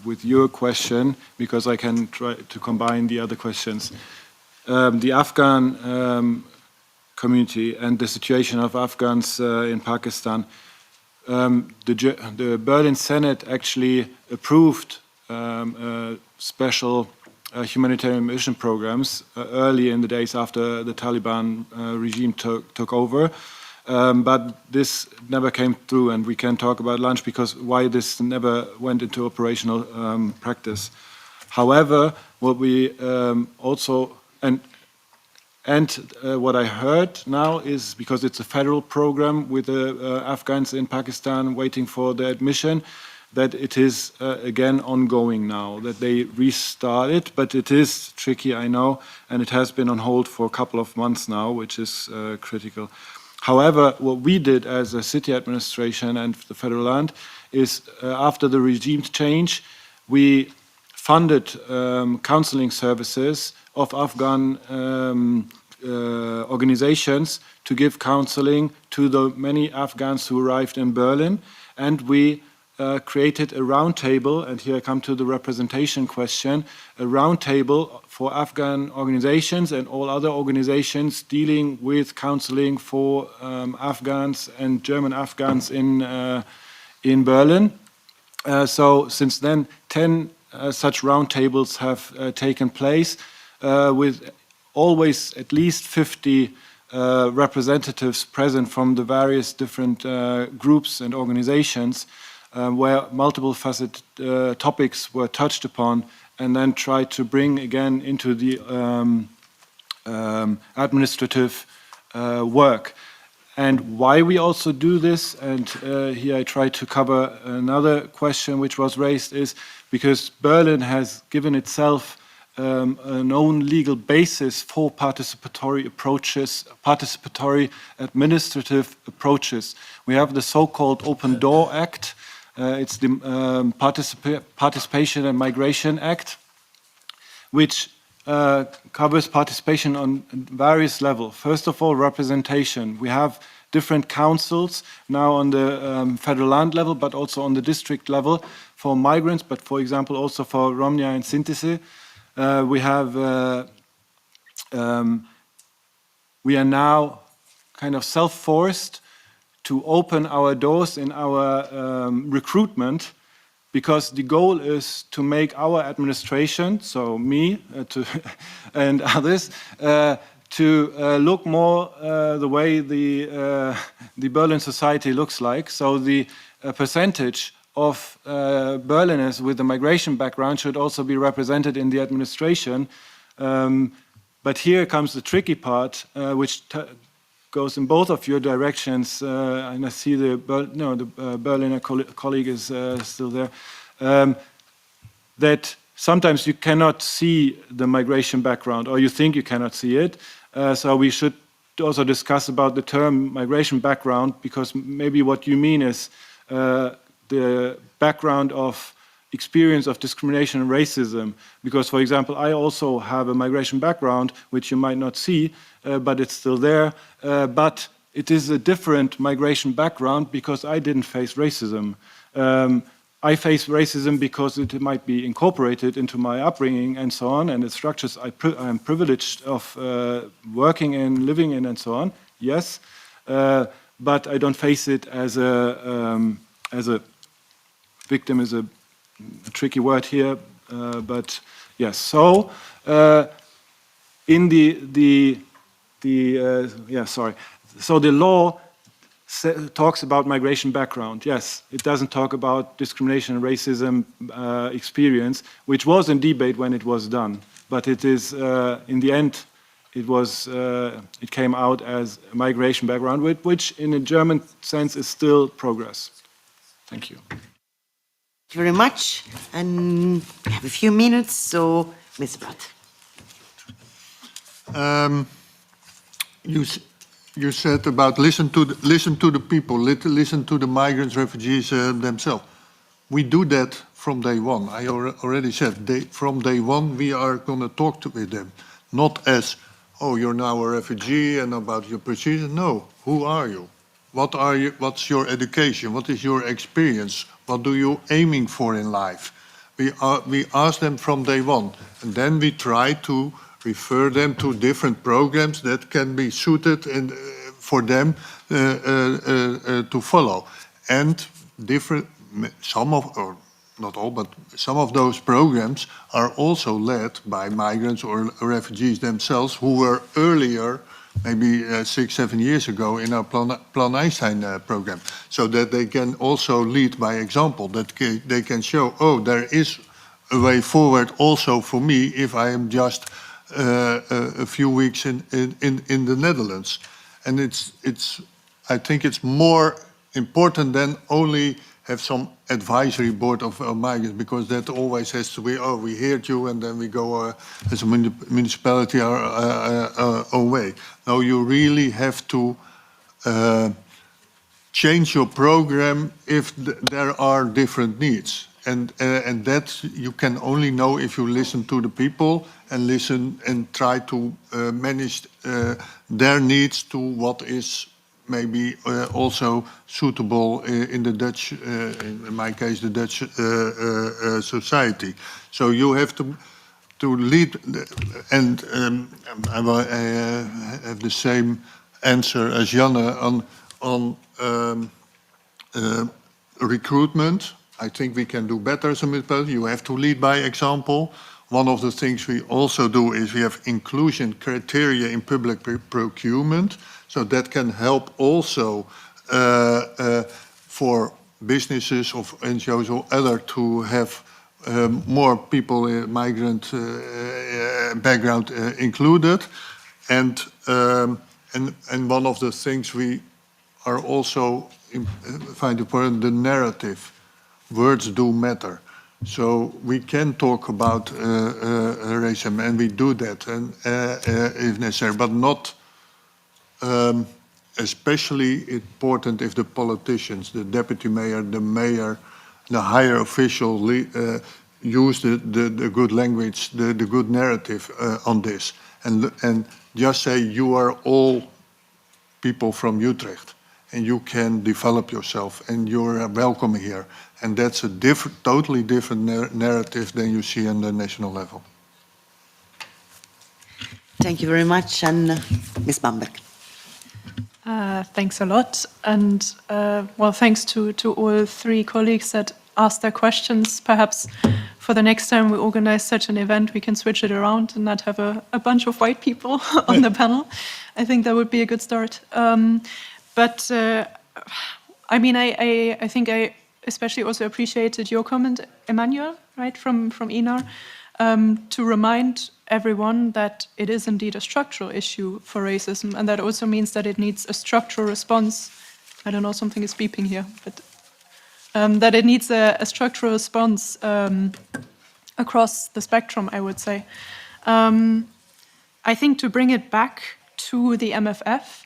with your question, because I can try to combine the other questions. The Afghan community and the situation of Afghans in Pakistan. The Berlin Senate actually approved special humanitarian mission programs early in the days after the Taliban regime took over. But this never came through, and we can talk about lunch because why this never went into operational practice. However, what we also, what I heard now is, because it's a federal program with the Afghans in Pakistan waiting for their admission, that it is again ongoing now, that they restart it, but it is tricky, I know, and it has been on hold for a couple of months now, which is critical. However, what we did as a city administration and the federal land is after the regime change, we funded counseling services of Afghan organizations to give counseling to the many Afghans who arrived in Berlin. And we created a roundtable, and here I come to the representation question, a roundtable for Afghan organizations and all other organizations dealing with counseling for Afghans and German Afghans in Berlin. So since then, 10 such roundtables have taken place with always at least 50 representatives present from the various different groups and organizations, where multiple faceted topics were touched upon and then tried to bring again into the administrative work. And why we also do this, and here I try to cover another question which was raised, is because Berlin has given itself an own legal basis for participatory approaches, participatory administrative approaches. We have the so-called Open Door Act. It's the Participation and Migration Act, which covers participation on various levels. First of all, representation. We have different councils now on the federal land level, but also on the district level for migrants, but for example also for Romnia and Sintese. We are now kind of self-forced to open our doors in our recruitment, because the goal is to make our administration, so me and others, to look more the way the Berlin society looks like. So the percentage of Berliners with a migration background should also be represented in the administration. But here comes the tricky part, which goes in both of your directions, and I see the Berliner colleague is still there, that sometimes you cannot see the migration background, or you think you cannot see it. So we should also discuss about the term migration background, because maybe what you mean is the background of experience of discrimination and racism. Because, for example, I also have a migration background, which you might not see, but it's still there. But it is a different migration background because I didn't face racism. I face racism because it might be incorporated into my upbringing and so on, and the structures I'm privileged of working in, living in, and so on. Yes, but I don't face it as a victim. Is a tricky word here, but yes. So in so the law talks about migration background. Yes, it doesn't talk about discrimination and racism experience, which was in debate when it was done. But it is in the end, it came out as a migration background, which in a German sense is still progress. Thank you. Thank you very much. And we have a few minutes, so Ms. Pratt. You said about listen to the people, listen to the migrants, refugees themselves. We do that from day one. I already said from day one we are going to talk with them, not as, oh, you're now a refugee and about your procedure. No, who are you? What are you? What's your education? What is your experience? What are you aiming for in life? We ask them from day one, and then we try to refer them to different programs that can be suited for them to follow. And or not all, but some of those programs are also led by migrants or refugees themselves who were earlier, maybe 6-7 years ago, in our Plan Einstein program, so that they can also lead by example, that they can show, oh, there is a way forward also for me if I am just a few weeks in the Netherlands. And I think it's more important than only have some advisory board of migrants, because that always has to be, oh, we heard you, and then we go as a municipality our own way. No, you really have to change your program if there are different needs. And that you can only know if you listen to the people and listen and try to manage their needs to what is maybe also suitable in the Dutch, in my case, the Dutch society. So you have to lead, and I have the same answer as Janne on recruitment. I think we can do better as a municipality. You have to lead by example. One of the things we also do is we have inclusion criteria in public procurement, so that can help also for businesses of NGOs or other to have more people in migrant background included. And one of the things we are also find important, the narrative. Words do matter. So we can talk about racism, and we do that, and if necessary, but not especially important if the politicians, the deputy mayor, the mayor, the higher official use the good language, the good narrative on this, and just say you are all people from Utrecht, and you can develop yourself, and you're welcome here. And that's a totally different narrative than you see on the national level. Thank you very much, and Ms. Bamberg. Thanks a lot, and well, thanks to all three colleagues that asked their questions. Perhaps for the next time we organize such an event, we can switch it around and not have a bunch of white people on the panel. I think that would be a good start. But I mean, I think I especially also appreciated your comment, Emmanuel, right, from ENAR, to remind everyone that it is indeed a structural issue for racism, and that also means that it needs a structural response. I don't know, something is beeping here, but that it needs a structural response across the spectrum, I would say. I think to bring it back to the MFF,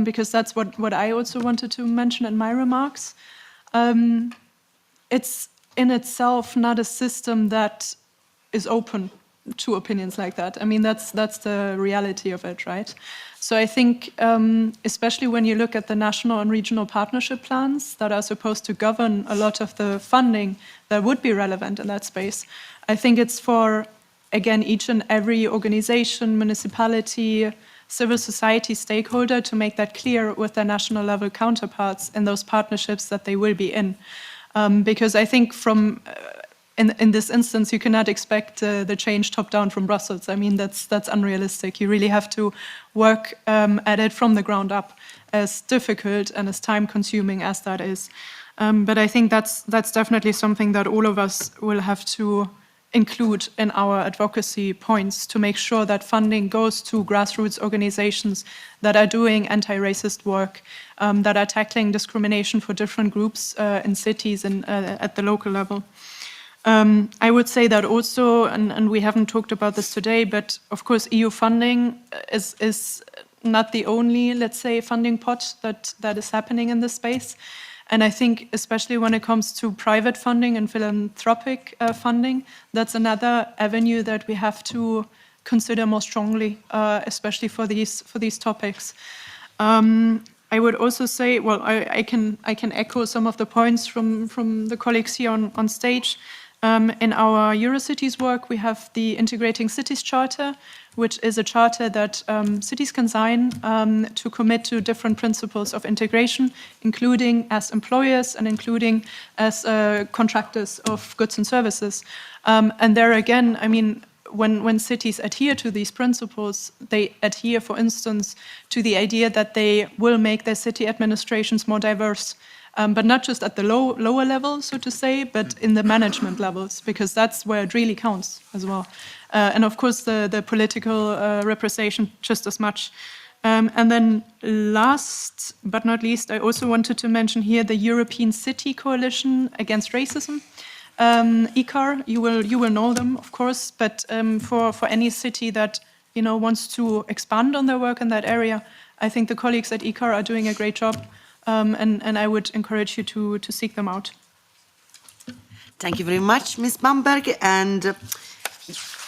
because that's what I also wanted to mention in my remarks, it's in itself not a system that is open to opinions like that. I mean, that's the reality of it, right? So I think, especially when you look at the national and regional partnership plans that are supposed to govern a lot of the funding that would be relevant in that space, I think it's for, again, each and every organization, municipality, civil society stakeholder to make that clear with their national level counterparts in those partnerships that they will be in. Because I think in this instance, you cannot expect the change top-down from Brussels. I mean, that's unrealistic. You really have to work at it from the ground up, as difficult and as time-consuming as that is. But I think that's definitely something that all of us will have to include in our advocacy points to make sure that funding goes to grassroots organizations that are doing anti-racist work, that are tackling discrimination for different groups in cities and at the local level. I would say that also, and we haven't talked about this today, but of course EU funding is not the only, let's say, funding pot that is happening in this space. And I think especially when it comes to private funding and philanthropic funding, that's another avenue that we have to consider more strongly, especially for these topics. I would also say, well, I can echo some of the points from the colleagues here on stage. In our Eurocities work, we have the Integrating Cities Charter, which is a charter that cities can sign to commit to different principles of integration, including as employers and including as contractors of goods and services. And there again, I mean, when cities adhere to these principles, they adhere, for instance, to the idea that they will make their city administrations more diverse. But not just at the lower level, so to say, but in the management levels, because that's where it really counts as well. And of course, the political representation just as much. And then last but not least, I also wanted to mention here the European City Coalition Against Racism. ICAR, you will know them, of course, but for any city that wants to expand on their work in that area, I think the colleagues at ICAR are doing a great job. And I would encourage you to seek them out. Thank you very much, Ms. Bamberg. And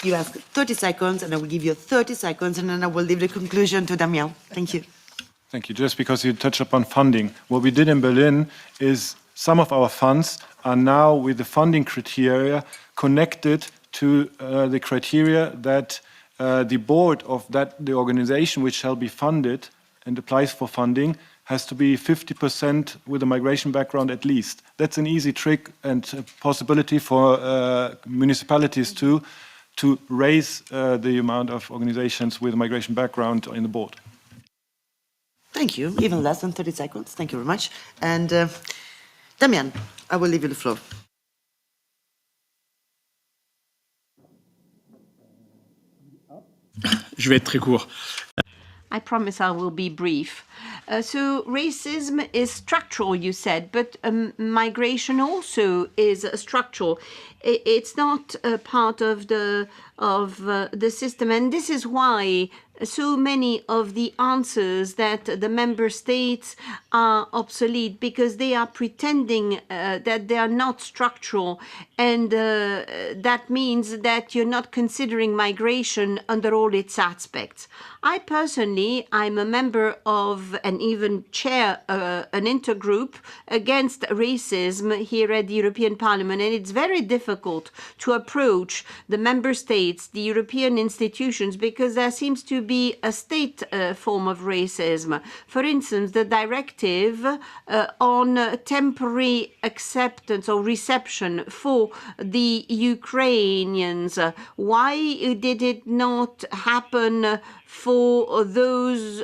you have 30 seconds, and I will give you 30 seconds, and then I will leave the conclusion to Damien. Thank you. Thank you. Just because you touched upon funding, what we did in Berlin is some of our funds are now with the funding criteria connected to the criteria that the board of the organization which shall be funded and applies for funding has to be 50% with a migration background at least. That's an easy trick and a possibility for municipalities to raise the amount of organizations with a migration background in the board. Thank you. Even less than 30 seconds. Thank you very much. And Damien, I will leave you the floor. Je vais être très court. I promise I will be brief. So racism is structural, you said, but migration also is structural. It's not a part of the system, and this is why so many of the answers that the member states are obsolete because they are pretending that they are not structural, and that means that you're not considering migration under all its aspects. I personally, I'm a member of and even chair an intergroup against racism here at the European Parliament, and it's very difficult to approach the member states, the European institutions, because there seems to be a state form of racism. For instance, the directive on temporary acceptance or reception for the Ukrainians. Why did it not happen for those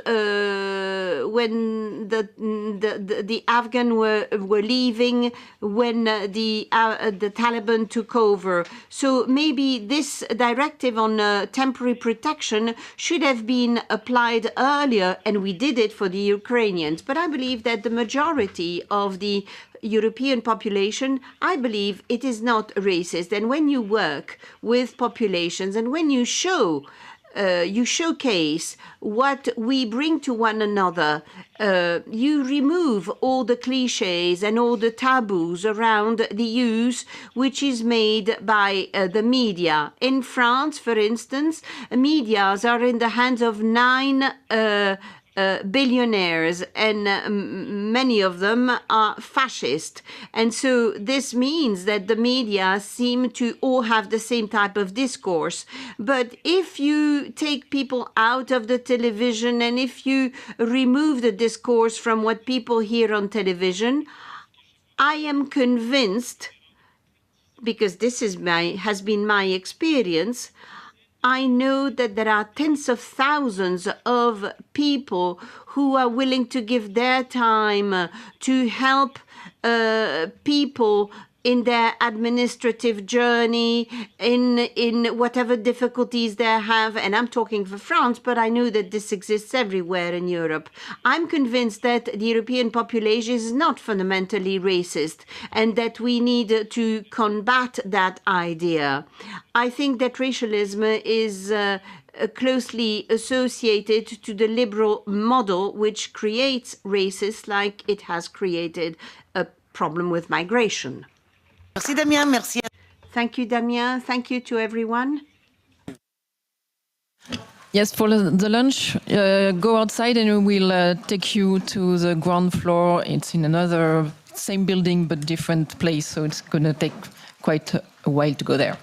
when the Afghan were leaving, when the Taliban took over? So maybe this directive on temporary protection should have been applied earlier, and we did it for the Ukrainians. But I believe that the majority of the European population, I believe it is not racist. And when you work with populations and when you showcase what we bring to one another, you remove all the cliches and all the taboos around the use which is made by the media. In France, for instance, medias are in the hands of 9 billionaires, and many of them are fascist. And so this means that the media seem to all have the same type of discourse. But if you take people out of the television and if you remove the discourse from what people hear on television, I am convinced, because this is has been my experience, I know that there are tens of thousands of people who are willing to give their time to help people in their administrative journey, in whatever difficulties they have. And I'm talking for France, but I know that this exists everywhere in Europe. I'm convinced that the European population is not fundamentally racist and that we need to combat that idea. I think that racialism is closely associated to the liberal model, which creates racists like it has created a problem with migration. Merci Damien, merci. Thank you, Damien. Thank you to everyone. Yes, for the lunch, go outside and we'll take you to the ground floor. It's in another same building but different place, so it's going to take quite a while to go there.